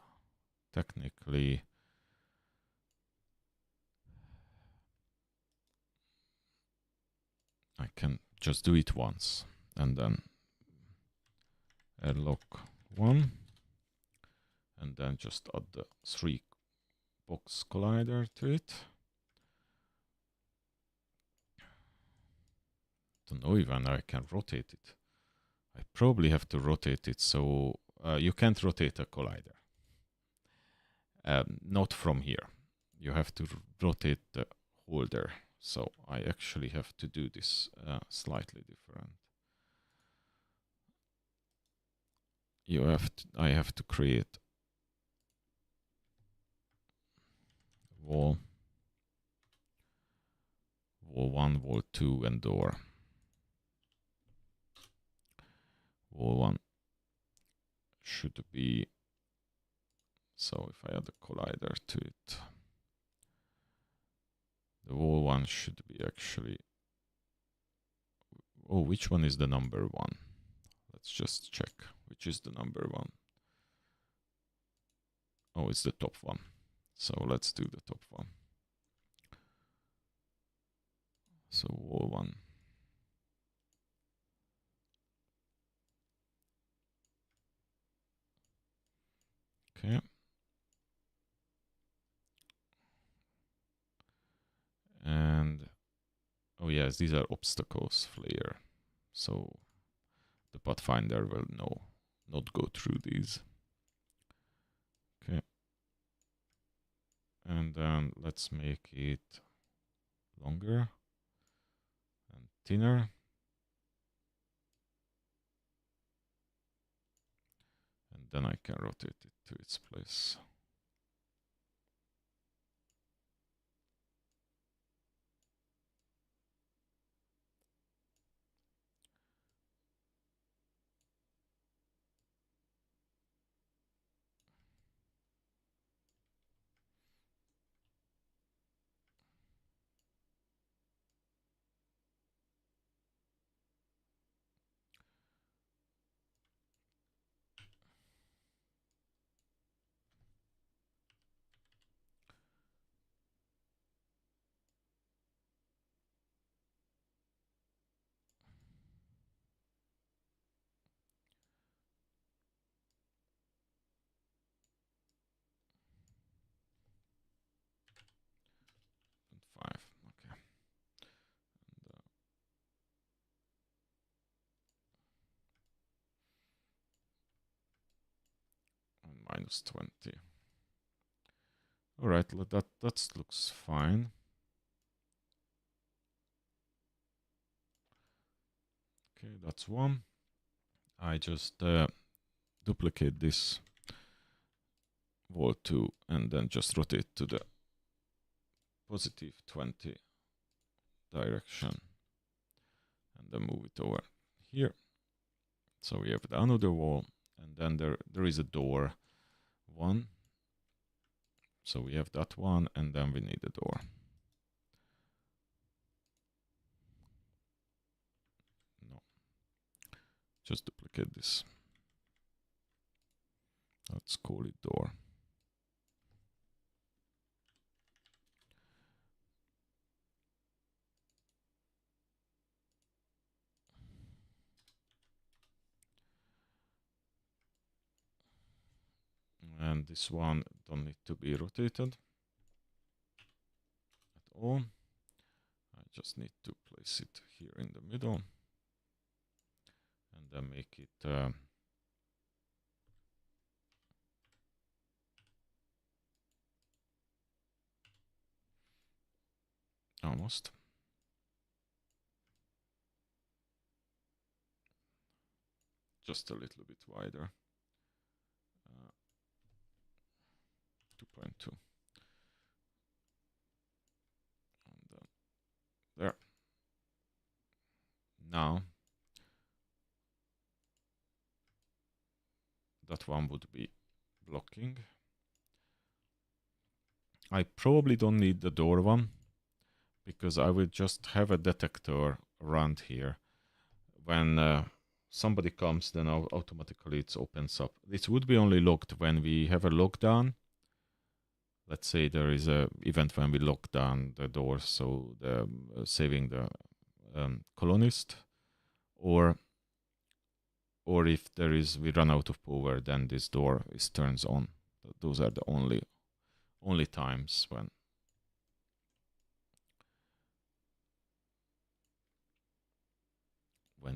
technically. I can just do it once and then airlock 1 and then just add the 3 box collider to it. Don't know even I can rotate it. I probably have to rotate it, so you can't rotate a collider. Not from here. You have to rotate the holder. So I actually have to do this slightly different. I have to create wall 1, wall 2, and door. Wall 1 should be, so if I add a collider to it, the wall 1 should be actually, oh, which one is the number 1? Let's just check which is the number 1. Oh, it's the top one. So let's do the top one. So wall 1. Okay. And oh yes, these are obstacles flare. So the pathfinder will not go through these. Okay. And then let's make it longer and thinner. And then I can rotate it to its place. And 5. Okay. And minus 20. All right, that looks fine. Okay, that's 1. I just duplicate this wall 2 and then just rotate to the positive 20 direction and then move it over here. So we have another wall, and then there is a door 1. So we have that one, and then we need a door. No, just duplicate this. Let's call it door. And this one don't need to be rotated at all. I just need to place it here in the middle and then make it almost. Just a little bit wider. 2.2. And then there. Now that one would be blocking. I probably don't need the door one, because I will just have a detector around here. When somebody comes, then automatically it opens up. This would be only locked when we have a lockdown. Let's say there is a event when we lock down the door, so the saving the colonist, or if we run out of power, then this door is turns on. Those are the only times when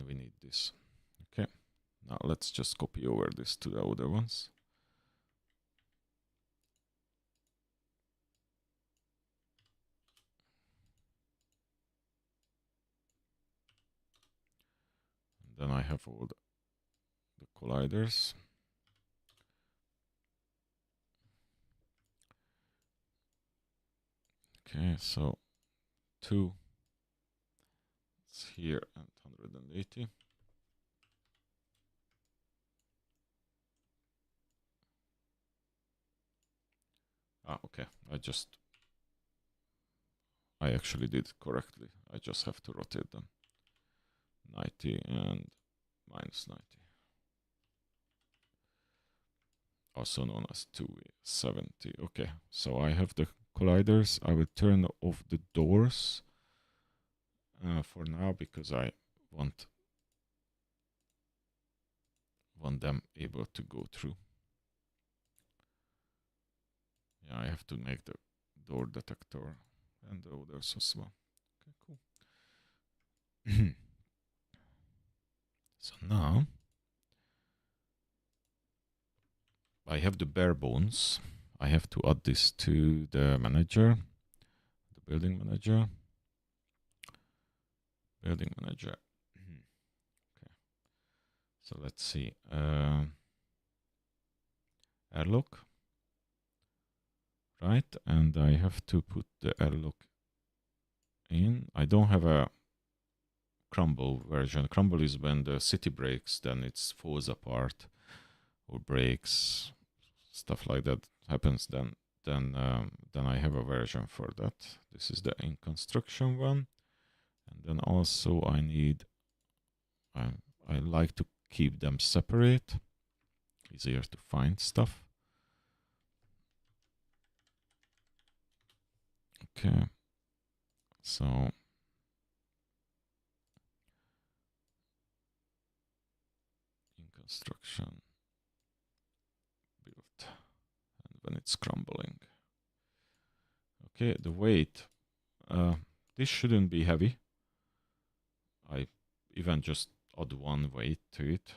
we need this. Okay, now let's just copy over this to the other ones. And then I have all the colliders. Okay, so 2 it's here at 180. Okay, I actually did correctly. I just have to rotate them. 90 and minus 90. Also known as 270. Okay, so I have the colliders. I will turn off the doors for now, because I want them able to go through. Yeah, I have to make the door detector and the others as well. Okay, cool. So now I have the bare bones. I have to add this to the manager, the building manager. Building manager. Okay. So let's see. Airlock. Right, and I have to put the airlock in. I don't have a crumble version. Crumble is when the city breaks, then it falls apart or breaks, stuff like that happens. Then I have a version for that. This is the in construction one, and then also I need. I like to keep them separate. Easier to find stuff. Okay, so in construction built, and when it's crumbling. Okay, the weight. This shouldn't be heavy. I even just add one weight to it.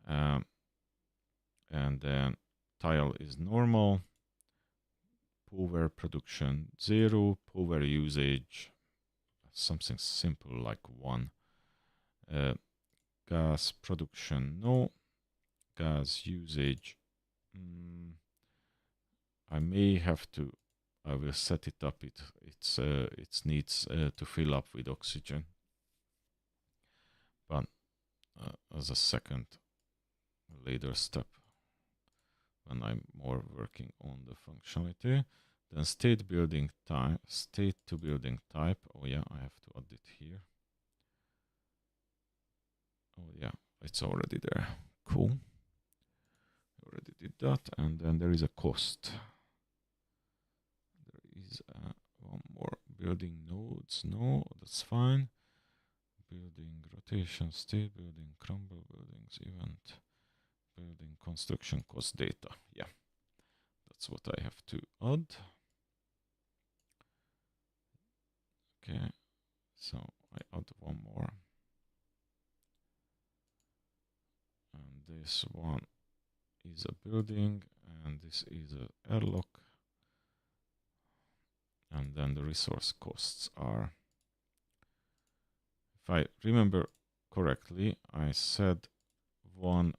And then tile is normal. Power production 0. Power usage something simple like 1. Gas production no. Gas usage I may have to. I will set it up. It needs to fill up with oxygen, but as a second later step when I'm more working on the functionality. Then state building type, state to building type. Oh yeah, I have to add it here. Oh yeah, it's already there. Cool. Already did that, and then there is a cost. There is one more building nodes. No, that's fine. Building rotation, state building, crumble buildings, event, building construction cost data. Yeah, that's what I have to add. Okay, so I add one more. And this one is a building, and this is an airlock. And then the resource costs are, if I remember correctly, I said one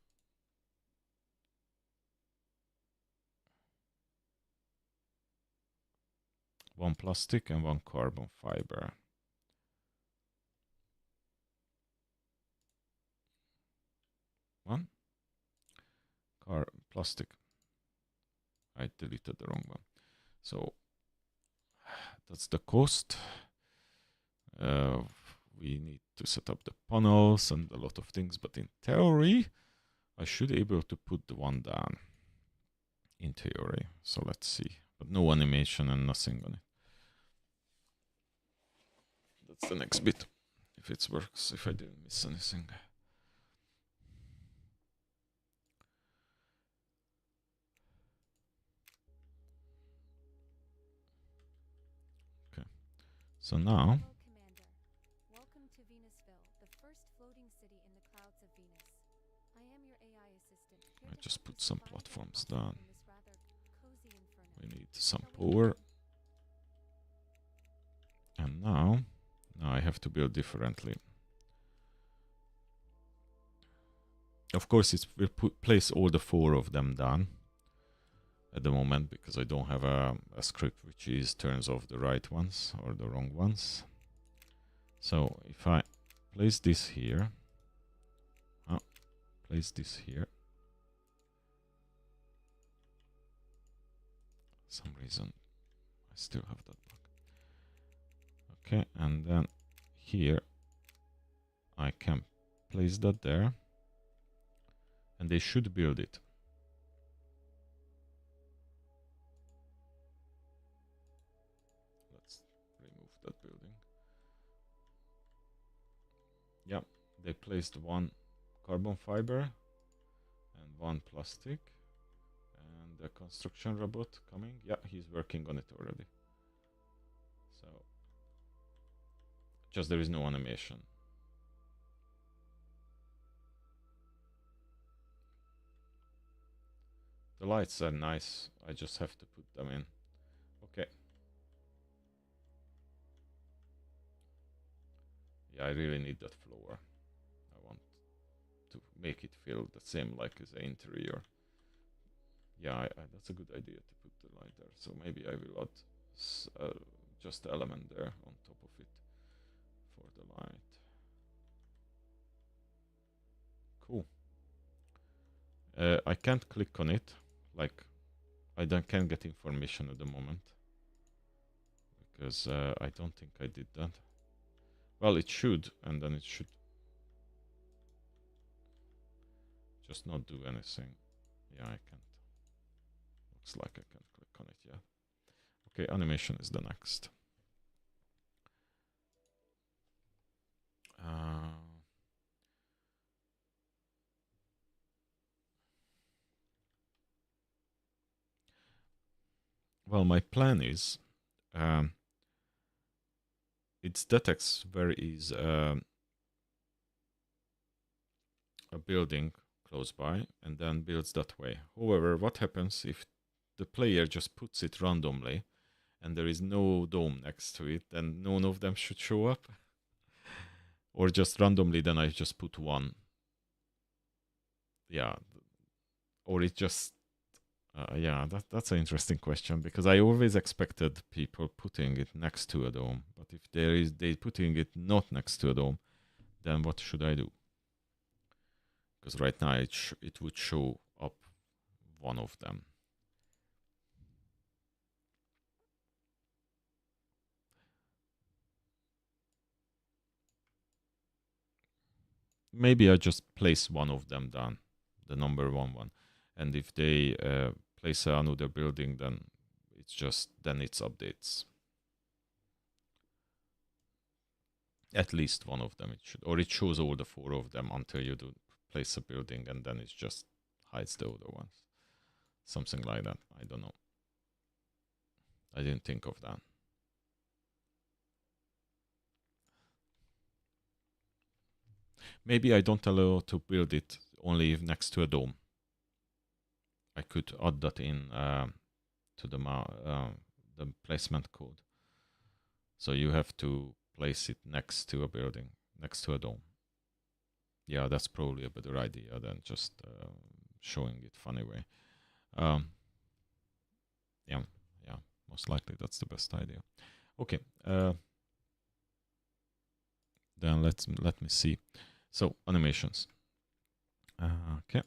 plastic and one carbon fiber. One? car plastic. I deleted the wrong one. So that's the cost. We need to set up the panels and a lot of things, but in theory, I should be able to put the one down. In theory. So let's see. But no animation and nothing on it. That's the next bit. If it works, if I didn't miss anything. Okay. So now.
Hello, Commander. Welcome to Venusville, the first floating city in the clouds of Venus. I am your AI assistant. Here
I
to
just
help you
put some
survive and
platforms
prosper
down.
in this rather cozy inferno.
We need some
Shall we
power.
begin?
And now I have to build differently. Of course, we'll place all the 4 of them down at the moment because I don't have a script which turns off the right ones or the wrong ones. So if I place this here, place this here. For some reason I still have that bug. Okay, and then here I can place that there, and they should build it. Let's remove that building. Yeah, they placed 1 carbon fiber and 1 plastic. And the construction robot coming. Yeah, he's working on it already. So just there is no animation. The lights are nice. I just have to put them in. Okay. Yeah, I really need that floor. I want to make it feel the same like as the interior. Yeah, that's a good idea to put the light there. So maybe I will add just the element there on top of it for the light. Cool. I can't click on it. Like, can't get information at the moment. Because I don't think I did that. Well, it should, and then it should just not do anything. Yeah, I can't. Looks like I can't click on it yet. Okay, animation is the next. Well, my plan is it detects where is a building close by and then builds that way. However, what happens if the player just puts it randomly and there is no dome next to it, then none of them should show up? Or just randomly, then I just put 1. Yeah. Or it just... yeah, that's an interesting question, because I always expected people putting it next to a dome. But if they putting it not next to a dome, then what should I do? Because right now it would show up one of them. Maybe I just place one of them down, the number 1. And if they place another building, then it's updates. At least one of them it should, or it shows all the 4 of them until you do place a building, and then it just hides the other ones. Something like that. I don't know. I didn't think of that. Maybe I don't allow to build it only next to a dome. I could add that in to the placement code. So you have to place it next to a building, next to a dome. Yeah, that's probably a better idea than just showing it funny way. Yeah, most likely that's the best idea. Okay, then let me see. So animations. Okay.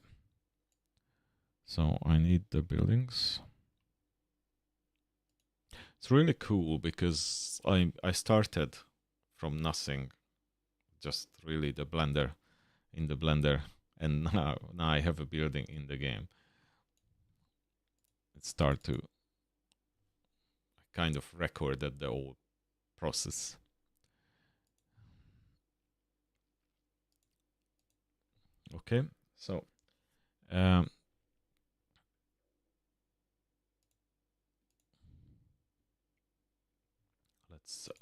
So I need the buildings. It's really cool because I started from nothing, just really the blender in the blender, and now I have a building in the game. It start to kind of recorded the whole process. Okay, so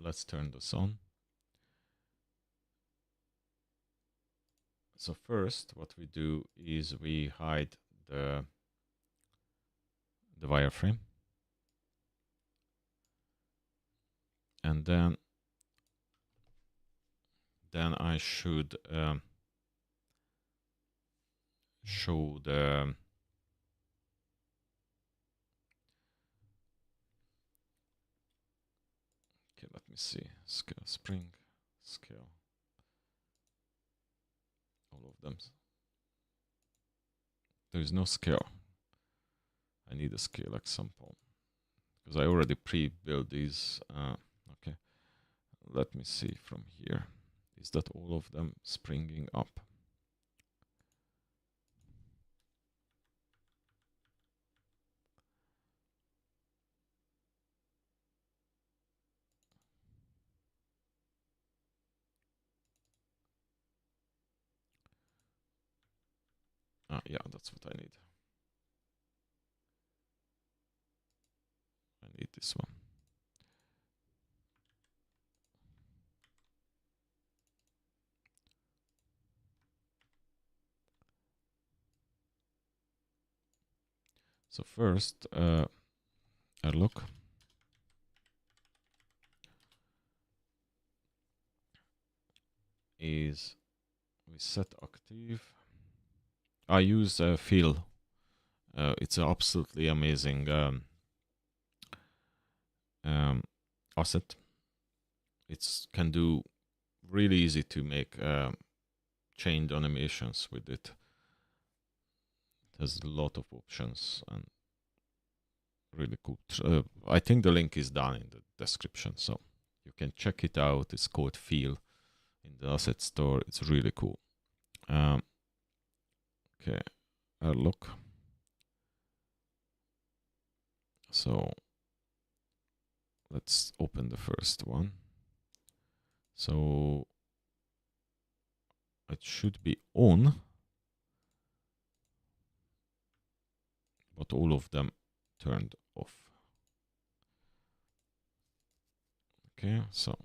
let's turn this on. So first, what we do is we hide the wireframe, and then I should show the okay. Let me see. Scale, spring, scale, all of them. There is no scale. I need a scale example because I already pre-built these. Okay, let me see from here. Is that all of them springing up? Yeah, that's what I need. I need this one. So first, look. Is we set active. I use fill. It's an absolutely amazing asset. It can do really easy to make chained animations with it. It has a lot of options and really cool. I think the link is down in the description, so you can check it out. It's called Feel in the asset store. It's really cool. Okay, look. So let's open the first one. So it should be on, but all of them turned off. Okay, so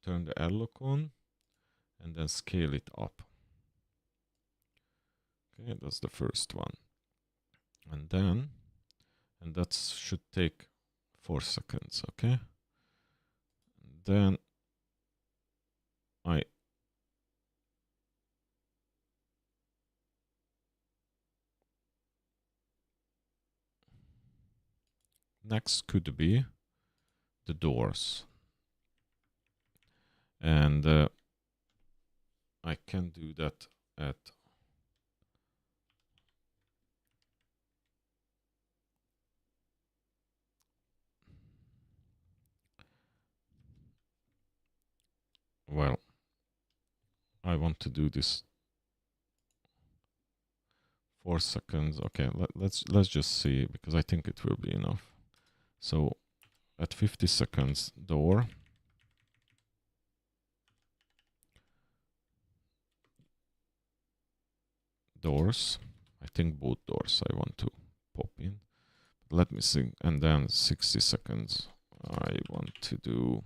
turn the airlock on and then scale it up. Okay, that's the first one. And that should take 4 seconds, okay? And then next could be the doors. And I can do that at well, I want to do this 4 seconds. Okay, let's just see, because I think it will be enough. So at 50 seconds, doors. I think both doors I want to pop in. Let me see. And then 60 seconds, I want to do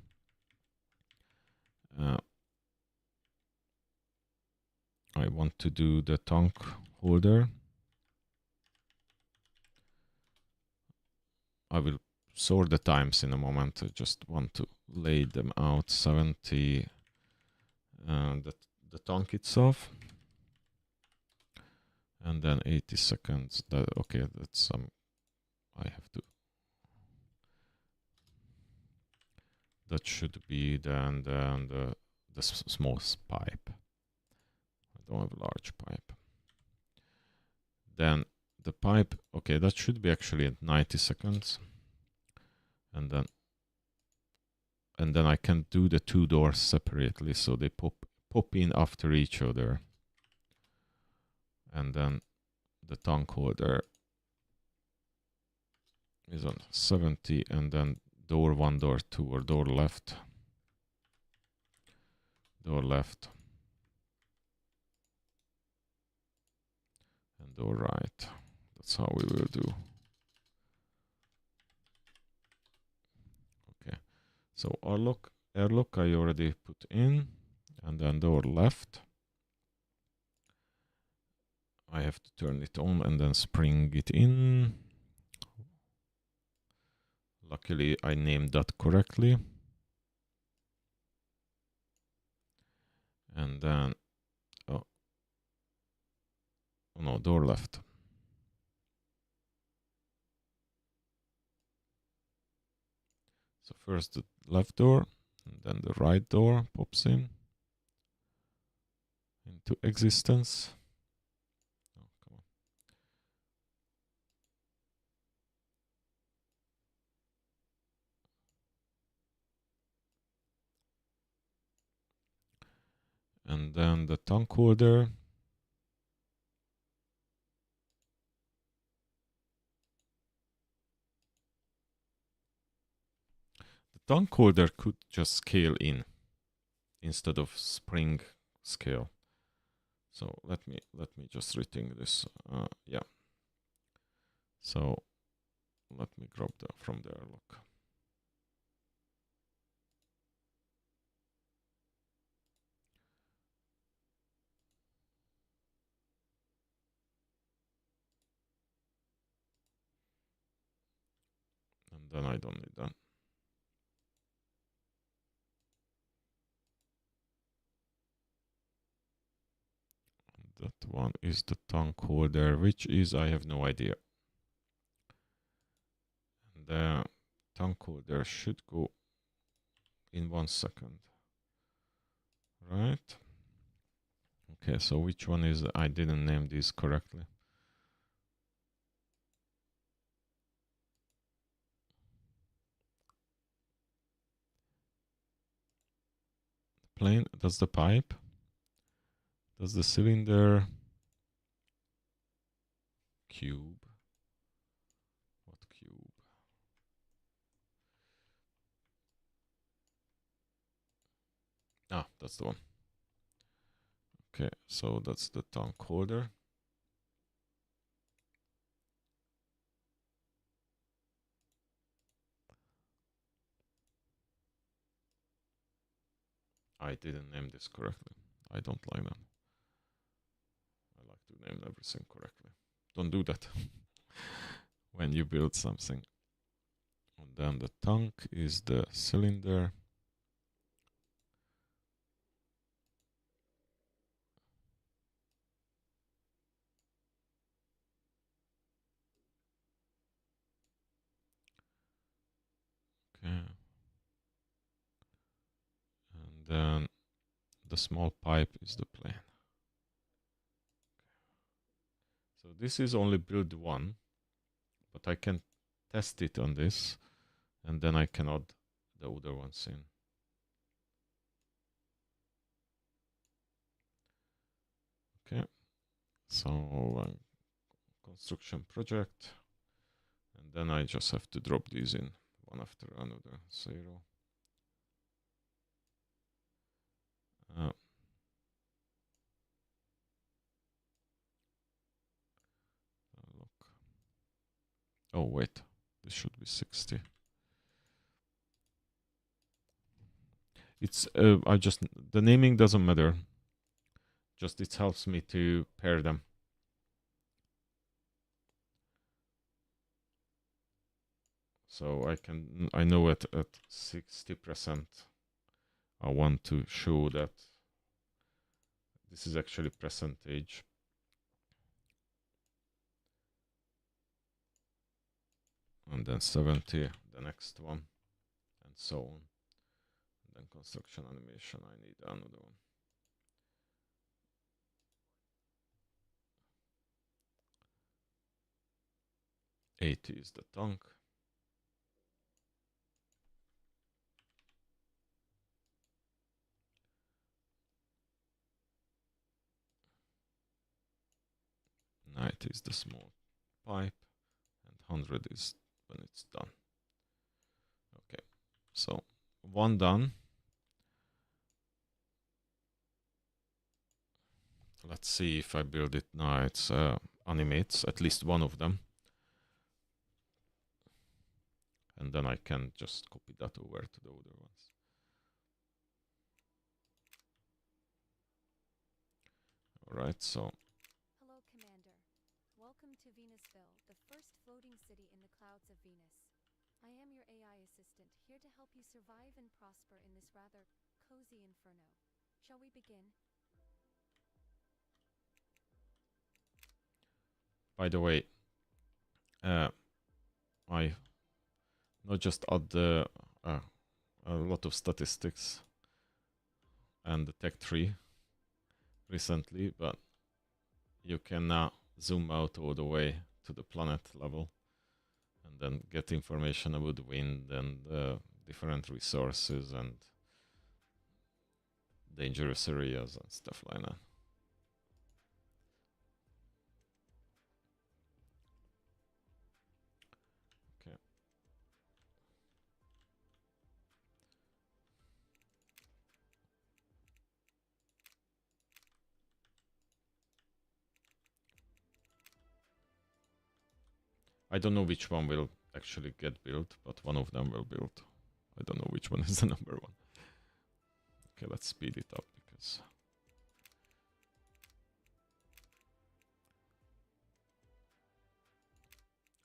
the tank holder. I will sort the times in a moment. I just want to lay them out. 70, the tank itself, and then 80 seconds. Okay, that's I have to. That should be then the small pipe. I don't have a large pipe. Then the pipe, okay, that should be actually at 90 seconds. And then I can do the two doors separately, so they pop in after each other. And then the tank holder is on 70, and then door 1, door 2, or door left. Door left. And door right. That's how we will do. Okay. So airlock I already put in, and then door left. I have to turn it on and then spring it in. Luckily, I named that correctly. And then, oh no, door left. So first the left door, and then the right door pops in into existence. Oh, come on. And then the tank holder. The tank holder could just scale in instead of spring scale. So let me just rethink this. Yeah. So let me grab that from there. Look. And then I don't need that. And that one is the tank holder, which is, I have no idea. And the tank holder should go in 1 second. Right? Okay, so which one is, I didn't name these correctly. Plane, that's the pipe. That's the cylinder. Cube. What cube? Ah, that's the one. Okay, so that's the tank holder. I didn't name this correctly. I don't like that. I like to name everything correctly. Don't do that when you build something. And then the tank is the cylinder. Okay. And then the small pipe is the plane. So this is only build 1, but I can test it on this, and then I can add the other ones in. Okay, so construction project, and then I just have to drop these in one after another. 0. Look. Oh wait, this should be 60. It's I just, the naming doesn't matter. Just it helps me to pair them. So I know at 60%, I want to show that this is actually percentage. And then 70, the next one, and so on. And then construction animation, I need another one. 80 is the tank. Ninety is the small pipe, and 100 is when it's done. Okay, so one done. Let's see if I build it now. It's animates at least one of them, and then I can just copy that over to the other ones. All right, so
Hello, Commander. Welcome to Venusville, the first floating city in the clouds of Venus. I am your AI assistant, here to help you survive and prosper in this rather cozy inferno. Shall we begin?
by the way, I not just add a lot of statistics and the tech tree recently, but you can now zoom out all the way to the planet level and then get information about wind and different resources and dangerous areas and stuff like that. Okay. I don't know which one will actually get built, but one of them will build. I don't know which one is the number one. Okay, let's speed it up because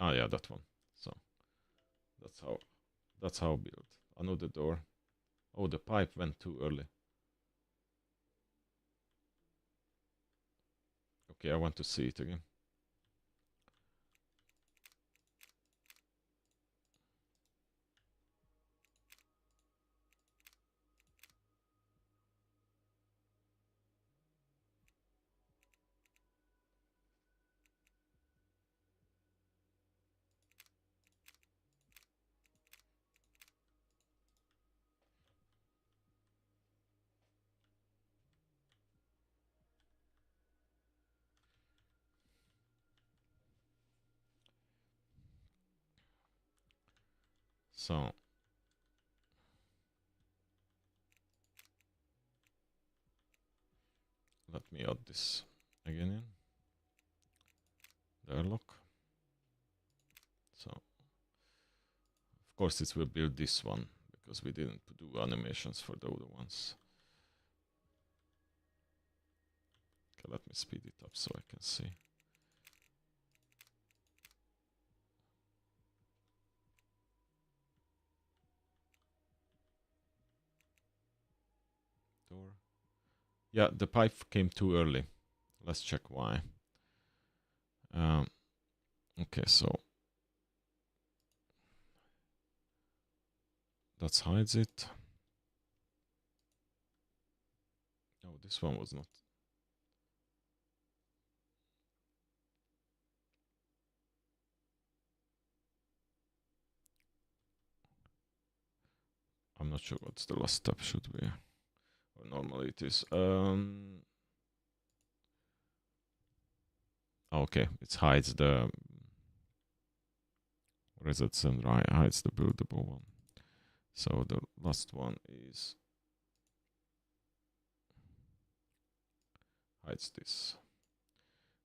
yeah, that one. So that's how build. Another door. Oh, the pipe went too early. Okay, I want to see it again. So let me add this again in the airlock. So of course it will build this one because we didn't do animations for the other ones. Okay, let me speed it up so I can see. Door. Yeah, the pipe came too early. Let's check why. Okay, so that hides it. No, this one was not. I'm not sure what the last step should be. Or normally it is. Okay, it hides the results and hides the buildable one. So the last one is hides this.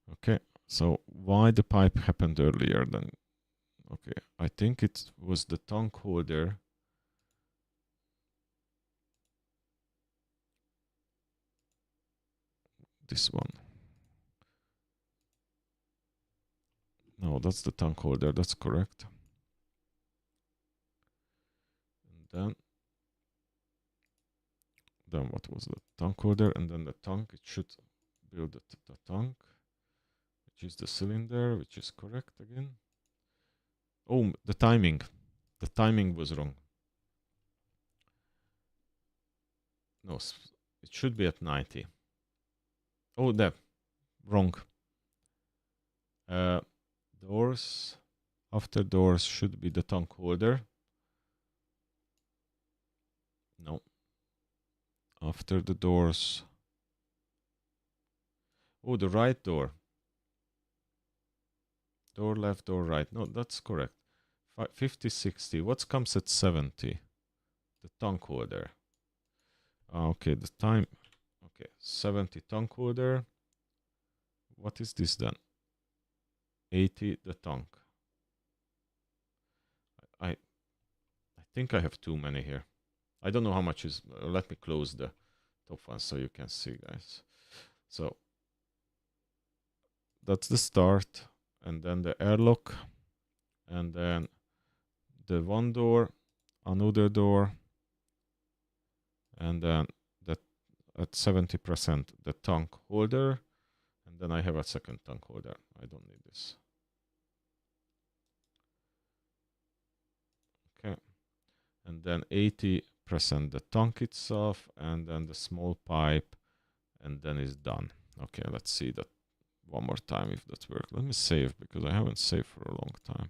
Okay, so why the pipe happened earlier than? Okay, I think it was the tank holder. This one. No, that's the tank holder. That's correct. And then what was the tank holder? And then the tank. It should build the tank, which is the cylinder, which is correct again. Oh, the timing. The timing was wrong. No, it should be at 90. Oh, that wrong. Doors After doors should be the tank holder. No. After the doors. Oh, the right door. Door left, door right. No, that's correct. 50, 60. What comes at 70? The tank holder. Okay, the time. Okay, 70 tank holder. What is this then? 80 the tank. I think I have too many here. I don't know how much is. Let me close the top one so you can see, guys. So that's the start, and then the airlock, and then the one door, another door, and then that at 70% the tank holder, and then I have a second tank holder. I don't need this. Okay, and then 80% the tank itself, and then the small pipe, and then it's done. Okay, let's see that one more time if that works. Let me save because I haven't saved for a long time.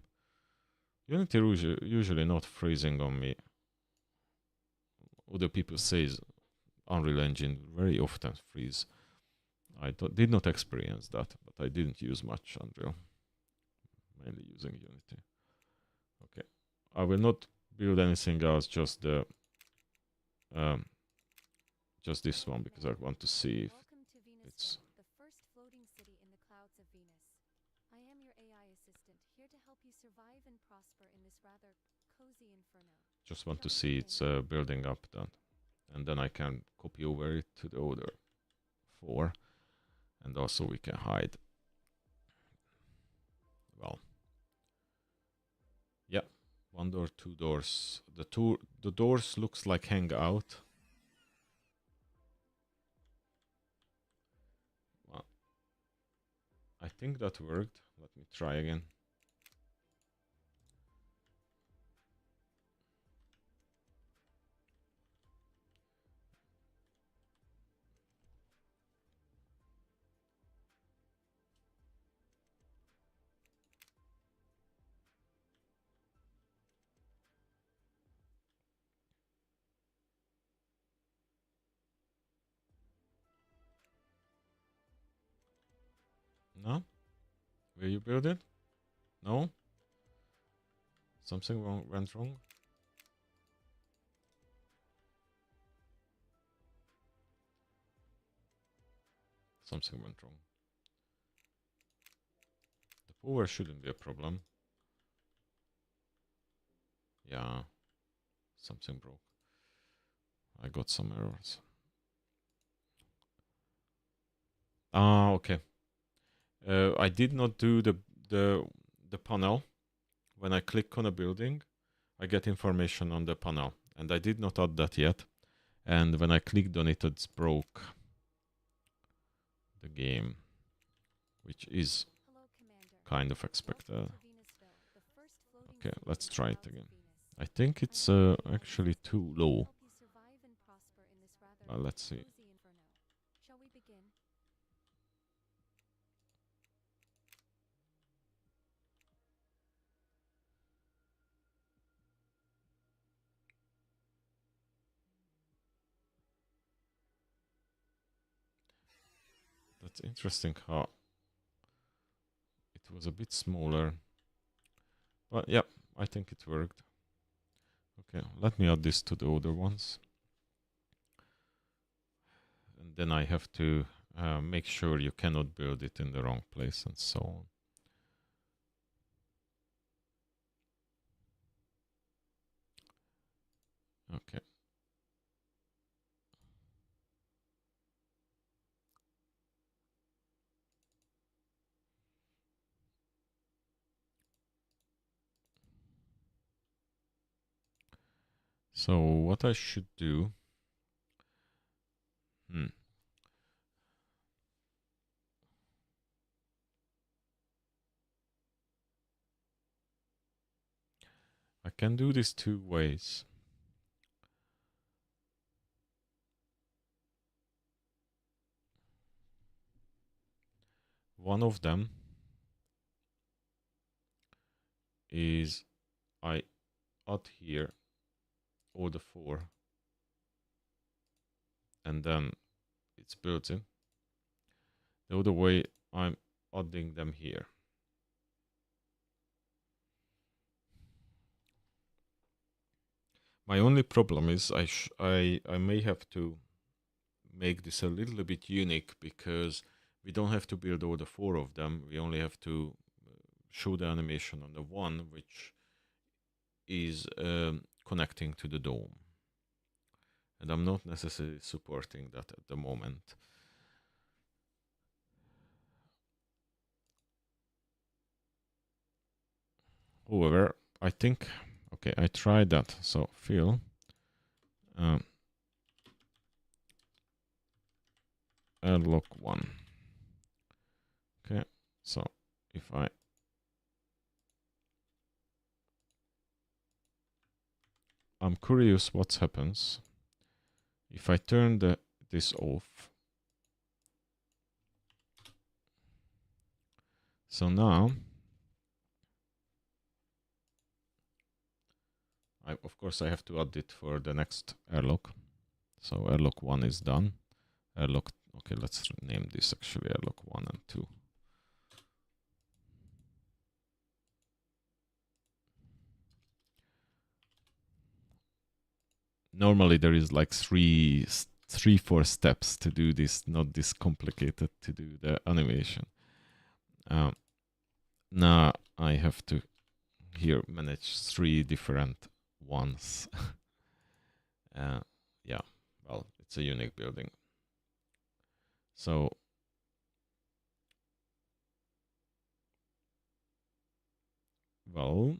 Unity usually not freezing on me. Other people say Unreal Engine very often freeze. I did not experience that, but I didn't use much Unreal. Mainly using Unity. Okay, I will not build anything else, just the just this one because I want to see if it's.
The first floating city in the clouds of Venus. I am your AI assistant, here to help you survive and prosper in this rather cozy inferno.
Just want to see it's building up then, and then I can copy over it to the other 4, and also we can hide. Well, yeah, 1 door, 2 doors. The doors looks like hang out. Well, I think that worked. Let me try again. No? Will you build it? No? Something went wrong? Something went wrong. The power shouldn't be a problem. Yeah, something broke. I got some errors. Ah, okay. I did not do the panel. When I click on a building, I get information on the panel, and I did not add that yet. And when I clicked on it, it's broke the game, which is kind of expected. Okay, let's try it again. I think it's actually too low. Let's see.
Shall we begin?
That's interesting how it was a bit smaller. But yeah, I think it worked. Okay, let me add this to the other ones. And then I have to make sure you cannot build it in the wrong place and so on. Okay. So what I should do, I can do this 2 ways. One of them is I add here all the 4 and then it's built in. The other way, I'm adding them here. My only problem is I may have to make this a little bit unique, because we don't have to build all the 4 of them. We only have to show the animation on the one which is connecting to the dome. And I'm not necessarily supporting that at the moment. However, I think, okay, I tried that. So fill airlock 1. Okay, so if I'm curious what happens if I turn this off. So now, of course, I have to add it for the next airlock. So airlock 1 is done. Airlock, okay, let's name this actually airlock 1 and 2. Normally there is like 4 steps to do this, not this complicated to do the animation. Now I have to here manage 3 different ones. Yeah, well, it's a unique building. So well,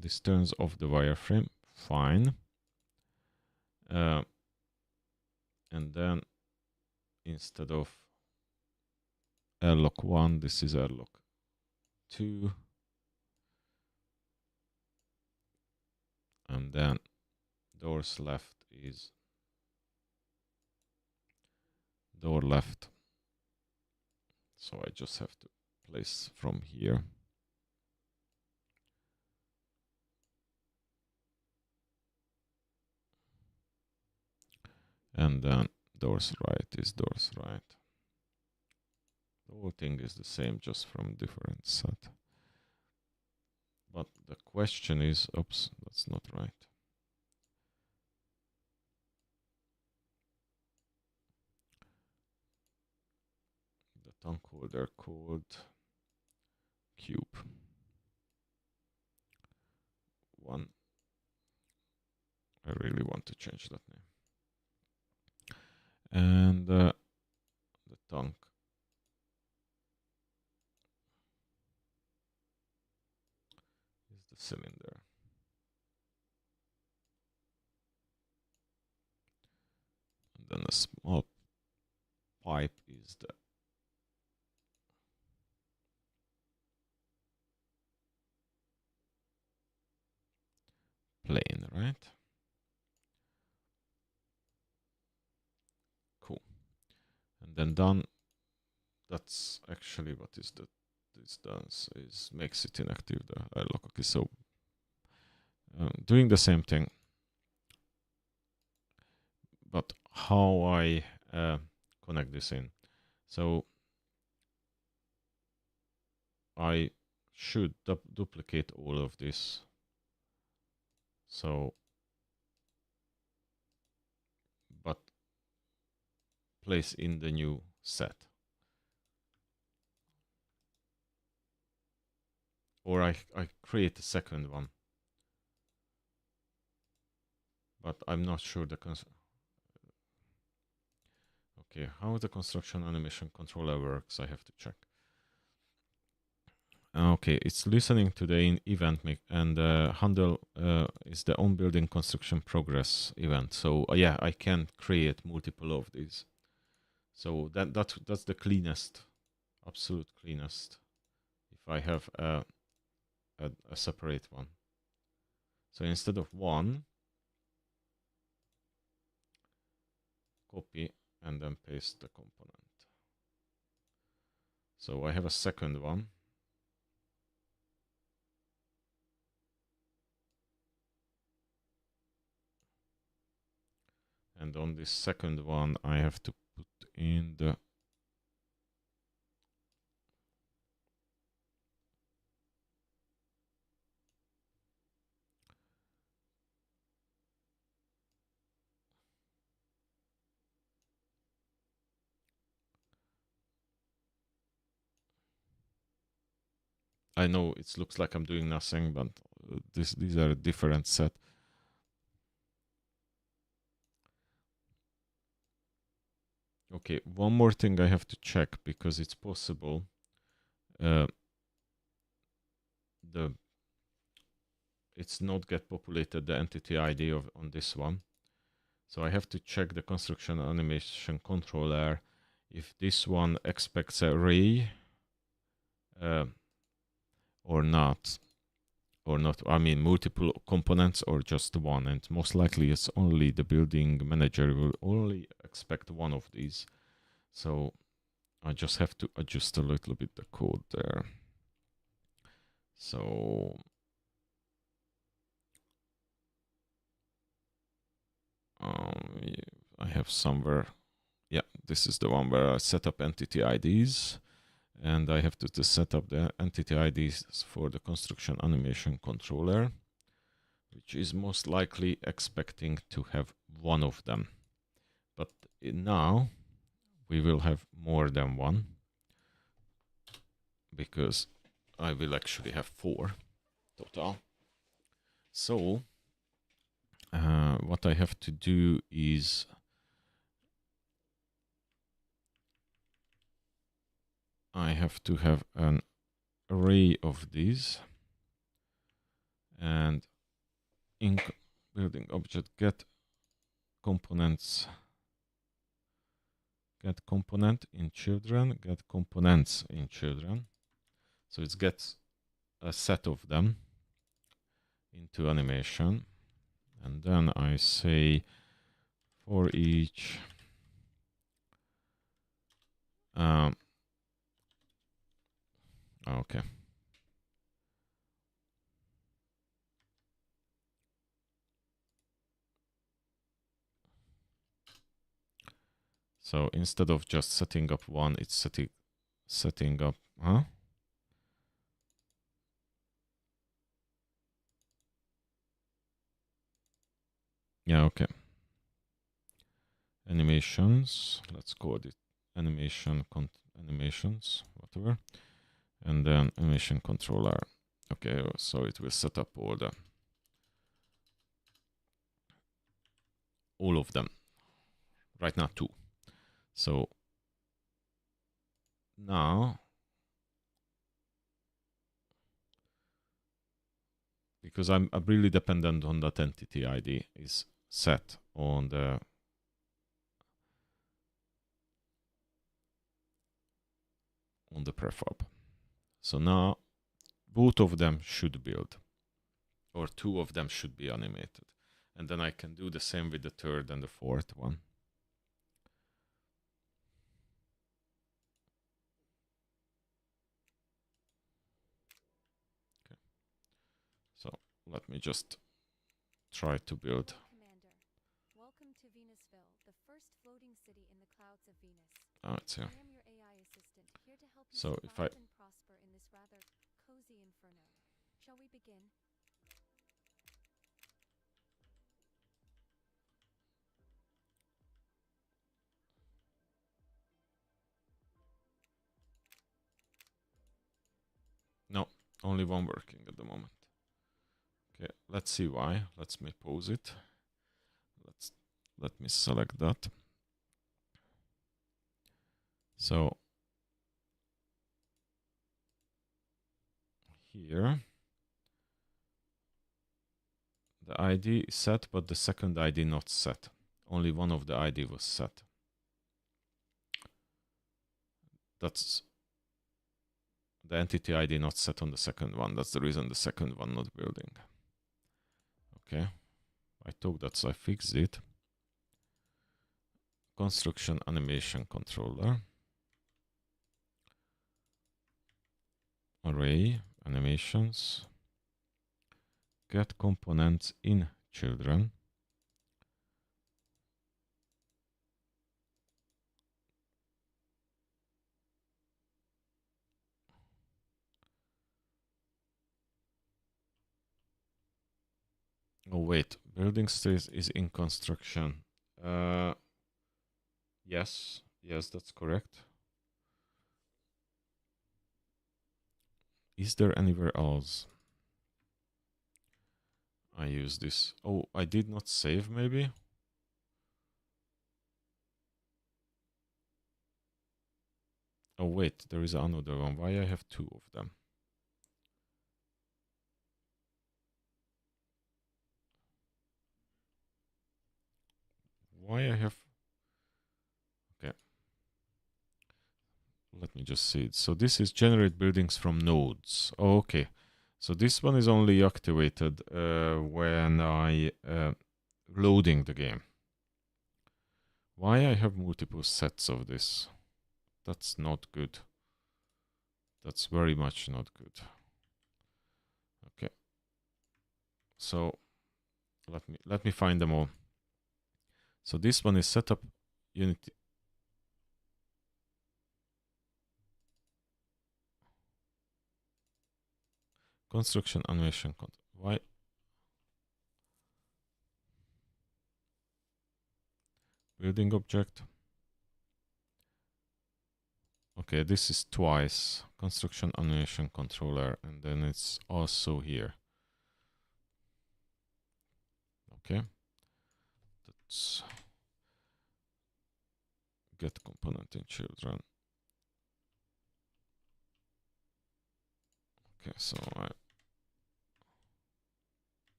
this turns off the wireframe, fine. And then instead of airlock 1, this is airlock 2. And then doors left is door left. So I just have to place from here. And then doors right is doors right. The whole thing is the same, just from different set. But the question is, oops, that's not right. The tank holder called cube 1. I really want to change that name. And the tank is the cylinder. And then a small pipe is the plane, right? Cool. And then done. That's actually what is the this does is makes it inactive, the airlock. Okay, so doing the same thing, but how I connect this in. So I should duplicate all of this. So, but place in the new set. Or I create a second one. But I'm not sure the okay, how the construction animation controller works, I have to check. Okay, it's listening to the event and handle is the on building construction progress event. So yeah, I can create multiple of these. So that's the cleanest, absolute cleanest. If I have a separate one. So instead of 1, copy and then paste the component. So I have a second one. And on this second one, I have to put in the I know it looks like I'm doing nothing, but these are a different set. Okay, one more thing I have to check because it's possible it's not get populated the entity ID on this one. So I have to check the construction animation controller if this one expects a array or not. I mean multiple components or just one, and most likely it's only the building manager will only expect one of these. So I just have to adjust a little bit the code there. So I have somewhere, yeah, this is the one where I set up entity IDs, and I have to set up the entity IDs for the construction animation controller, which is most likely expecting to have one of them. But now we will have more than one, because I will actually have 4 total. So what I have to do is I have to have an array of these, and in building object get components, get component in children, get components in children. So it gets a set of them into animation, and then I say for each okay. So instead of just setting up one, it's setting up, Yeah, okay. Animations, let's call it animations, whatever. And then animation controller. Okay, so it will set up all of them. Right now 2. So now, because I'm really dependent on that entity ID is set on the prefab. So now both of them should build, or 2 of them should be animated. And then I can do the same with the third and the fourth one. Okay. So let me just try to build.
Commander, welcome to Venusville, the first floating city in the clouds of Venus.
It's here.
I am your AI assistant, here to help you
So if
survive and prosper in this rather cozy inferno. Shall we begin?
No, only one working at the moment. Okay, let's see why. Let me pause it. Let me select that. So here the ID is set, but the second ID not set. Only one of the ID was set. That's the entity ID not set on the second one. That's the reason the second one not building. Okay, I thought that I fixed it. Construction animation controller. Array animations. Get components in children. Oh wait, building stays is in construction. Yes, that's correct. Is there anywhere else I use this? Oh, I did not save maybe? Oh wait, there is another one. Why I have two of them? Why I have... Okay. Let me just see it. So this is generate buildings from nodes. Oh, okay. So this one is only activated when I loading the game. Why I have multiple sets of this? That's not good. That's very much not good. Okay. So let me find them all. So this one is setup Unity. Construction animation content. Why? Building object. Okay, this is twice. Construction animation controller, and then it's also here. Okay. Let's get component in children. Okay, so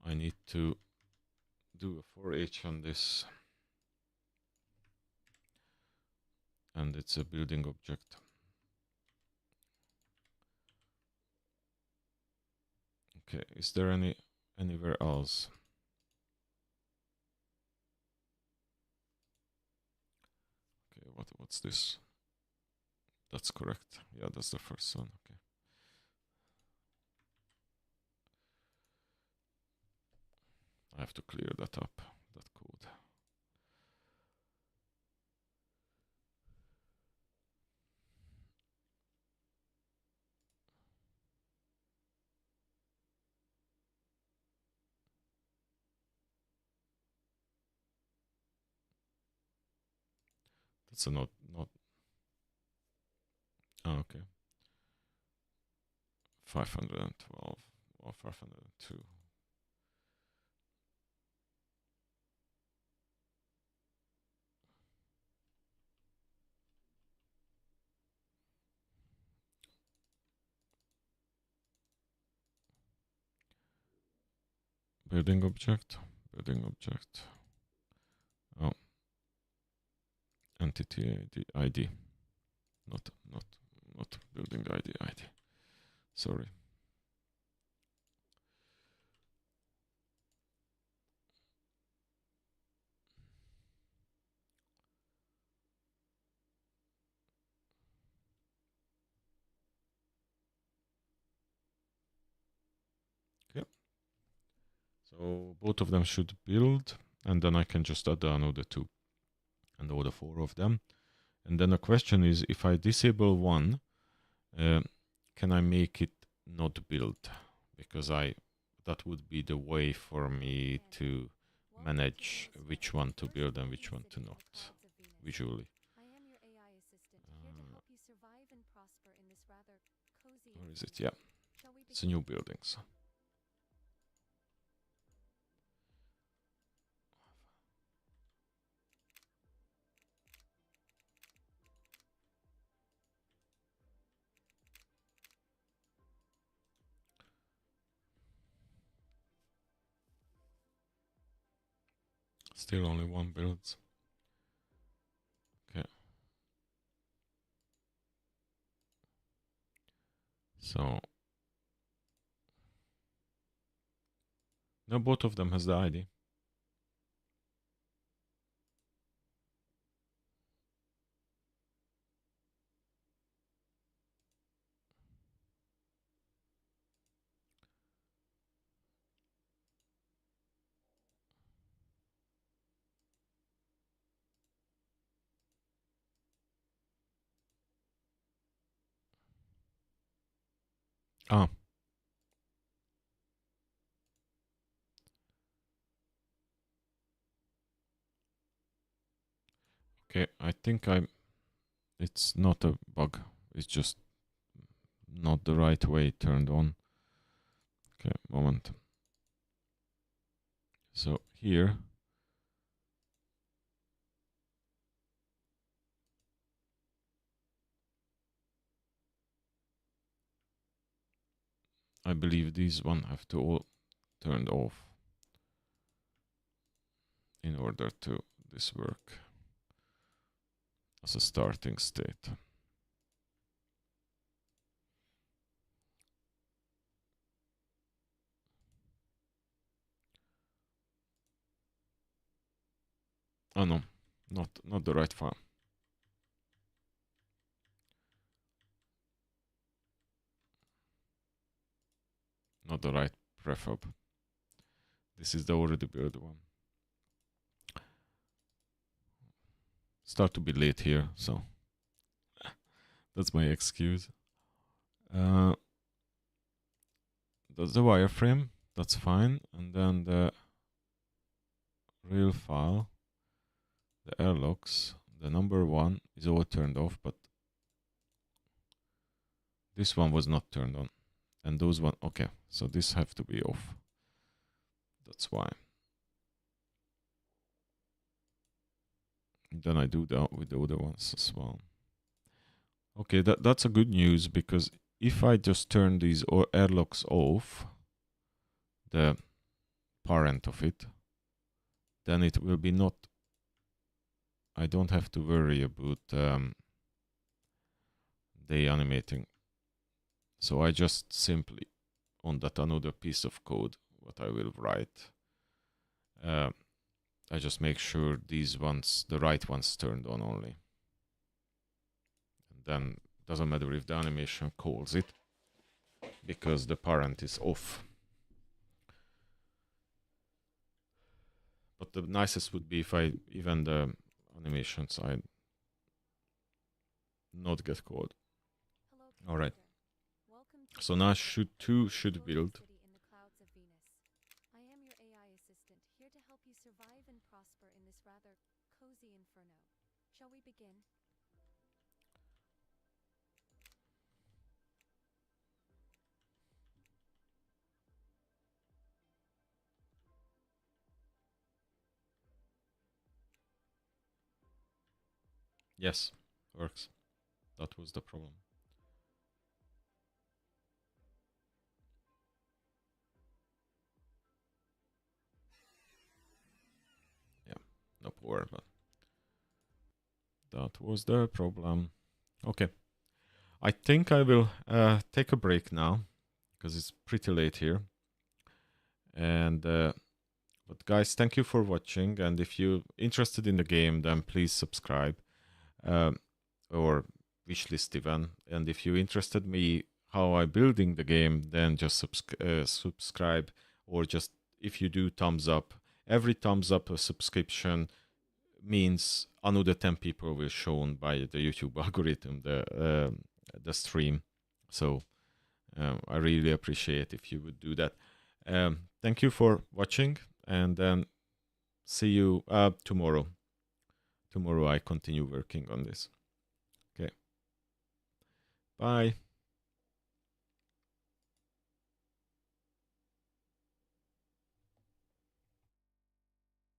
I need to do a for each on this. And it's a building object. Okay, is there anywhere else? Okay, what's this? That's correct. Yeah, that's the first one. Okay. I have to clear that up, that code. That's a not. Oh, okay. 512 or 502. Building object. Oh, entity ID. Not building ID. Sorry. Okay. So both of them should build, and then I can just add another two and order 4 of them. And then the question is, if I disable one, can I make it not build? Because that would be the way for me to manage which one to build and which one to not visually. Where is it? Yeah, it's a new buildings. Still only one builds. Okay. So now both of them has the ID. Ah. Okay, I think it's not a bug. It's just not the right way turned on. Okay, moment. So here, I believe these one have to all turned off in order to this work as a starting state. Oh no, not the right file. Not the right prefab. This is the already built one. Start to be late here, so that's my excuse. That's the wireframe. That's fine. And then the real file, the airlocks, the number one is all turned off, but this one was not turned on. And those one, okay, so this have to be off. That's why. Then I do that with the other ones as well. Okay, that's a good news, because if I just turn these airlocks off, the parent of it, then it will be not, I don't have to worry about they animating. So I just simply, on that another piece of code, what I will write, I just make sure these ones, the right ones, turned on only. And then doesn't matter if the animation calls it, because the parent is off. But the nicest would be if I even the animation side not get called. All right. So now two should build.
I am your AI assistant, here to help you survive and prosper in this rather cozy inferno. Shall we begin?
Yes, works. That was the problem. Yeah, no power, but that was the problem. Okay. I think I will take a break now, because it's pretty late here. And but guys, thank you for watching. And if you're interested in the game, then please subscribe or wishlist even. And if you're interested me how I'm building the game, then just subscribe, or just if you do thumbs up. Every thumbs up a subscription means another 10 people will shown by the YouTube algorithm the stream. So I really appreciate if you would do that. Thank you for watching, and then see you tomorrow. Tomorrow I continue working on this. Okay. Bye.